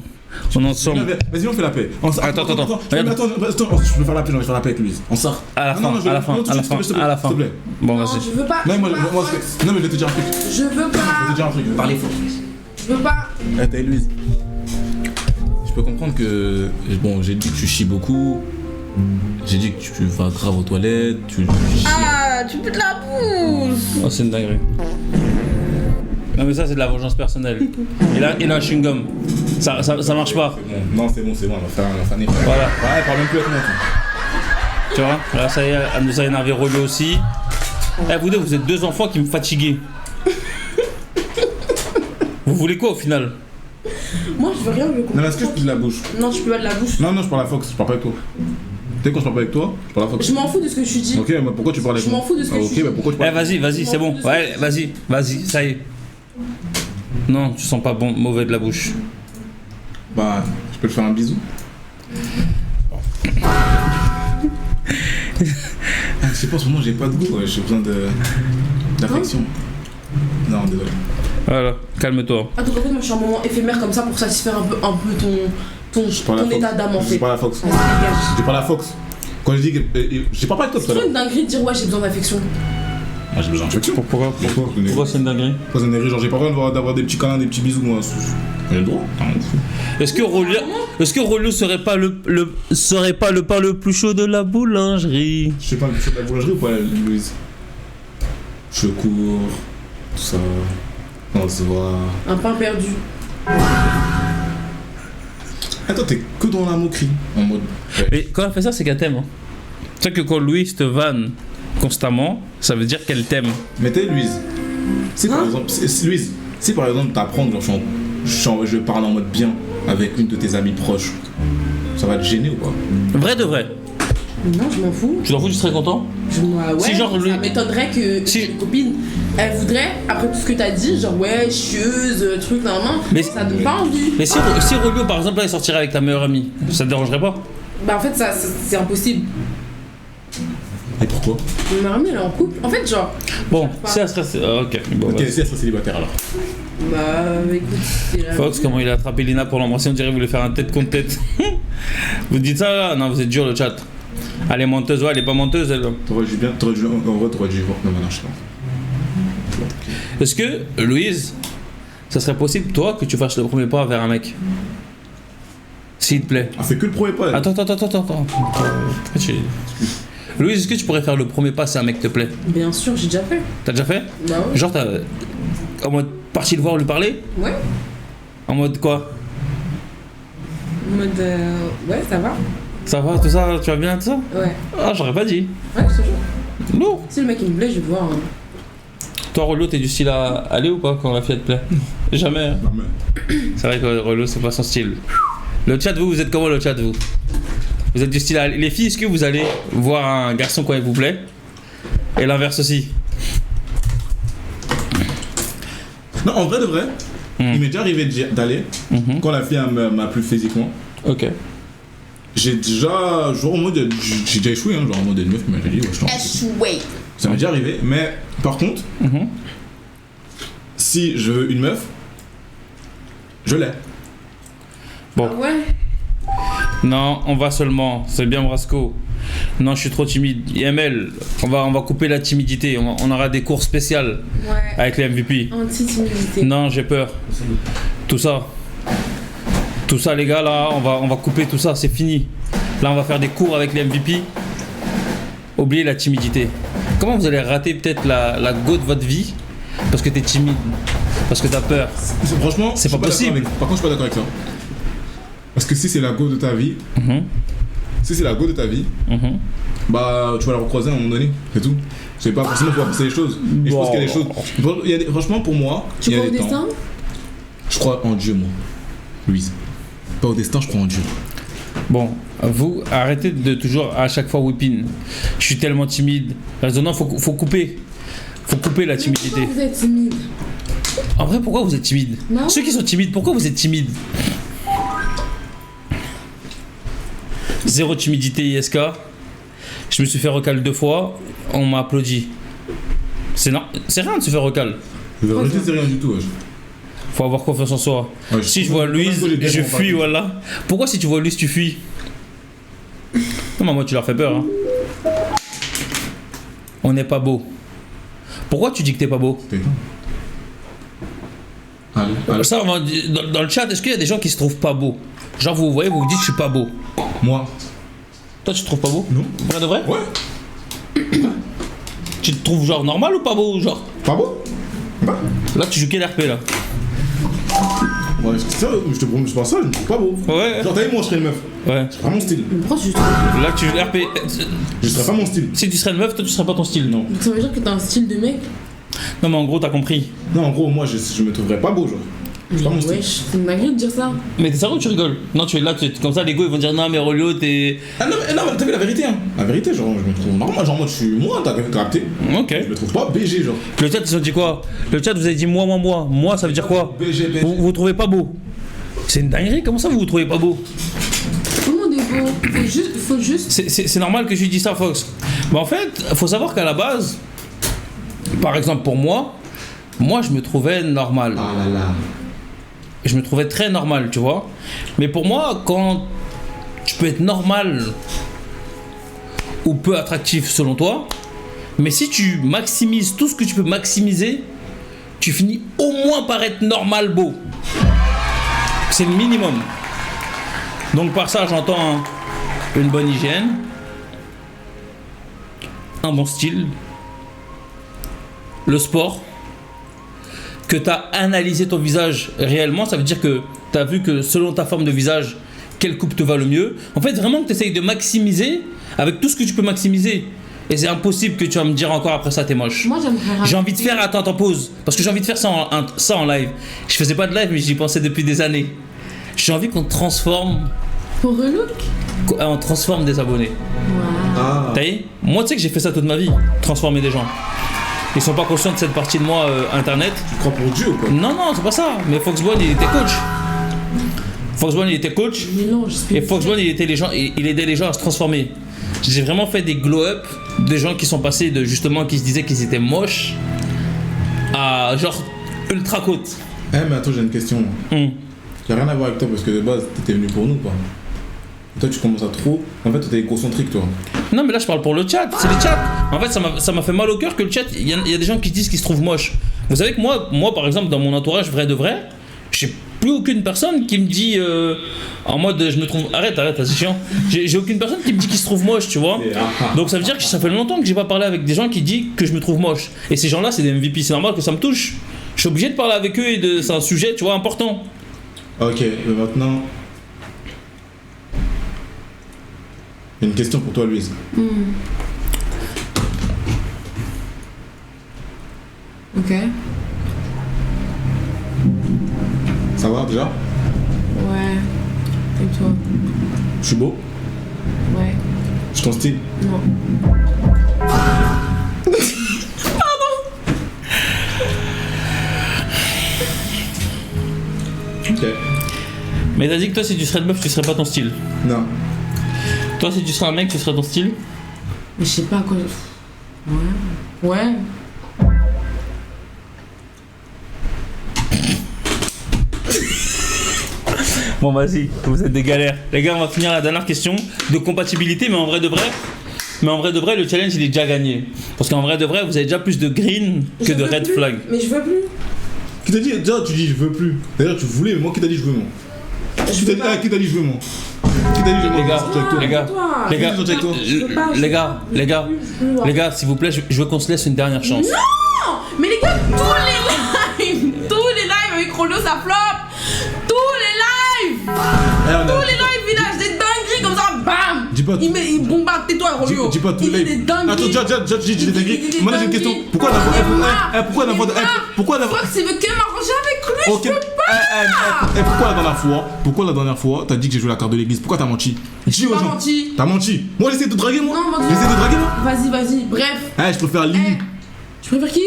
[SPEAKER 3] Vas-y, on fait la paix.
[SPEAKER 1] Attends.
[SPEAKER 3] Attends, je peux faire la paix, je vais faire la paix avec Louise. On sort.
[SPEAKER 1] À la fin,
[SPEAKER 3] Non,
[SPEAKER 1] à la fin.
[SPEAKER 3] S'il te plaît.
[SPEAKER 1] Bon
[SPEAKER 2] Non,
[SPEAKER 1] vas-y.
[SPEAKER 2] je veux pas.
[SPEAKER 3] Non,
[SPEAKER 2] je
[SPEAKER 3] moi,
[SPEAKER 2] veux pas,
[SPEAKER 3] moi,
[SPEAKER 2] Fox.
[SPEAKER 3] non, mais je vais te dire un truc.
[SPEAKER 2] Je veux
[SPEAKER 3] Je vais te
[SPEAKER 2] pas.
[SPEAKER 3] dire un truc. Parlez fort.
[SPEAKER 2] Je veux pas.
[SPEAKER 3] T'as Louise. je peux comprendre que. Bon, j'ai dit que tu chies beaucoup. J'ai dit que tu vas grave aux toilettes. Tu chies.
[SPEAKER 2] Ah, tu peux de la bouche.
[SPEAKER 1] Oh, c'est une dinguerie. Non, mais ça, c'est de la vengeance personnelle. Il a un chewing-gum. Ça marche pas.
[SPEAKER 3] C'est bon. Non, c'est bon, on va faire un effet.
[SPEAKER 1] Voilà.
[SPEAKER 3] Ouais, parle même plus avec moi.
[SPEAKER 1] Tu vois, là, ça y est, elle nous a énervé Rollo aussi. Eh, vous deux, vous êtes deux enfants qui me fatiguez. Vous voulez quoi au final?
[SPEAKER 2] Moi, je veux rien, je veux
[SPEAKER 3] Non, mais est-ce que je pisse de la bouche?
[SPEAKER 2] Non, je peux pas de la bouche.
[SPEAKER 3] Non, je parle à Fox, je parle pas avec toi. Tu sais, quand je parle pas avec toi, je parle à Fox.
[SPEAKER 2] Je m'en fous de ce que tu dis.
[SPEAKER 3] Ok, mais pourquoi tu parles avec
[SPEAKER 2] Je
[SPEAKER 3] moi?
[SPEAKER 2] m'en fous de ce que
[SPEAKER 3] Ah,
[SPEAKER 2] tu
[SPEAKER 3] ok,
[SPEAKER 2] dis.
[SPEAKER 3] mais pourquoi tu
[SPEAKER 1] Eh,
[SPEAKER 3] parles?
[SPEAKER 1] vas-y, c'est bon. Ouais, vas-y, ça y est. Non, tu sens pas bon, mauvais de la bouche.
[SPEAKER 3] Bah, je peux te faire un bisou? Je sais pas, en ce moment j'ai pas de goût, ouais, j'ai besoin d'affection. Non, désolé.
[SPEAKER 1] Voilà, calme-toi.
[SPEAKER 2] Ah, donc en fait, moi, je suis un moment éphémère comme ça pour satisfaire un peu ton état d'âme en
[SPEAKER 3] Je
[SPEAKER 2] fait.
[SPEAKER 3] parle à Fox.
[SPEAKER 2] Vas-y, dégage.
[SPEAKER 3] Je parle à Fox. Quand je dis que. J'ai pas parlé de toi tout à
[SPEAKER 2] C'est trop
[SPEAKER 3] l'heure.
[SPEAKER 2] une dinguerie de dire ouais, j'ai besoin d'affection.
[SPEAKER 3] Moi j'ai besoin d'affection. Pourquoi
[SPEAKER 1] c'est une dinguerie?
[SPEAKER 3] Pourquoi c'est une dinguerie? Genre j'ai pas besoin d'avoir des petits câlins, des petits bisous, moi. J'ai le droit.
[SPEAKER 1] Est-ce que Rollo serait pas le pain le plus chaud de la boulangerie?
[SPEAKER 3] Je sais pas, tu fais de la boulangerie ou pas, Louise? Je cours, tout ça. On se voit.
[SPEAKER 2] Un pain perdu.
[SPEAKER 3] Attends, t'es que dans la moquerie. En mode. Ouais.
[SPEAKER 1] Et quand elle fait ça, c'est qu'elle t'aime. Hein. Tu sais que quand Louise te vanne constamment, ça veut dire qu'elle t'aime.
[SPEAKER 3] Mais t'es Louise. Si par
[SPEAKER 2] Hein?
[SPEAKER 3] exemple, Louise, si par exemple t'apprends que je parle en mode bien avec une de tes amies proches, ça va te gêner ou pas?
[SPEAKER 1] Vrai de vrai.
[SPEAKER 2] Non, je m'en fous.
[SPEAKER 1] Tu t'en fous, tu serais content?
[SPEAKER 2] Ouais,
[SPEAKER 1] Si, genre,
[SPEAKER 2] ça m'étonnerait que
[SPEAKER 1] Si-
[SPEAKER 2] une copine, elle voudrait, après tout ce que t'as dit, genre ouais, chieuse, truc, normalement,
[SPEAKER 1] Mais-
[SPEAKER 2] ça donne pas envie.
[SPEAKER 1] Mais si Rollo, par exemple, là, il sortirait avec ta meilleure amie, ça te dérangerait pas?
[SPEAKER 2] Bah en fait, ça c'est impossible.
[SPEAKER 3] Et pourquoi?
[SPEAKER 2] Ma meilleure amie, elle est en couple. En fait, genre,
[SPEAKER 1] Bon, si elle serait... ok, bon,
[SPEAKER 3] Ok,
[SPEAKER 1] vas-y.
[SPEAKER 3] si elle serait célibataire alors.
[SPEAKER 2] bah écoute, c'est la
[SPEAKER 1] Fox, comment il a attrapé Lina pour l'embrasser, on dirait qu'il voulait faire un tête contre tête. Vous dites ça là? Non, vous êtes dur le chat. Elle est menteuse, ouais, elle est pas menteuse elle.
[SPEAKER 3] T'aurais dû voir. Non, non, je sais pas.
[SPEAKER 1] Est-ce que, Louise, ça serait possible, toi, que tu fasses le premier pas vers un mec? S'il te plaît.
[SPEAKER 3] Ah, c'est que le premier pas.
[SPEAKER 1] Attends. Louise, est-ce que tu pourrais faire le premier pas si un mec te plaît?
[SPEAKER 2] Bien sûr, j'ai déjà fait.
[SPEAKER 1] T'as déjà fait?
[SPEAKER 2] Bah ouais.
[SPEAKER 1] Genre, t'as. En mode parti le voir, lui parler?
[SPEAKER 2] Ouais.
[SPEAKER 1] En mode quoi?
[SPEAKER 2] En mode ouais, ça va.
[SPEAKER 1] Ça va, tout ça, tu vas bien, tout ça?
[SPEAKER 2] Ouais.
[SPEAKER 1] Ah, j'aurais pas dit.
[SPEAKER 2] Ouais, je te jure.
[SPEAKER 1] Non.
[SPEAKER 2] Si le mec il me plaît, je vais voir. Hein.
[SPEAKER 1] Toi, Rollo, t'es du style à aller ou pas quand la fille te plaît? Jamais. Hein.
[SPEAKER 3] Non, mais.
[SPEAKER 1] C'est vrai que Rollo, c'est pas son style. Le chat, vous êtes comment le chat, vous? Vous êtes du style à... Les filles, est-ce que vous allez voir un garçon quand il vous plaît? Et l'inverse aussi?
[SPEAKER 3] Non, en vrai de vrai, il m'est déjà arrivé d'aller quand la fille m'a plu physiquement.
[SPEAKER 1] Ok.
[SPEAKER 3] J'ai déjà. Genre en mode. J'ai déjà échoué, hein, genre en mode une meuf qui m'a dit, ouais, je t'en.
[SPEAKER 2] Échoué.
[SPEAKER 3] Ça m'est déjà arrivé, mais par contre, si je veux une meuf, je l'ai.
[SPEAKER 1] Bon.
[SPEAKER 2] Ah ouais.
[SPEAKER 1] Non, on va seulement. C'est bien Brasco. Non, je suis trop timide. IML, on va couper la timidité. On aura des cours spéciales
[SPEAKER 2] Ouais.
[SPEAKER 1] avec les MVP.
[SPEAKER 2] Anti-timidité.
[SPEAKER 1] Non, j'ai peur. Tout ça, les gars, là, on va couper tout ça. C'est fini. Là, on va faire des cours avec les MVP. Oubliez la timidité. Comment vous allez rater peut-être la go de votre vie parce que t'es timide, parce que t'as peur?
[SPEAKER 3] Franchement,
[SPEAKER 1] C'est
[SPEAKER 3] je suis
[SPEAKER 1] pas possible.
[SPEAKER 3] d'accord par contre, je suis pas d'accord avec ça. Parce que si c'est la go de ta vie, bah tu vas la recroiser à un moment donné, c'est tout. C'est pas forcément pour penser les choses. Et je pense qu'il y a des choses. Franchement, pour moi,
[SPEAKER 2] Tu
[SPEAKER 3] il y a
[SPEAKER 2] crois au
[SPEAKER 3] des temps.
[SPEAKER 2] destin?
[SPEAKER 3] Je crois en Dieu, moi. Louise. Pas au destin, je crois en Dieu.
[SPEAKER 1] Bon, vous arrêtez de toujours à chaque fois whipping. Je suis tellement timide. Non, faut couper. Faut couper la timidité.
[SPEAKER 2] Pourquoi vous êtes timide?
[SPEAKER 1] En vrai, pourquoi vous êtes timide?
[SPEAKER 2] Non.
[SPEAKER 1] Ceux qui sont timides, pourquoi vous êtes timide? Zéro timidité ISK. Je me suis fait recal 2 fois. On m'a applaudi. C'est rien de se faire recal.
[SPEAKER 3] La vérité, c'est rien du tout, wesh.
[SPEAKER 1] Faut avoir confiance en soi.
[SPEAKER 3] Ouais,
[SPEAKER 1] Si je vois Louise, je fuis, voilà. Pourquoi si tu vois Louise, tu fuis? Non, mais moi, tu leur fais peur. Hein. On n'est pas beau. Pourquoi tu dis que t'es pas beau?
[SPEAKER 3] Ah, Allô.
[SPEAKER 1] Ça, dans le chat, est-ce qu'il y a des gens qui se trouvent pas beaux? Genre, vous voyez, vous vous dites, je suis pas beau.
[SPEAKER 3] Moi.
[SPEAKER 1] Toi, tu te trouves pas beau?
[SPEAKER 3] Non.
[SPEAKER 1] Vrai de vrai?
[SPEAKER 3] Ouais.
[SPEAKER 1] Tu te trouves genre normal ou pas beau, genre?
[SPEAKER 3] Pas beau. Bah.
[SPEAKER 1] Là, tu joues quel RP là?
[SPEAKER 3] Ouais, c'est ça, je pense ça, je me trouve pas beau.
[SPEAKER 1] Ouais.
[SPEAKER 3] Genre, t'as vu, moi, je serais une meuf.
[SPEAKER 1] Ouais.
[SPEAKER 3] C'est pas mon style.
[SPEAKER 2] Pourquoi tu
[SPEAKER 1] Là, tu joues RP.
[SPEAKER 3] Je serais pas mon style.
[SPEAKER 1] Si tu serais une meuf, toi, tu serais pas ton style.
[SPEAKER 3] Non.
[SPEAKER 2] Donc ça veut dire que t'as un style de mec?
[SPEAKER 1] Non, mais en gros, t'as compris.
[SPEAKER 3] Non, en gros, moi, je me trouverais pas beau, genre. C'est pas mon style.
[SPEAKER 2] Wesh, c'est une dinguerie de dire ça.
[SPEAKER 1] Mais t'es sérieux ou tu rigoles? Non, tu es là, comme ça, les gars, ils vont dire non, mais Rolio, t'es.
[SPEAKER 3] Ah non, mais t'as vu la vérité, hein. La vérité, genre, je me trouve normal, genre, moi, je suis moi, t'as capté.
[SPEAKER 1] Ok.
[SPEAKER 3] Je me trouve pas BG, genre.
[SPEAKER 1] Le chat, ils ont dit quoi? Le chat, vous avez dit moi. Moi, ça veut dire quoi?
[SPEAKER 3] BG.
[SPEAKER 1] Vous vous trouvez pas beau? C'est une dinguerie, comment ça vous vous trouvez pas beau?
[SPEAKER 2] Tout le monde est beau. Faut juste.
[SPEAKER 1] C'est normal que je lui dise ça, Fox. Mais en fait, faut savoir qu'à la base, par exemple pour moi, je me trouvais normal.
[SPEAKER 3] Ah là là.
[SPEAKER 1] Je me trouvais très normal, tu vois. Mais pour moi, quand tu peux être normal ou peu attractif selon toi, mais si tu maximises tout ce que tu peux maximiser, tu finis au moins par être normal beau. C'est le minimum. Donc par ça, j'entends une bonne hygiène, un bon style, le sport, que tu as analysé ton visage réellement, ça veut dire que tu as vu que selon ta forme de visage, quelle coupe te va le mieux. En fait, vraiment que tu essayes de maximiser avec tout ce que tu peux maximiser. Et c'est impossible que tu vas me dire encore après ça, t'es moche.
[SPEAKER 2] Moi j'aimerais rajouter.
[SPEAKER 1] J'ai envie de faire, attends, pause. Parce que j'ai envie de faire ça en live. Je faisais pas de live, mais j'y pensais depuis des années. J'ai envie qu'on transforme.
[SPEAKER 2] Pour relook?
[SPEAKER 1] On transforme des abonnés.
[SPEAKER 2] Waouh.
[SPEAKER 3] Ah.
[SPEAKER 1] T'as vu? Moi, tu sais que j'ai fait ça toute ma vie. Transformer des gens. Ils sont pas conscients de cette partie de moi internet.
[SPEAKER 3] Tu crois pour Dieu ou quoi?
[SPEAKER 1] Non, c'est pas ça. Mais Foxbone, il était coach. Foxbone, il était coach.
[SPEAKER 2] Mélange.
[SPEAKER 1] Et Foxbone, il aidait les gens à se transformer. J'ai vraiment fait des glow-up, des gens qui sont passés de justement, qui se disaient qu'ils étaient moches, à genre ultra côte.
[SPEAKER 3] Eh, mais attends, j'ai une question. Qui a rien à voir avec toi parce que de base, t'étais venu pour nous, quoi. Toi, tu commences à trop. En fait, t'es égocentrique, toi.
[SPEAKER 1] Non, mais là, je parle pour le chat. C'est le chat. En fait, ça m'a fait mal au cœur que le chat, il y a des gens qui disent qu'ils se trouvent moches. Vous savez que moi, par exemple, dans mon entourage vrai de vrai, j'ai plus aucune personne qui me dit en mode je me trouve. Arrête, c'est chiant. J'ai aucune personne qui me dit qu'il se trouve moche, tu vois. Donc ça veut dire que ça fait longtemps que j'ai pas parlé avec des gens qui disent que je me trouve moche. Et ces gens-là, c'est des MVP, c'est normal que ça me touche. Je suis obligé de parler avec eux et c'est un sujet, tu vois, important.
[SPEAKER 3] Ok, mais maintenant. J'ai une question pour toi, Louise.
[SPEAKER 2] Ok.
[SPEAKER 3] Ça va déjà?
[SPEAKER 2] Ouais. Et toi?
[SPEAKER 3] Je suis beau?
[SPEAKER 2] Ouais.
[SPEAKER 3] Je suis ton style?
[SPEAKER 2] Non.
[SPEAKER 3] Ok.
[SPEAKER 1] Mais t'as dit que toi, si tu serais une meuf, tu serais pas ton style.
[SPEAKER 3] Non.
[SPEAKER 1] Toi, si tu serais un mec, tu serais ton style.
[SPEAKER 2] Mais je sais pas quoi. Ouais. Ouais.
[SPEAKER 1] Bon, vas-y, vous êtes des galères. Les gars, on va finir la dernière question de compatibilité, mais en vrai de vrai, le challenge, il est déjà gagné. Parce qu'en vrai de vrai, vous avez déjà plus de green que de red flag.
[SPEAKER 2] Mais je veux plus.
[SPEAKER 3] Qui t'a dit? Déjà, tu dis je veux plus. D'ailleurs, tu voulais, mais moi, qui t'a dit je veux, moi? Qui t'a dit je veux, moi? Qui t'a dit je veux,
[SPEAKER 1] Les gars,
[SPEAKER 3] sortir avec toi?
[SPEAKER 1] les gars,
[SPEAKER 2] Toi.
[SPEAKER 1] les gars,
[SPEAKER 3] Qui sortir avec toi?
[SPEAKER 2] Je veux pas, je
[SPEAKER 1] les
[SPEAKER 2] veux
[SPEAKER 1] gars,
[SPEAKER 2] pas,
[SPEAKER 1] les gars,
[SPEAKER 2] je veux plus.
[SPEAKER 1] les gars, s'il vous plaît, je veux qu'on se laisse une dernière chance.
[SPEAKER 2] Non. Mais les gars, tous les lives avec Rollo, ça flop. Tous les lives. Tous les lives village, des dingueries comme ça, bam.
[SPEAKER 3] Dis pas tout.
[SPEAKER 2] Il bombarde, tais-toi, Rollo.
[SPEAKER 3] Dis pas tout
[SPEAKER 2] Il dit
[SPEAKER 3] live.
[SPEAKER 2] des dingueries.
[SPEAKER 3] Attends, tu dis des dingueries.
[SPEAKER 2] Il dit des
[SPEAKER 3] Maintenant, j'ai une question.
[SPEAKER 2] dingueries.
[SPEAKER 3] Pourquoi
[SPEAKER 2] Pourquoi il veut que m'arranger avec lui?
[SPEAKER 3] Ok.
[SPEAKER 2] Je peux pas.
[SPEAKER 3] Pourquoi la dernière fois, t'as dit que j'ai joué la carte de l'église? Pourquoi t'as menti? Dis aux
[SPEAKER 2] pas
[SPEAKER 3] gens.
[SPEAKER 2] menti.
[SPEAKER 3] T'as menti. Moi, j'essaie de draguer, moi.
[SPEAKER 2] Non, moi,
[SPEAKER 3] J'essaie de draguer, moi.
[SPEAKER 2] Vas-y, bref.
[SPEAKER 3] Je préfère Lily.
[SPEAKER 2] Tu préfères qui?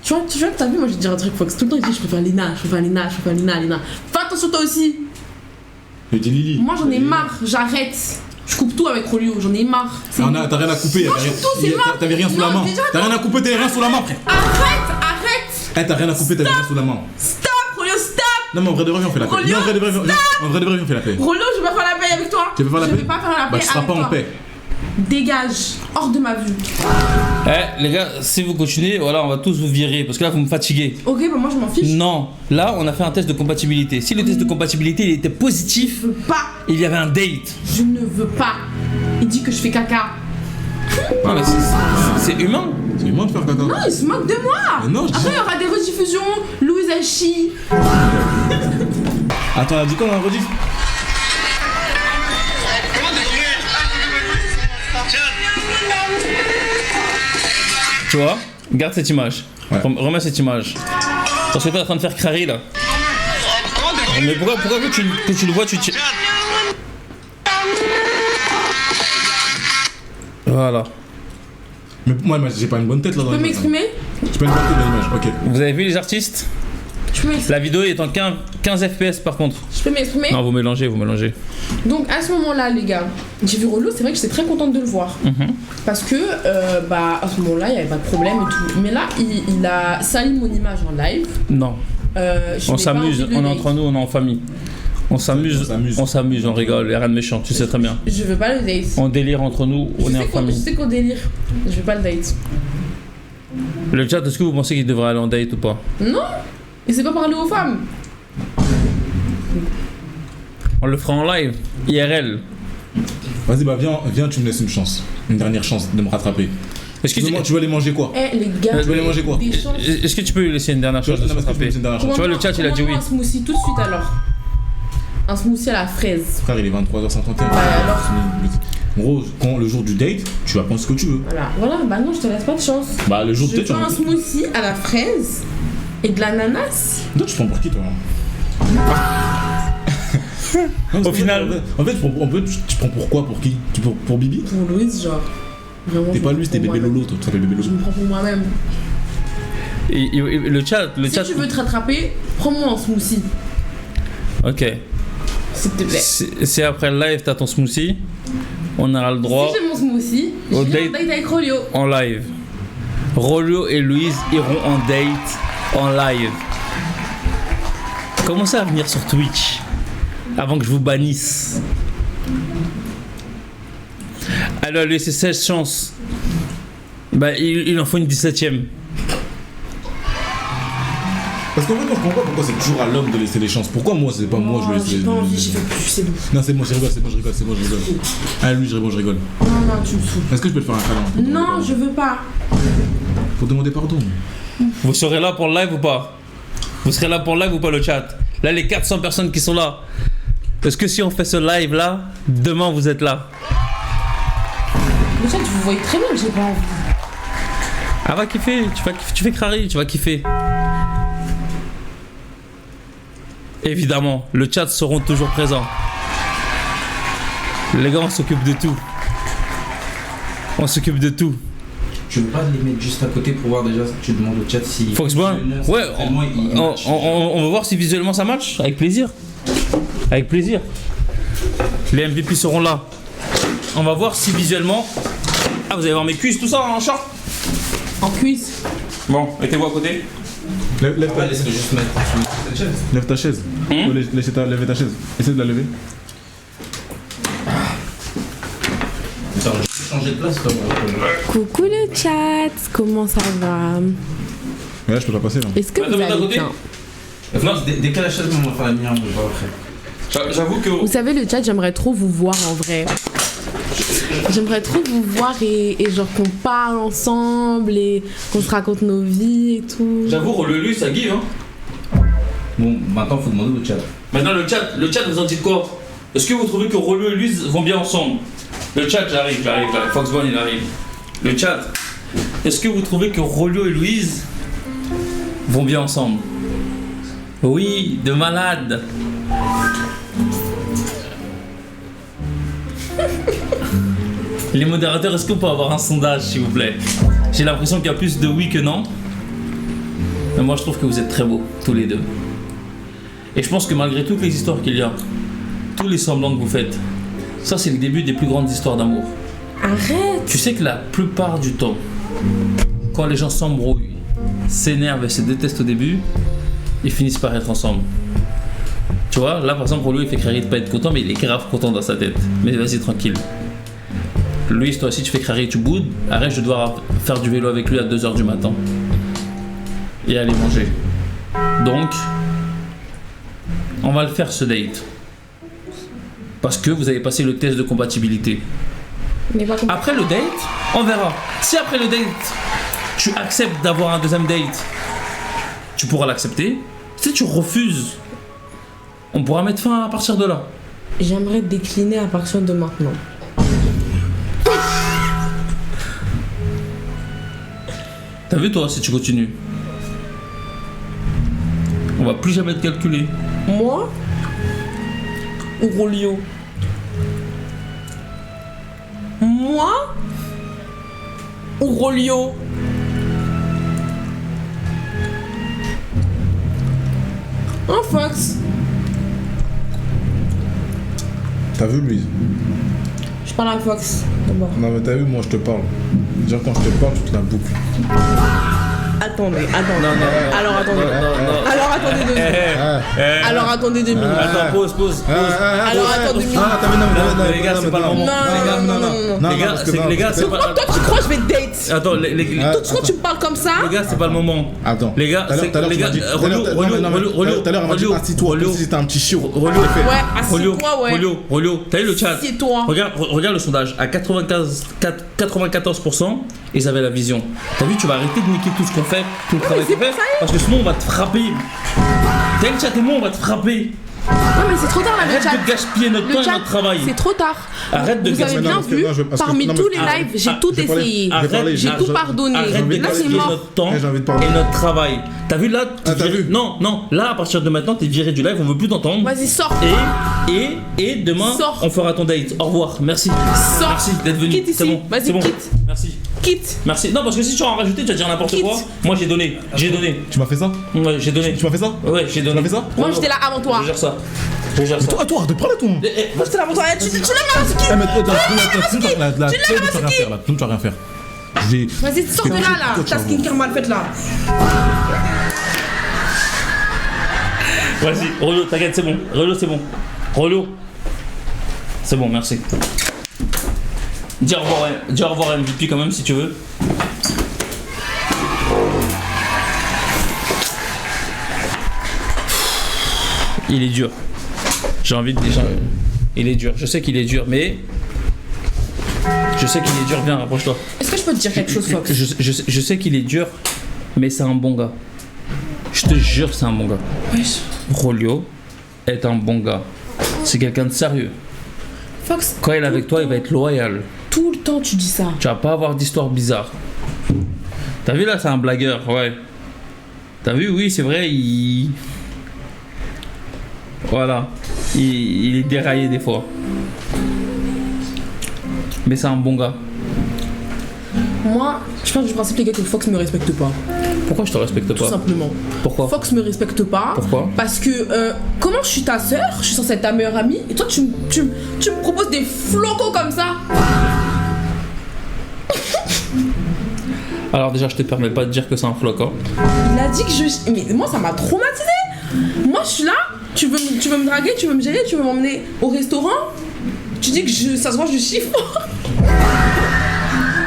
[SPEAKER 2] Tu vois que t'as vu, moi je vais te dire un truc, Fox. Tout le temps il dit je préfère Lina. Fais attention toi aussi.
[SPEAKER 3] Je dis Lily.
[SPEAKER 2] Moi j'en ai marre, j'arrête. Je coupe tout avec Rolio, j'en ai marre. C'est
[SPEAKER 3] T'as rien à couper.
[SPEAKER 2] Non, je coupe tout, c'est marre.
[SPEAKER 3] T'avais rien sous la
[SPEAKER 2] Non,
[SPEAKER 3] main.
[SPEAKER 2] déjà,
[SPEAKER 3] T'as rien à couper, t'avais rien sous la main, frère.
[SPEAKER 2] Arrête.
[SPEAKER 3] T'as rien à couper, t'avais rien sous la main.
[SPEAKER 2] Stop, Rolio, stop.
[SPEAKER 3] Non, mais en vrai de vrai, on fait la paix.
[SPEAKER 2] Rolio,
[SPEAKER 3] Non, en vrai de vrai, on fait la paix.
[SPEAKER 2] Rolio, je vais pas faire la paix avec toi.
[SPEAKER 3] Tu veux faire la paix?
[SPEAKER 2] Je vais pas faire la paix
[SPEAKER 3] Bah, tu seras
[SPEAKER 2] avec
[SPEAKER 3] pas en
[SPEAKER 2] toi.
[SPEAKER 3] paix.
[SPEAKER 2] Dégage, hors de ma vue.
[SPEAKER 1] Eh, les gars, si vous continuez, voilà, on va tous vous virer parce que là, vous me fatiguez.
[SPEAKER 2] Ok, bah moi je m'en fiche.
[SPEAKER 1] Non, là, on a fait un test de compatibilité. Si le test de compatibilité il était positif,
[SPEAKER 2] Je veux pas.
[SPEAKER 1] il y avait un date.
[SPEAKER 2] Je ne veux pas. Il dit que je fais caca.
[SPEAKER 1] Non, mais c'est humain.
[SPEAKER 3] C'est humain de faire caca.
[SPEAKER 2] Non, il se moque de moi.
[SPEAKER 3] Mais non, je dis-
[SPEAKER 2] Après, il y aura des rediffusions. Louise Achi.
[SPEAKER 3] Attends, elle a dit quoi dans la rediff?
[SPEAKER 1] Tu vois, garde cette image.
[SPEAKER 3] Ouais.
[SPEAKER 1] Remets cette image. Parce que t'es en train de faire crari là. Mais pourquoi que tu le vois, tu te... Voilà.
[SPEAKER 3] Mais moi, j'ai pas une bonne tête là dans
[SPEAKER 2] Tu peux
[SPEAKER 3] l'image.
[SPEAKER 2] m'exprimer?
[SPEAKER 3] J'ai pas une bonne tête dans l'image, ok.
[SPEAKER 1] Vous avez vu les artistes?
[SPEAKER 2] Je peux m'exprimer.
[SPEAKER 1] La vidéo est en 15 FPS par contre.
[SPEAKER 2] Je peux m'exprimer.
[SPEAKER 1] Non, vous mélangez.
[SPEAKER 2] Donc à ce moment-là, les gars, j'ai vu Rollo, c'est vrai que j'étais très contente de le voir. Parce que, bah, à ce moment-là, il n'y avait pas de problème et tout. Mais là, il a sali mon image en live.
[SPEAKER 1] Non.
[SPEAKER 2] Je
[SPEAKER 1] On
[SPEAKER 2] n'ai pas
[SPEAKER 1] s'amuse,
[SPEAKER 2] envie de
[SPEAKER 1] on est
[SPEAKER 2] le
[SPEAKER 1] entre nous, on est en famille. On s'amuse, on rigole, il y a rien de méchant, tu sais très bien.
[SPEAKER 2] date. Je veux pas le date.
[SPEAKER 1] On délire entre nous, on est en
[SPEAKER 2] Je
[SPEAKER 1] famille.
[SPEAKER 2] sais qu'on délire. Je veux pas le date.
[SPEAKER 1] Le chat, est-ce que vous pensez qu'il devrait aller en date ou pas?
[SPEAKER 2] Non, il sait pas parler aux femmes.
[SPEAKER 1] On le fera en live, IRL.
[SPEAKER 3] Vas-y, bah viens, tu me laisses une chance. Une dernière chance de me rattraper.
[SPEAKER 1] Est-ce que
[SPEAKER 3] Tu vas aller manger quoi?
[SPEAKER 2] Eh les gars,
[SPEAKER 3] Tu vas aller manger quoi?
[SPEAKER 2] des chances.
[SPEAKER 1] Est-ce que tu peux lui laisser une dernière
[SPEAKER 3] Tu vas
[SPEAKER 1] chance de se
[SPEAKER 3] me
[SPEAKER 1] rattraper?
[SPEAKER 3] laisser une dernière chance.
[SPEAKER 1] Tu vois, le chat, il a dit oui.
[SPEAKER 2] Un smoothie tout de suite alors. Un smoothie à la fraise.
[SPEAKER 3] Frère, il est 23h51.
[SPEAKER 2] alors.
[SPEAKER 3] En gros, quand le jour du date, tu vas prendre ce que tu veux.
[SPEAKER 2] Voilà, bah non, je te laisse pas de chance.
[SPEAKER 3] Bah, le jour du
[SPEAKER 2] Je
[SPEAKER 3] date, tu
[SPEAKER 2] veux
[SPEAKER 3] vas
[SPEAKER 2] un smoothie à la fraise et de l'ananas.
[SPEAKER 3] Non, tu prends pour qui toi? Non,
[SPEAKER 1] Au final.
[SPEAKER 3] En fait, tu prends pour quoi? Pour qui? Pour Bibi?
[SPEAKER 2] Pour Louise, genre. Vraiment,
[SPEAKER 3] T'es
[SPEAKER 2] je
[SPEAKER 3] pas
[SPEAKER 2] me
[SPEAKER 3] Louise,
[SPEAKER 2] prends
[SPEAKER 3] t'es
[SPEAKER 2] pour
[SPEAKER 3] bébé
[SPEAKER 2] moi-même.
[SPEAKER 3] Lolo, toi. Tu t'appelles bébé
[SPEAKER 2] Je
[SPEAKER 3] Lolo.
[SPEAKER 2] me prends pour moi-même.
[SPEAKER 1] Le chat.
[SPEAKER 2] Si tu veux te rattraper, prends-moi un smoothie,
[SPEAKER 1] Ok.
[SPEAKER 2] s'il te plaît.
[SPEAKER 1] Si après le live, t'as ton smoothie, on aura le droit
[SPEAKER 2] Si j'ai mon smoothie, je
[SPEAKER 1] Au
[SPEAKER 2] vais en
[SPEAKER 1] date.
[SPEAKER 2] date avec Rolio.
[SPEAKER 1] en live. Rollo et Louise iront en date en live. Commencez à venir sur Twitch avant que je vous bannisse. Alors, lui, c'est 16 chances. Bah, il en faut une 17ème.
[SPEAKER 3] Parce qu'en fait, moi, je comprends pas pourquoi c'est toujours à l'homme de laisser les chances. Pourquoi moi, c'est pas moi, je vais laisser
[SPEAKER 2] J'ai
[SPEAKER 3] les
[SPEAKER 2] pas envie, j'ai fait plus, c'est bon.
[SPEAKER 3] Non, c'est moi, je rigole. Ah, lui, je rigole.
[SPEAKER 2] Non, non, tu me saoules.
[SPEAKER 3] Est-ce que je peux te faire un câlin pour demander
[SPEAKER 2] Non,
[SPEAKER 3] pardon
[SPEAKER 2] je veux pas.
[SPEAKER 3] Pour demander pardon.
[SPEAKER 1] Vous serez là pour le live ou pas? Vous serez là pour le live ou pas, le chat? Là, les 400 personnes qui sont là. Est-ce que si on fait ce live là, demain vous êtes là?
[SPEAKER 2] Le chat, vous voyez très bien que j'ai pas envie.
[SPEAKER 1] Ah, va kiffer, tu fais crari, tu vas kiffer. Évidemment, le chat seront toujours présents. Les gars, on s'occupe de tout. On s'occupe de tout.
[SPEAKER 4] Tu veux pas les mettre juste à côté pour voir déjà, tu demandes au chat si...
[SPEAKER 1] Foxboy, ouais, on va voir si visuellement ça match. Avec plaisir. Avec plaisir. Les MVP seront là. On va voir si visuellement... Ah, vous allez voir mes cuisses, tout ça en short?
[SPEAKER 2] En cuisse.
[SPEAKER 1] Bon, mettez-vous à côté.
[SPEAKER 3] Lève
[SPEAKER 4] Ouais, laisse-le juste mettre sur cette chaise.
[SPEAKER 3] lève ta chaise. Lève ta chaise. Essaye de la lever.
[SPEAKER 4] Attends, je vais changer de place comme...
[SPEAKER 2] Coucou le chat, comment ça va?
[SPEAKER 3] Mais là, je peux pas passer là.
[SPEAKER 2] Est-ce que
[SPEAKER 1] Attends,
[SPEAKER 2] vous
[SPEAKER 1] attends,
[SPEAKER 2] allez
[SPEAKER 1] côté.
[SPEAKER 2] bien?
[SPEAKER 4] Non, dès qu'à la chaise, on va faire la lumière, on va voir après.
[SPEAKER 1] J'avoue que...
[SPEAKER 2] Vous savez, le chat, j'aimerais trop vous voir en vrai. J'aimerais trop vous voir et genre qu'on parle ensemble et qu'on se raconte nos vies et tout.
[SPEAKER 1] J'avoue, le lui, ça give, hein.
[SPEAKER 4] Bon, maintenant, faut demander au chat.
[SPEAKER 1] Maintenant, le chat, vous en dites quoi? Est-ce que vous trouvez que Rollo et Louise vont bien ensemble? Le chat, j'arrive. Foxbone, il arrive. Le chat, est-ce que vous trouvez que Rollo et Louise vont bien ensemble? Oui, de malade. Les modérateurs, est-ce qu'on peut avoir un sondage, s'il vous plaît? J'ai l'impression qu'il y a plus de oui que non. Mais moi, je trouve que vous êtes très beaux, tous les deux. Et je pense que malgré toutes les histoires qu'il y a, tous les semblants que vous faites, ça c'est le début des plus grandes histoires d'amour.
[SPEAKER 2] Arrête!
[SPEAKER 1] Tu sais que la plupart du temps, quand les gens s'embrouillent, s'énervent et se détestent au début, ils finissent par être ensemble. Tu vois, là par exemple, Rollo il fait créer de pas être content, mais il est grave content dans sa tête. Mais vas-y, tranquille. Louis, toi aussi tu fais crari et tu boudes. Arrête, je dois faire du vélo avec lui à 2h du matin. Et aller manger. Donc, on va le faire ce date. Parce que vous avez passé le test de compatibilité.
[SPEAKER 2] Mais pas compris.
[SPEAKER 1] Après le date, on verra. Si après le date, tu acceptes d'avoir un deuxième date, tu pourras l'accepter. Si tu refuses, on pourra mettre fin à partir de là.
[SPEAKER 2] J'aimerais décliner à partir de maintenant.
[SPEAKER 1] T'as vu toi si tu continues? On va plus jamais te calculer.
[SPEAKER 2] Moi ou Rolio? Moi ou Rolio? Hein, Fox?
[SPEAKER 5] T'as vu, Louise?
[SPEAKER 2] Je parle à Fox d'abord.
[SPEAKER 5] Non, mais t'as vu, moi je te parle. Déjà, quand je te parle, tu te la boucles.
[SPEAKER 2] Attendez.
[SPEAKER 1] Non.
[SPEAKER 2] Alors attendez.
[SPEAKER 1] Non.
[SPEAKER 2] Alors attendez 2 minutes. Alors attendez 2 minutes.
[SPEAKER 1] Attends, pause.
[SPEAKER 2] Alors attends 2 minutes.
[SPEAKER 1] Non, les gars, c'est pas le moment.
[SPEAKER 2] Non.
[SPEAKER 1] Les gars, c'est pas.
[SPEAKER 2] Toi tu crois que je vais te date?
[SPEAKER 1] Attends,
[SPEAKER 2] Toi tu crois que tu me parles comme ça?
[SPEAKER 1] les gars, c'est pas le moment.
[SPEAKER 5] Attends.
[SPEAKER 1] Les gars, c'est les gars. Relou.
[SPEAKER 5] Tout à l'heure, on m'a dit assis-toi. Comme si c'était un petit chiot.
[SPEAKER 1] Relou.
[SPEAKER 2] Ouais, assieds-toi, ouais.
[SPEAKER 1] Rolio, t'as eu le chat?
[SPEAKER 2] Assieds-toi.
[SPEAKER 1] Regarde le sondage. À 94%, ils avaient la vision. T'as vu, tu vas arrêter de niquer tout ce qu'on fait, tout le travail
[SPEAKER 2] c'est
[SPEAKER 1] qu'on fait,
[SPEAKER 2] pas ça,
[SPEAKER 1] parce que sinon on va te frapper. T'as eu le chat et moi, on va te frapper.
[SPEAKER 2] Non mais c'est trop tard là, le
[SPEAKER 1] Arrête
[SPEAKER 2] chat.
[SPEAKER 1] de gaspiller notre temps et notre travail.
[SPEAKER 2] C'est trop tard.
[SPEAKER 1] Arrête de
[SPEAKER 2] Vous avez
[SPEAKER 1] gaspiller.
[SPEAKER 2] bien
[SPEAKER 5] parce que-
[SPEAKER 2] vu,
[SPEAKER 5] non, parce que-
[SPEAKER 2] parmi
[SPEAKER 5] non, mais-
[SPEAKER 2] tous les
[SPEAKER 1] arrête.
[SPEAKER 2] lives, j'ai tout
[SPEAKER 5] je vais parler-
[SPEAKER 2] essayé.
[SPEAKER 1] Arrête,
[SPEAKER 2] J'ai tout pardonné.
[SPEAKER 1] Arrête de
[SPEAKER 2] Là c'est
[SPEAKER 1] gaspiller
[SPEAKER 2] mort.
[SPEAKER 1] notre temps
[SPEAKER 5] J'ai envie de parler.
[SPEAKER 1] et notre travail. T'as vu là t'es
[SPEAKER 5] t'as
[SPEAKER 1] viré-
[SPEAKER 5] vu
[SPEAKER 1] Non, là à partir de maintenant t'es viré du live, on veut plus t'entendre.
[SPEAKER 2] Vas-y, sors.
[SPEAKER 1] Et demain
[SPEAKER 2] Sors.
[SPEAKER 1] on fera ton date. Au revoir, merci.
[SPEAKER 2] Sors.
[SPEAKER 1] Merci d'être venu.
[SPEAKER 2] Quitte
[SPEAKER 1] C'est
[SPEAKER 2] ici.
[SPEAKER 1] bon.
[SPEAKER 2] Vas-y,
[SPEAKER 1] c'est bon.
[SPEAKER 2] quitte.
[SPEAKER 1] Merci.
[SPEAKER 2] Quitte.
[SPEAKER 1] Merci. Non parce que si tu vas en rajouter, tu vas dire n'importe
[SPEAKER 2] Quitte.
[SPEAKER 1] quoi. Moi j'ai donné.
[SPEAKER 3] Tu m'as fait ça?
[SPEAKER 1] Ouais, j'ai donné.
[SPEAKER 3] Tu m'as fait ça?
[SPEAKER 1] Ouais, j'ai donné.
[SPEAKER 3] Tu m'as fait ça?
[SPEAKER 2] Moi j'étais là avant toi.
[SPEAKER 1] Je gère ça. Je gère ça.
[SPEAKER 3] Toi, arrête de parler, toi!
[SPEAKER 1] Eh,
[SPEAKER 2] Moi j'étais là avant toi. Tu l'as mal
[SPEAKER 3] Eh, mais tu vas rien faire là. Tu vas rien faire.
[SPEAKER 2] Vas-y, sors de là là. Ta skincare mal faite là.
[SPEAKER 1] Vas-y, Rollo, t'inquiète, c'est bon. Rollo, c'est bon. Rollo. C'est bon, merci. Dis au revoir à MVP quand même si tu veux. Il est dur. J'ai envie de dire. Il est dur. Je sais qu'il est dur, mais. Je sais qu'il est dur. Viens, rapproche-toi.
[SPEAKER 2] Est-ce que je peux te dire quelque chose, Fox?
[SPEAKER 1] Je sais qu'il est dur, mais c'est un bon gars. Je te jure, c'est un bon gars.
[SPEAKER 2] Wesh.
[SPEAKER 1] Rolio est un bon gars. C'est quelqu'un de sérieux.
[SPEAKER 2] Fox,
[SPEAKER 1] Quand il est avec toi, il va être loyal.
[SPEAKER 2] tout le temps tu dis ça.
[SPEAKER 1] Tu vas pas avoir d'histoire bizarre. T'as vu là, c'est un blagueur, ouais. T'as vu, oui, c'est vrai, il. Voilà. Il est déraillé des fois. Mais c'est un bon gars.
[SPEAKER 2] Moi, je pense du principe les gars que Fox me respecte pas.
[SPEAKER 1] Pourquoi je te respecte
[SPEAKER 2] Tout
[SPEAKER 1] pas?
[SPEAKER 2] simplement.
[SPEAKER 1] Pourquoi?
[SPEAKER 2] Fox me respecte pas.
[SPEAKER 1] Pourquoi?
[SPEAKER 2] Parce que comment je suis ta sœur, je suis censée être ta meilleure amie, et toi tu me proposes des flocos comme ça.
[SPEAKER 1] Alors déjà, je te permets pas de dire que c'est un flocon.
[SPEAKER 2] Il a dit que je... Mais moi ça m'a traumatisé. Moi je suis là, tu veux me draguer, tu veux me gérer, tu veux m'emmener au restaurant. Tu dis que ça se voit, je chiffre.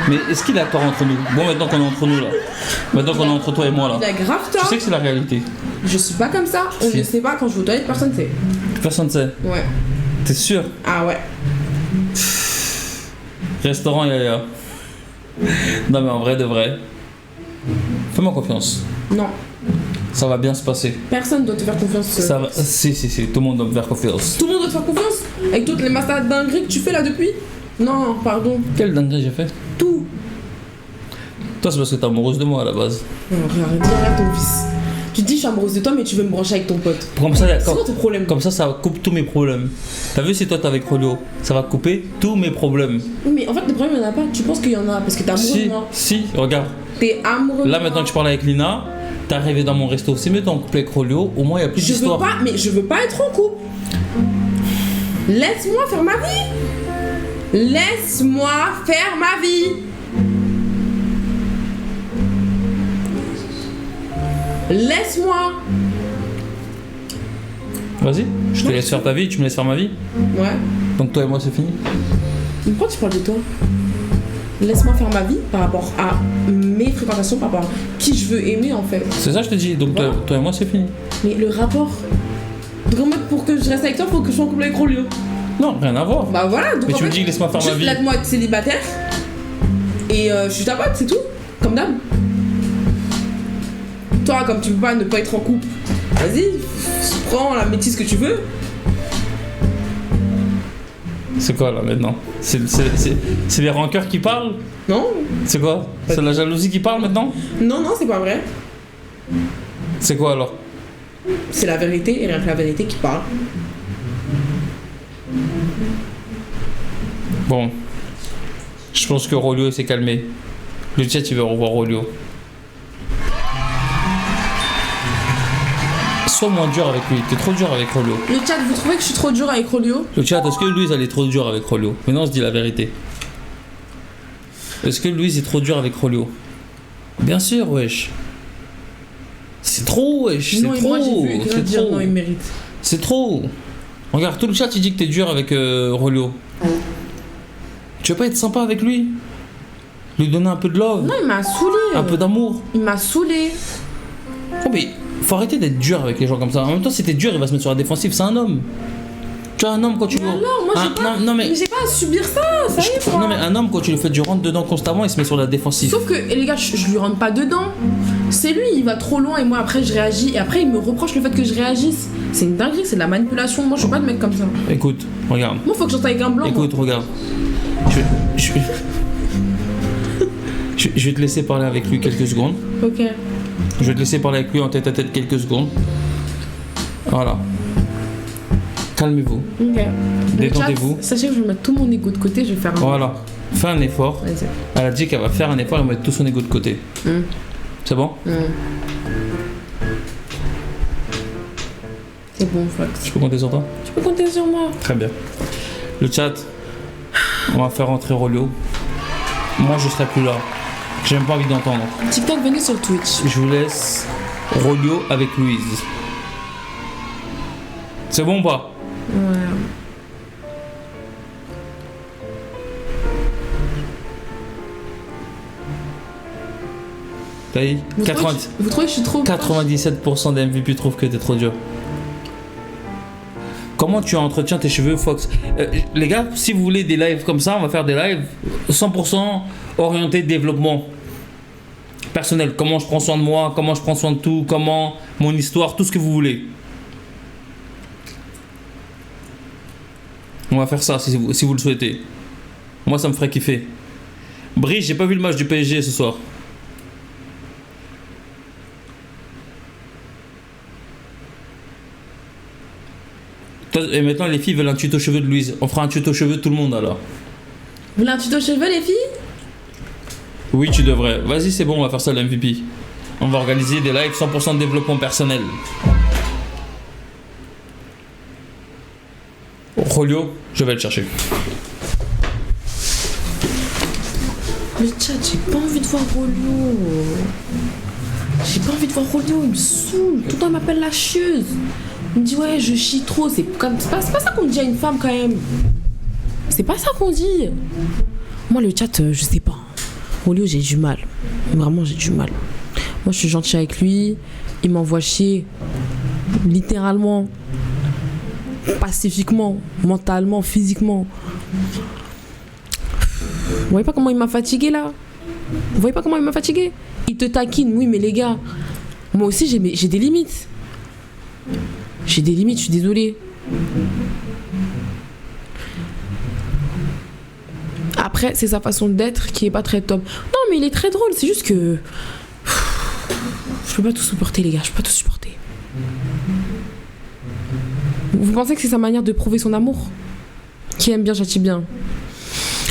[SPEAKER 1] Mais est-ce qu'il est d'accord entre nous? Bon, maintenant qu'on est entre nous là. Maintenant qu'on est entre toi et moi là.
[SPEAKER 2] Il a grave
[SPEAKER 1] Tu
[SPEAKER 2] tort.
[SPEAKER 1] sais que c'est la réalité.
[SPEAKER 2] Je suis pas comme ça. On
[SPEAKER 1] Si.
[SPEAKER 2] ne sait pas, quand je vais aux toilettes, personne sait.
[SPEAKER 1] Personne ne sait.
[SPEAKER 2] Ouais.
[SPEAKER 1] T'es sûr?
[SPEAKER 2] Ah ouais.
[SPEAKER 1] Restaurant Yaya. Non mais en vrai de vrai. Fais-moi confiance.
[SPEAKER 2] Non.
[SPEAKER 1] Ça va bien se passer.
[SPEAKER 2] Personne doit te faire confiance.
[SPEAKER 1] Ça va. Si. Tout le monde doit me faire confiance.
[SPEAKER 2] Tout le monde doit te faire confiance. Avec toutes les massacres dingueries que tu fais là depuis. Non, pardon.
[SPEAKER 1] Quelle dinguerie j'ai fait?
[SPEAKER 2] Tout.
[SPEAKER 1] Toi, c'est parce que t'es amoureuse de moi à la base.
[SPEAKER 2] Non, regarde, dis rien à ton fils. Tu te dis je suis amoureuse de toi mais tu veux me brancher avec ton pote.
[SPEAKER 1] Comme ça,
[SPEAKER 2] C'est quoi ton problème?
[SPEAKER 1] comme ça coupe tous mes problèmes. T'as vu si toi t'es avec Rolio, ça va couper tous mes problèmes.
[SPEAKER 2] Oui, mais en fait, le problème, il n'y en a pas. Tu penses qu'il y en a parce que t'es amoureux de moi.
[SPEAKER 1] Si, regarde.
[SPEAKER 2] T'es amoureux
[SPEAKER 1] Là
[SPEAKER 2] de
[SPEAKER 1] maintenant
[SPEAKER 2] moi.
[SPEAKER 1] que je parle avec Lina, t'es arrivé dans mon resto. Si mettons en couple avec Rolio, au moins il y a plus
[SPEAKER 2] Je veux
[SPEAKER 1] d'histoire.
[SPEAKER 2] pas, mais je veux pas être en couple. Laisse-moi faire ma vie. Laisse-moi faire ma vie. Laisse-moi.
[SPEAKER 1] Vas-y, je te laisse faire ta vie, tu me laisses faire ma vie.
[SPEAKER 2] Ouais.
[SPEAKER 1] Donc toi et moi c'est fini.
[SPEAKER 2] Mais pourquoi tu parles de toi? laisse-moi faire ma vie par rapport à mes fréquentations, par rapport à qui je veux aimer en fait.
[SPEAKER 1] C'est ça que je te dis, donc
[SPEAKER 2] Voilà.
[SPEAKER 1] toi et moi c'est fini.
[SPEAKER 2] Mais le rapport. Donc en mode, pour que je reste avec toi, faut que je sois en couple avec Rolio.
[SPEAKER 1] Non, rien à voir.
[SPEAKER 2] Bah voilà, donc
[SPEAKER 1] Mais
[SPEAKER 2] en
[SPEAKER 1] tu me
[SPEAKER 2] fait,
[SPEAKER 1] dis laisse-moi faire ma
[SPEAKER 2] juste
[SPEAKER 1] vie.
[SPEAKER 2] laisse-moi être célibataire. Et je suis ta pote, c'est tout. Comme d'hab. Toi, comme tu peux pas ne pas être en couple, vas-y, prends la métisse que tu veux.
[SPEAKER 1] C'est quoi là maintenant? C'est les rancœurs qui parlent?
[SPEAKER 2] Non,
[SPEAKER 1] C'est quoi? C'est la jalousie qui parle maintenant?
[SPEAKER 2] non, c'est pas vrai.
[SPEAKER 1] C'est quoi alors?
[SPEAKER 2] C'est la vérité et rien que la vérité qui parle.
[SPEAKER 1] Bon. Je pense que Rolio s'est calmé. Le chat il veut revoir Rolio. Sois moins dur avec lui, t'es trop dur avec Rolio.
[SPEAKER 2] Le chat, vous trouvez que je suis trop dure avec Rolio?
[SPEAKER 1] Le chat, est-ce que Louise elle est trop dure avec Rolio? Maintenant on se dit la vérité. Est-ce que Louise est trop dure avec Rolio? Bien sûr, wesh. C'est trop, wesh, c'est
[SPEAKER 2] Non, et
[SPEAKER 1] trop.
[SPEAKER 2] moi j'ai vu écrire
[SPEAKER 1] C'est
[SPEAKER 2] dire
[SPEAKER 1] trop.
[SPEAKER 2] non, il mérite.
[SPEAKER 1] C'est trop. Regarde, tout le chat il dit que t'es dur avec Rolio. Tu veux pas être sympa avec lui? Lui donner un peu de love,
[SPEAKER 2] Non, il m'a saoulé.
[SPEAKER 1] un peu d'amour.
[SPEAKER 2] Il m'a saoulé.
[SPEAKER 1] Oh mais faut arrêter d'être dur avec les gens comme ça. En même temps, si t'es dur, il va se mettre sur la défensive. C'est un homme. Tu vois, un homme quand tu
[SPEAKER 2] Mais alors, moi j'ai pas.
[SPEAKER 1] non mais
[SPEAKER 2] Mais j'ai pas à subir ça, ça y est quoi.
[SPEAKER 1] non mais un homme quand tu le fais du rentre dedans constamment, il se met sur la défensive.
[SPEAKER 2] Sauf que, et les gars, je lui rentre pas dedans. C'est lui, il va trop loin et moi après je réagis. Et après il me reproche le fait que je réagisse. C'est une dinguerie, c'est de la manipulation. Moi je suis pas de mec comme ça.
[SPEAKER 1] Écoute, regarde.
[SPEAKER 2] Moi faut que j'entende avec un blanc.
[SPEAKER 1] Écoute, regarde. Je vais te laisser parler avec lui quelques secondes.
[SPEAKER 2] Moi. Ok.
[SPEAKER 1] Je vais te laisser parler avec lui en tête à tête quelques secondes. Voilà. Calmez-vous.
[SPEAKER 2] Ok.
[SPEAKER 1] Détendez-vous.
[SPEAKER 2] Le chat, sachez que je vais mettre tout mon ego de côté, je vais faire un.
[SPEAKER 1] Voilà. Fais un effort.
[SPEAKER 2] Vas-y.
[SPEAKER 1] Elle a dit qu'elle va faire un effort et mettre tout son ego de côté. C'est bon?
[SPEAKER 2] C'est bon, Fox.
[SPEAKER 1] Je peux compter sur toi?
[SPEAKER 2] Tu peux compter sur moi.
[SPEAKER 1] Très bien. Le chat, on va faire rentrer Rolio. Moi, je serai plus là. J'ai même pas envie d'entendre.
[SPEAKER 2] TikTok, venez sur Twitch.
[SPEAKER 1] Je vous laisse Rolio avec Louise. C'est bon ou pas?
[SPEAKER 2] Ouais.
[SPEAKER 1] T'as dit
[SPEAKER 2] Vous trouvez que- vous trouvez que je suis trop.
[SPEAKER 1] 97% des MVP trouvent que t'es trop dur. Comment tu entretiens tes cheveux, Fox? Les gars, si vous voulez des lives comme ça, on va faire des lives 100% orientés développement personnel. Comment je prends soin de moi, comment je prends soin de tout, comment mon histoire, tout ce que vous voulez. On va faire ça si vous le souhaitez. Moi, ça me ferait kiffer. Brice, j'ai pas vu le match du PSG ce soir. Et maintenant, les filles veulent un tuto cheveux de Louise. On fera un tuto cheveux de tout le monde alors.
[SPEAKER 2] Vous voulez un tuto cheveux, les filles?
[SPEAKER 1] Oui, tu devrais. Vas-y, c'est bon, on va faire ça le MVP. On va organiser des lives 100% de développement personnel. Rolio, je vais le chercher.
[SPEAKER 2] Le chat, j'ai pas envie de voir Rolio. J'ai pas envie de voir Rolio, il me saoule. Tout le temps, il m'appelle la chieuse. Il me dit, ouais, je chie trop. C'est pas ça qu'on dit à une femme quand même. C'est pas ça qu'on dit. Moi, le chat, je sais pas. Rolio, j'ai du mal. Vraiment, j'ai du mal. Moi, je suis gentille avec lui. Il m'envoie chier. Littéralement. Pacifiquement. Mentalement. Physiquement. Vous voyez pas comment il m'a fatigué là? Vous voyez pas comment il m'a fatigué? Il te taquine, oui, mais les gars, moi aussi j'ai des limites. J'ai des limites, je suis désolée. Après, c'est sa façon d'être qui est pas très top. Non, mais il est très drôle, c'est juste que. Je peux pas tout supporter, les gars, je peux pas tout supporter. Vous pensez que c'est sa manière de prouver son amour? Qui aime bien, châtie bien.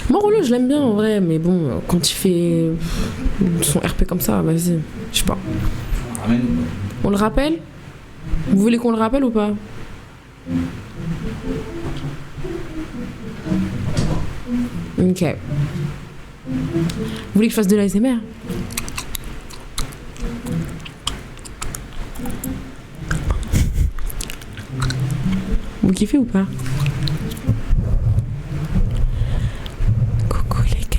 [SPEAKER 2] Moi, Rollo, je l'aime bien en vrai, mais bon, quand il fait son RP comme ça, vas-y, je sais pas. On le rappelle? Vous voulez qu'on le rappelle ou pas? Ok. Vous voulez que je fasse de l'ASMR? Vous kiffez ou pas? Coucou les gars.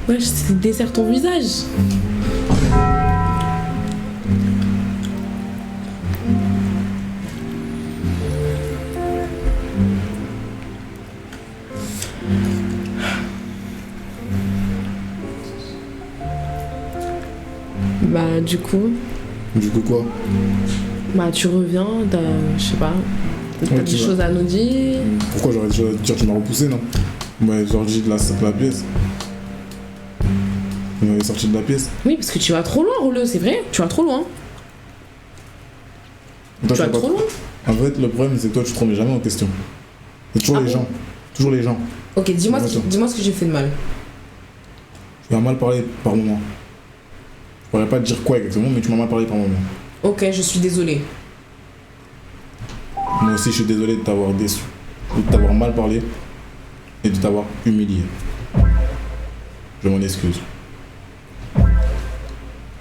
[SPEAKER 2] Ouais, c'est dessert ton visage. Bah du coup,
[SPEAKER 5] quoi?
[SPEAKER 2] bah tu reviens, je sais pas, t'as
[SPEAKER 5] Ouais,
[SPEAKER 2] des
[SPEAKER 5] tu vois.
[SPEAKER 2] choses à nous dire.
[SPEAKER 5] Pourquoi j'aurais dû dire que tu m'as repoussé, non? Ouais, j'aurais dit de la pièce. Il m'avait sorti de la pièce.
[SPEAKER 2] Oui, parce que tu vas trop loin, Roleux, c'est vrai, tu vas trop loin.
[SPEAKER 5] Toi,
[SPEAKER 2] Tu vas
[SPEAKER 5] tu vas
[SPEAKER 2] trop loin.
[SPEAKER 5] En fait, le problème, c'est que toi, tu te remets jamais en question. C'est toujours
[SPEAKER 2] Ah
[SPEAKER 5] les
[SPEAKER 2] bon
[SPEAKER 5] gens. Toujours les gens.
[SPEAKER 2] Ok, dis-moi
[SPEAKER 5] Attends.
[SPEAKER 2] dis-moi ce que j'ai fait de mal.
[SPEAKER 5] Tu m'as mal parlé par moment. Je pourrais pas te dire quoi exactement, mais tu m'as mal parlé par moment.
[SPEAKER 2] Ok, je suis désolée.
[SPEAKER 5] Moi aussi, je suis désolé de t'avoir déçu. De t'avoir mal parlé. Et de t'avoir humilié. Je m'en excuse.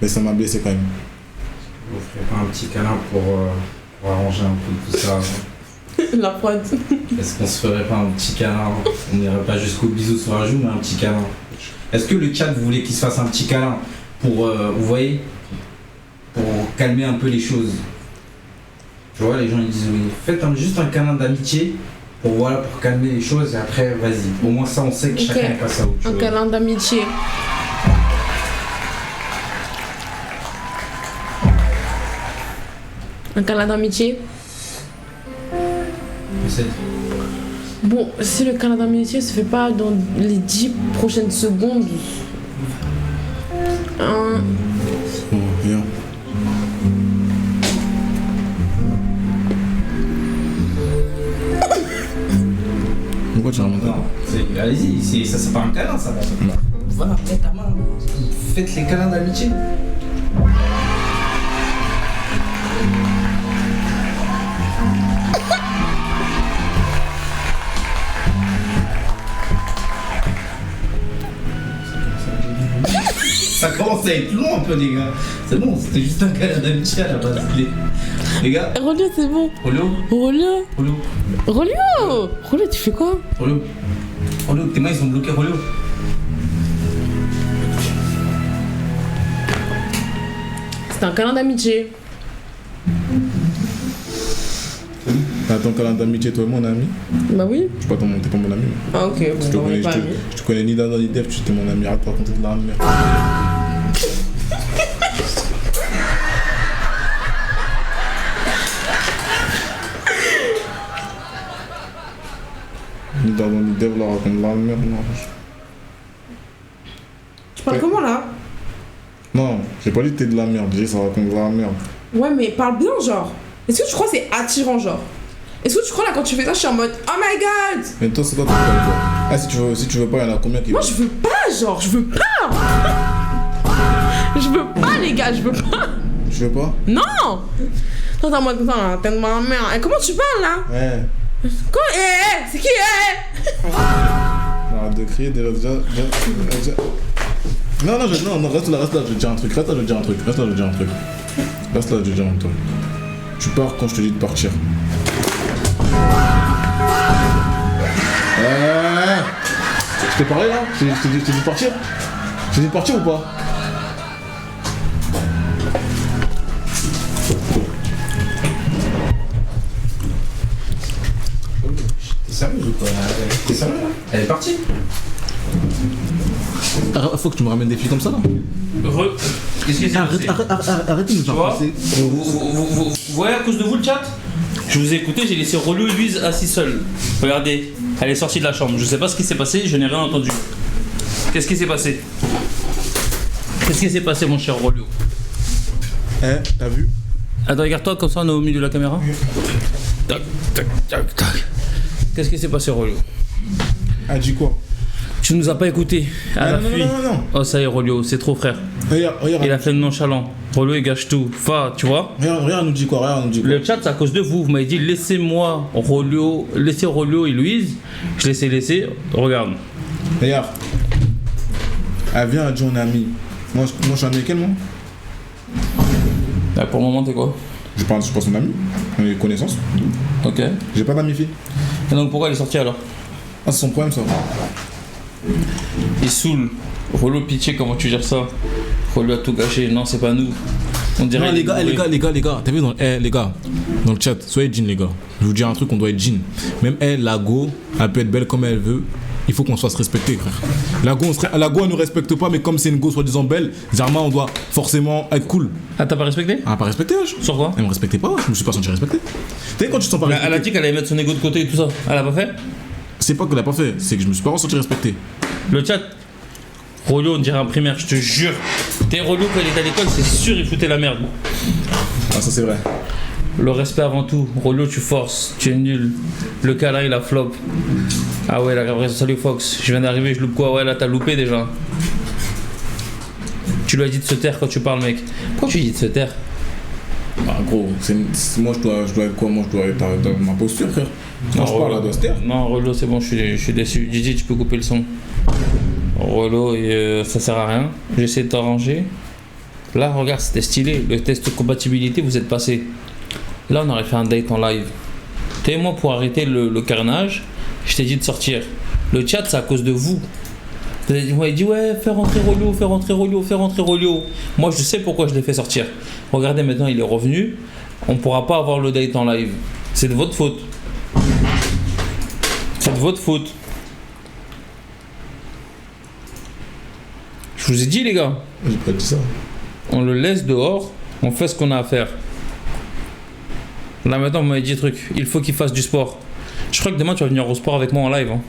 [SPEAKER 5] Mais ça m'a blessé quand même.
[SPEAKER 4] Vous ferez pas un petit câlin pour arranger un peu tout ça?
[SPEAKER 2] La prod.
[SPEAKER 4] Est-ce qu'on se ferait pas un petit câlin? On n'irait pas jusqu'au bisou sur la joue, mais un petit câlin. Est-ce que le chat, vous voulez qu'il se fasse un petit câlin pour, vous voyez, pour calmer un peu les choses? Tu vois, les gens ils disent oui. Faites juste un câlin d'amitié pour, voilà, pour calmer les choses et après, vas-y. Au moins ça, on sait que
[SPEAKER 2] Ok.
[SPEAKER 4] chacun passe à autre
[SPEAKER 2] Un
[SPEAKER 4] chose.
[SPEAKER 2] câlin d'amitié. Un câlin d'amitié.
[SPEAKER 4] Essaye.
[SPEAKER 2] Bon, si le câlin d'amitié se fait pas dans les 10 prochaines secondes.
[SPEAKER 5] Bon, viens. Pourquoi tu ramènes
[SPEAKER 4] Non, allez-y, ça c'est pas un câlin, ça.
[SPEAKER 5] Non.
[SPEAKER 4] Voilà, prends ta main. Faites les câlins d'amitié. Ça commence à être long un peu, les gars. C'est bon, c'était juste un câlin d'amitié à la base. Les gars,
[SPEAKER 2] Rolio, c'est bon.
[SPEAKER 4] Rolio,
[SPEAKER 2] Rolio.
[SPEAKER 4] Rolio,
[SPEAKER 2] Rolio. Rolio, tu fais quoi?
[SPEAKER 4] Rolio, Rolio, tes mains ils sont bloquées, Rolio.
[SPEAKER 2] C'est un câlin d'amitié.
[SPEAKER 5] T'as ton câlin d'amitié, toi et moi, on est amis.
[SPEAKER 2] Bah oui.
[SPEAKER 5] Je suis pas t'es pas mon ami.
[SPEAKER 2] Ah ok,
[SPEAKER 5] Je te
[SPEAKER 2] bon, on
[SPEAKER 5] connais,
[SPEAKER 2] est pas amis.
[SPEAKER 5] je te connais ni d'Adam ni d'Eve, tu étais mon ami. Arrête de raconter de la merde. Ni d'Adam ni d'Eve, là, raconte de la merde. Non,
[SPEAKER 2] Tu parles comment là?
[SPEAKER 5] non, j'ai pas dit que t'es de la merde, j'ai dit ça raconte de la merde.
[SPEAKER 2] Ouais, mais parle bien, genre. Est-ce que tu crois que c'est attirant, genre? Est-ce que tu crois là quand tu fais ça, je suis en mode oh my god?
[SPEAKER 5] Mais toi, c'est quoi ton problème, toi? Ah, si tu veux pas, il y en a combien qui
[SPEAKER 2] Moi, je veux pas, genre, je veux pas! Je veux pas, les gars, je veux pas!
[SPEAKER 5] Tu veux pas?
[SPEAKER 2] Non! Toi, t'es en mode comme ça, là, t'es de ma mère. Et comment tu parles là?
[SPEAKER 5] Ouais.
[SPEAKER 2] Quoi? C'est qui?
[SPEAKER 5] Arrête de crier, déjà. Non, reste là, je vais te dire un truc. Reste là, je vais te dire un truc. Tu pars quand je te dis de partir. Je t'ai parlé là? Je t'ai dit de partir? Je t'ai dit de partir ou pas?
[SPEAKER 4] T'es sérieux ou quoi? T'es sérieux là? Elle est partie?
[SPEAKER 3] Faut que tu me ramènes des filles comme ça là.
[SPEAKER 1] Qu'est-ce qui s'est passé?
[SPEAKER 3] Arrête de nous
[SPEAKER 1] Tu
[SPEAKER 3] faire
[SPEAKER 1] vois
[SPEAKER 3] passer.
[SPEAKER 1] Vous voyez à cause de vous le chat? Je vous ai écouté, j'ai laissé Rolio et Louise assis seuls. Regardez, elle est sortie de la chambre. Je sais pas ce qui s'est passé, je n'ai rien entendu. Qu'est-ce qui s'est passé? Qu'est-ce qui s'est passé mon cher Rolio?
[SPEAKER 5] T'as vu?
[SPEAKER 1] Attends, regarde-toi comme ça on est au milieu de la caméra. Tac, tac, tac, tac. Qu'est-ce qui s'est passé Rolio?
[SPEAKER 5] Ah, dis quoi?
[SPEAKER 1] Tu nous as pas écouté. Elle a fui.
[SPEAKER 5] Non.
[SPEAKER 1] Oh ça y est Rolio, c'est trop frère.
[SPEAKER 5] Regarde,
[SPEAKER 1] Il a fait le nonchalant. Rolio il gâche tout. Fa, tu vois?
[SPEAKER 5] regarde, nous dit quoi?
[SPEAKER 1] Le chat c'est à cause de vous. Vous m'avez dit laissez-moi Rolio, laissez Rolio et Louise. Je laissé. Regarde.
[SPEAKER 5] Regarde. Elle vient, elle dit on est amis. Moi, je suis ami avec elle, moi.
[SPEAKER 1] Là, pour le moment t'es quoi?
[SPEAKER 5] Je suis pas son ami. On est connaissances.
[SPEAKER 1] Ok.
[SPEAKER 5] J'ai pas d'amis filles.
[SPEAKER 1] Et donc pourquoi elle est sortie alors?
[SPEAKER 5] Ah, c'est son problème, ça.
[SPEAKER 1] Il saoule. Rolo, pitié, comment tu gères ça? Rolo a tout gâché. Non, c'est pas nous. On dirait.
[SPEAKER 5] Non, les gars, t'as vu les gars, dans le chat, soyez jean, les gars. Je vous dis un truc, on doit être jean. Même elle, la go, elle peut être belle comme elle veut. Il faut qu'on soit respecté, frère. La go, elle nous respecte pas, mais comme c'est une go soi-disant belle, Zarma, on doit forcément être cool.
[SPEAKER 1] Ah, t'as pas respecté?
[SPEAKER 5] Elle a pas respecté, wesh.
[SPEAKER 1] Sur quoi?
[SPEAKER 5] Elle me respectait pas, je me suis pas senti respecté. T'as vu quand tu te sens pas respecté?
[SPEAKER 1] Elle a dit qu'elle allait mettre son ego de côté et tout ça. Elle a pas fait?
[SPEAKER 5] C'est pas qu'elle a pas fait, c'est que je me suis pas ressenti respecté.
[SPEAKER 1] Le chat, Rolo, on dirait un primaire, je te jure. T'es Rolo quand il est à l'école, c'est sûr, il foutait la merde.
[SPEAKER 5] Ah, ça c'est vrai.
[SPEAKER 1] Le respect avant tout. Rolo, tu forces, tu es nul. Le câlin, il a flop. Ah ouais, la Gabrielle, salut Fox. Je viens d'arriver, je loupe quoi? Ouais, là, t'as loupé déjà. Tu lui as dit de se taire quand tu parles, mec. Pourquoi tu dis de se taire?
[SPEAKER 5] Bah, gros, moi je dois être quoi? Moi je dois être dans ma posture, frère. Quand je parle, elle doit se taire.
[SPEAKER 1] Non, Rolo, c'est bon, je suis déçu. Didi, tu peux couper le son. Rolo, ça sert à rien. J'essaie de t'arranger. Là, regarde, c'était stylé. Le test de compatibilité, vous êtes passé. Là, on aurait fait un date en live. T'es moi pour arrêter le carnage. Je t'ai dit de sortir. Le chat, c'est à cause de vous. Vous avez dit, ouais, fais rentrer Rolio, fais rentrer Rolio, fais rentrer Rolio. Moi, je sais pourquoi je l'ai fait sortir. Regardez, maintenant, il est revenu. On pourra pas avoir le date en live. C'est de votre faute. C'est de votre faute. Je vous ai dit, les gars.
[SPEAKER 5] J'ai pas dit ça.
[SPEAKER 1] On le laisse dehors. On fait ce qu'on a à faire. Là, maintenant, vous m'avez dit un truc. Il faut qu'il fasse du sport. Je crois que demain, tu vas venir au sport avec moi en live. Hein.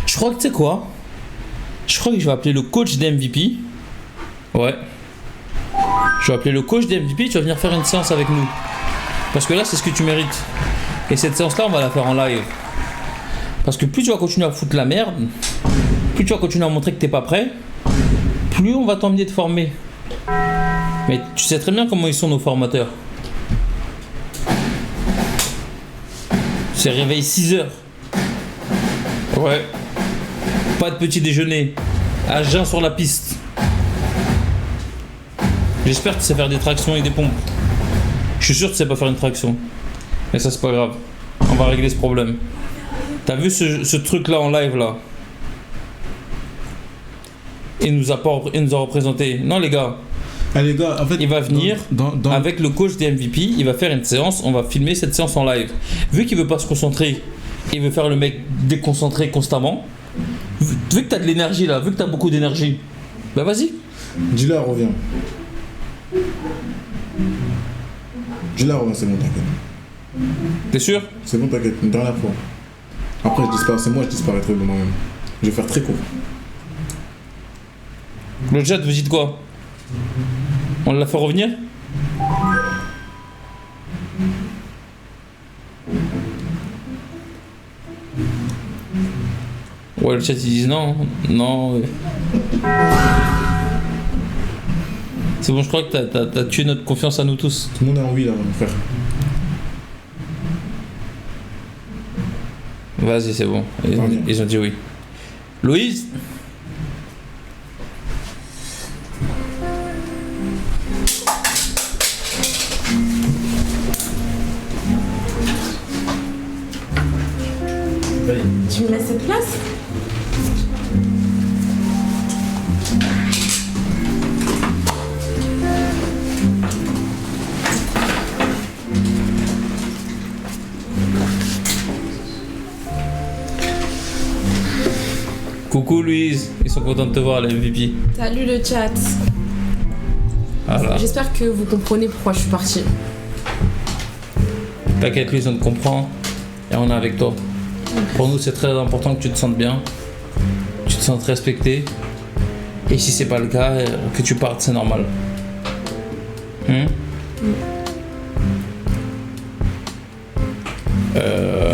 [SPEAKER 1] Je crois que, tu sais quoi? Je crois que je vais appeler le coach des MVP. Ouais. Je vais appeler le coach des MVP. Tu vas venir faire une séance avec nous. Parce que là, c'est ce que tu mérites. Et cette séance-là, on va la faire en live. Parce que plus tu vas continuer à foutre la merde, plus tu vas continuer à montrer que t'es pas prêt, plus on va t'emmener te former. Mais tu sais très bien comment ils sont nos formateurs. C'est réveil 6h. Ouais. Pas de petit déjeuner. À jeun sur la piste. J'espère que tu sais faire des tractions et des pompes. Je suis sûr que tu sais pas faire une traction. Mais ça, c'est pas grave. On va régler ce problème. T'as vu ce truc là en live là? Il nous a représenté. Non, les gars.
[SPEAKER 5] Ah, les gars, en fait,
[SPEAKER 1] il va venir
[SPEAKER 5] dans...
[SPEAKER 1] avec le coach des MVP, il va faire une séance, on va filmer cette séance en live. Vu qu'il veut pas se concentrer, il veut faire le mec déconcentré constamment. Vu que t'as de l'énergie là, vu que t'as beaucoup d'énergie, bah vas-y.
[SPEAKER 5] Dis-le, reviens. Dis-le, reviens, c'est bon, t'inquiète.
[SPEAKER 1] T'es sûr?
[SPEAKER 5] C'est bon, t'inquiète, une dernière fois. Après, c'est moi, je disparaîtrai de moi-même. Je vais faire très court.
[SPEAKER 1] Le chat, vous dites quoi? On l'a fait revenir? Ouais, le chat ils disent non, non. C'est bon, je crois que t'as tué notre confiance à nous tous.
[SPEAKER 5] Tout le monde est en oui là, mon frère.
[SPEAKER 1] Vas-y, c'est bon. Ils ont dit oui. Louise?
[SPEAKER 2] Tu me laisses cette place?
[SPEAKER 1] Coucou Louise, ils sont contents de te voir les MVP.
[SPEAKER 2] Salut le chat.
[SPEAKER 1] Voilà.
[SPEAKER 2] J'espère que vous comprenez pourquoi je suis partie.
[SPEAKER 1] T'inquiète Louise, on te comprend et on est avec toi. Pour nous c'est très important que tu te sentes bien, tu te sentes respecté. Et si c'est pas le cas, que tu partes, c'est normal.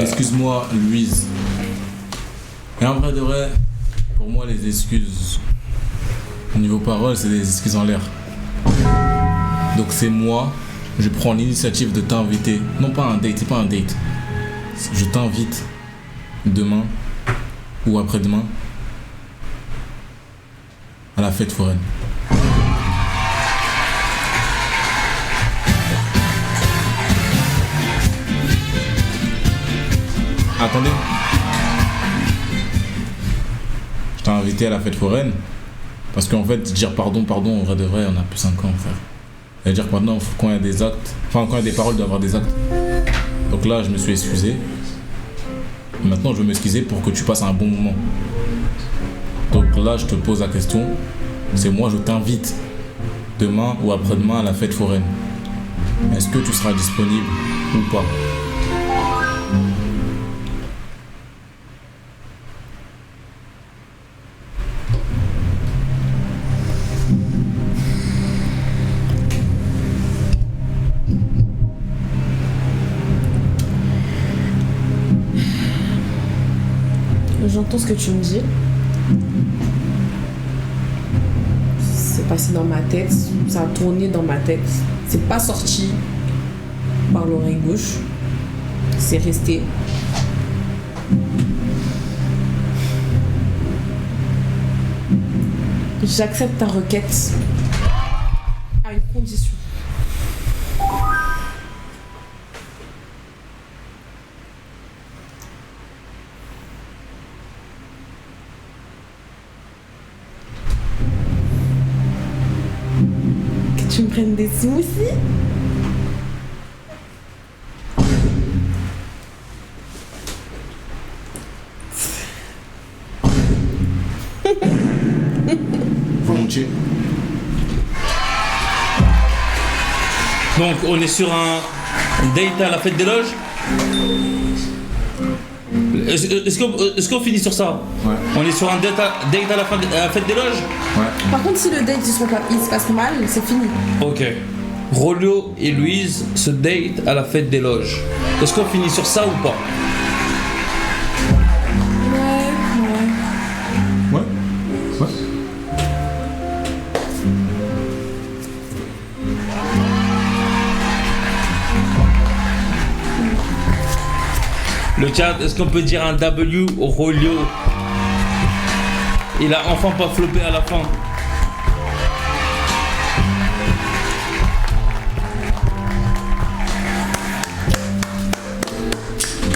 [SPEAKER 5] Excuse-moi Louise. Et en vrai de vrai, pour moi les excuses au niveau parole c'est des excuses en l'air. Donc c'est moi, je prends l'initiative de t'inviter, non pas un date, c'est pas un date. Je t'invite demain ou après-demain à la fête foraine. Attendez. Je invité à la fête foraine. Parce qu'en fait, dire pardon, en vrai de vrai, on a plus 5 ans, frère. C'est-à-dire que maintenant, quand il y a des actes, enfin, quand il y a des paroles, il doit y avoir des actes. Donc là, je me suis excusé. Maintenant, je veux m'excuser pour que tu passes un bon moment. Donc là, je te pose la question. C'est moi, je t'invite demain ou après-demain à la fête foraine. Est-ce que tu seras disponible ou pas?
[SPEAKER 2] J'entends ce que tu me dis. C'est passé dans ma tête, ça a tourné dans ma tête. C'est pas sorti par l'oreille gauche. C'est resté. J'accepte ta requête à une condition. Tu me prennes des sous aussi?
[SPEAKER 3] Volontiers.
[SPEAKER 1] Donc on est sur un date à la fête des loges. Est-ce qu'on finit sur ça?
[SPEAKER 3] Ouais.
[SPEAKER 1] On est sur un date à la fête des loges.
[SPEAKER 3] Ouais.
[SPEAKER 2] Par contre, si le date il se passe mal, c'est fini.
[SPEAKER 1] Ok. Rolio et Louise se date à la fête des loges. Est-ce qu'on finit sur ça ou pas?
[SPEAKER 3] Ouais. Ouais.
[SPEAKER 1] Le chat, est-ce qu'on peut dire un W au Rolio? Il a enfin pas floppé à la fin.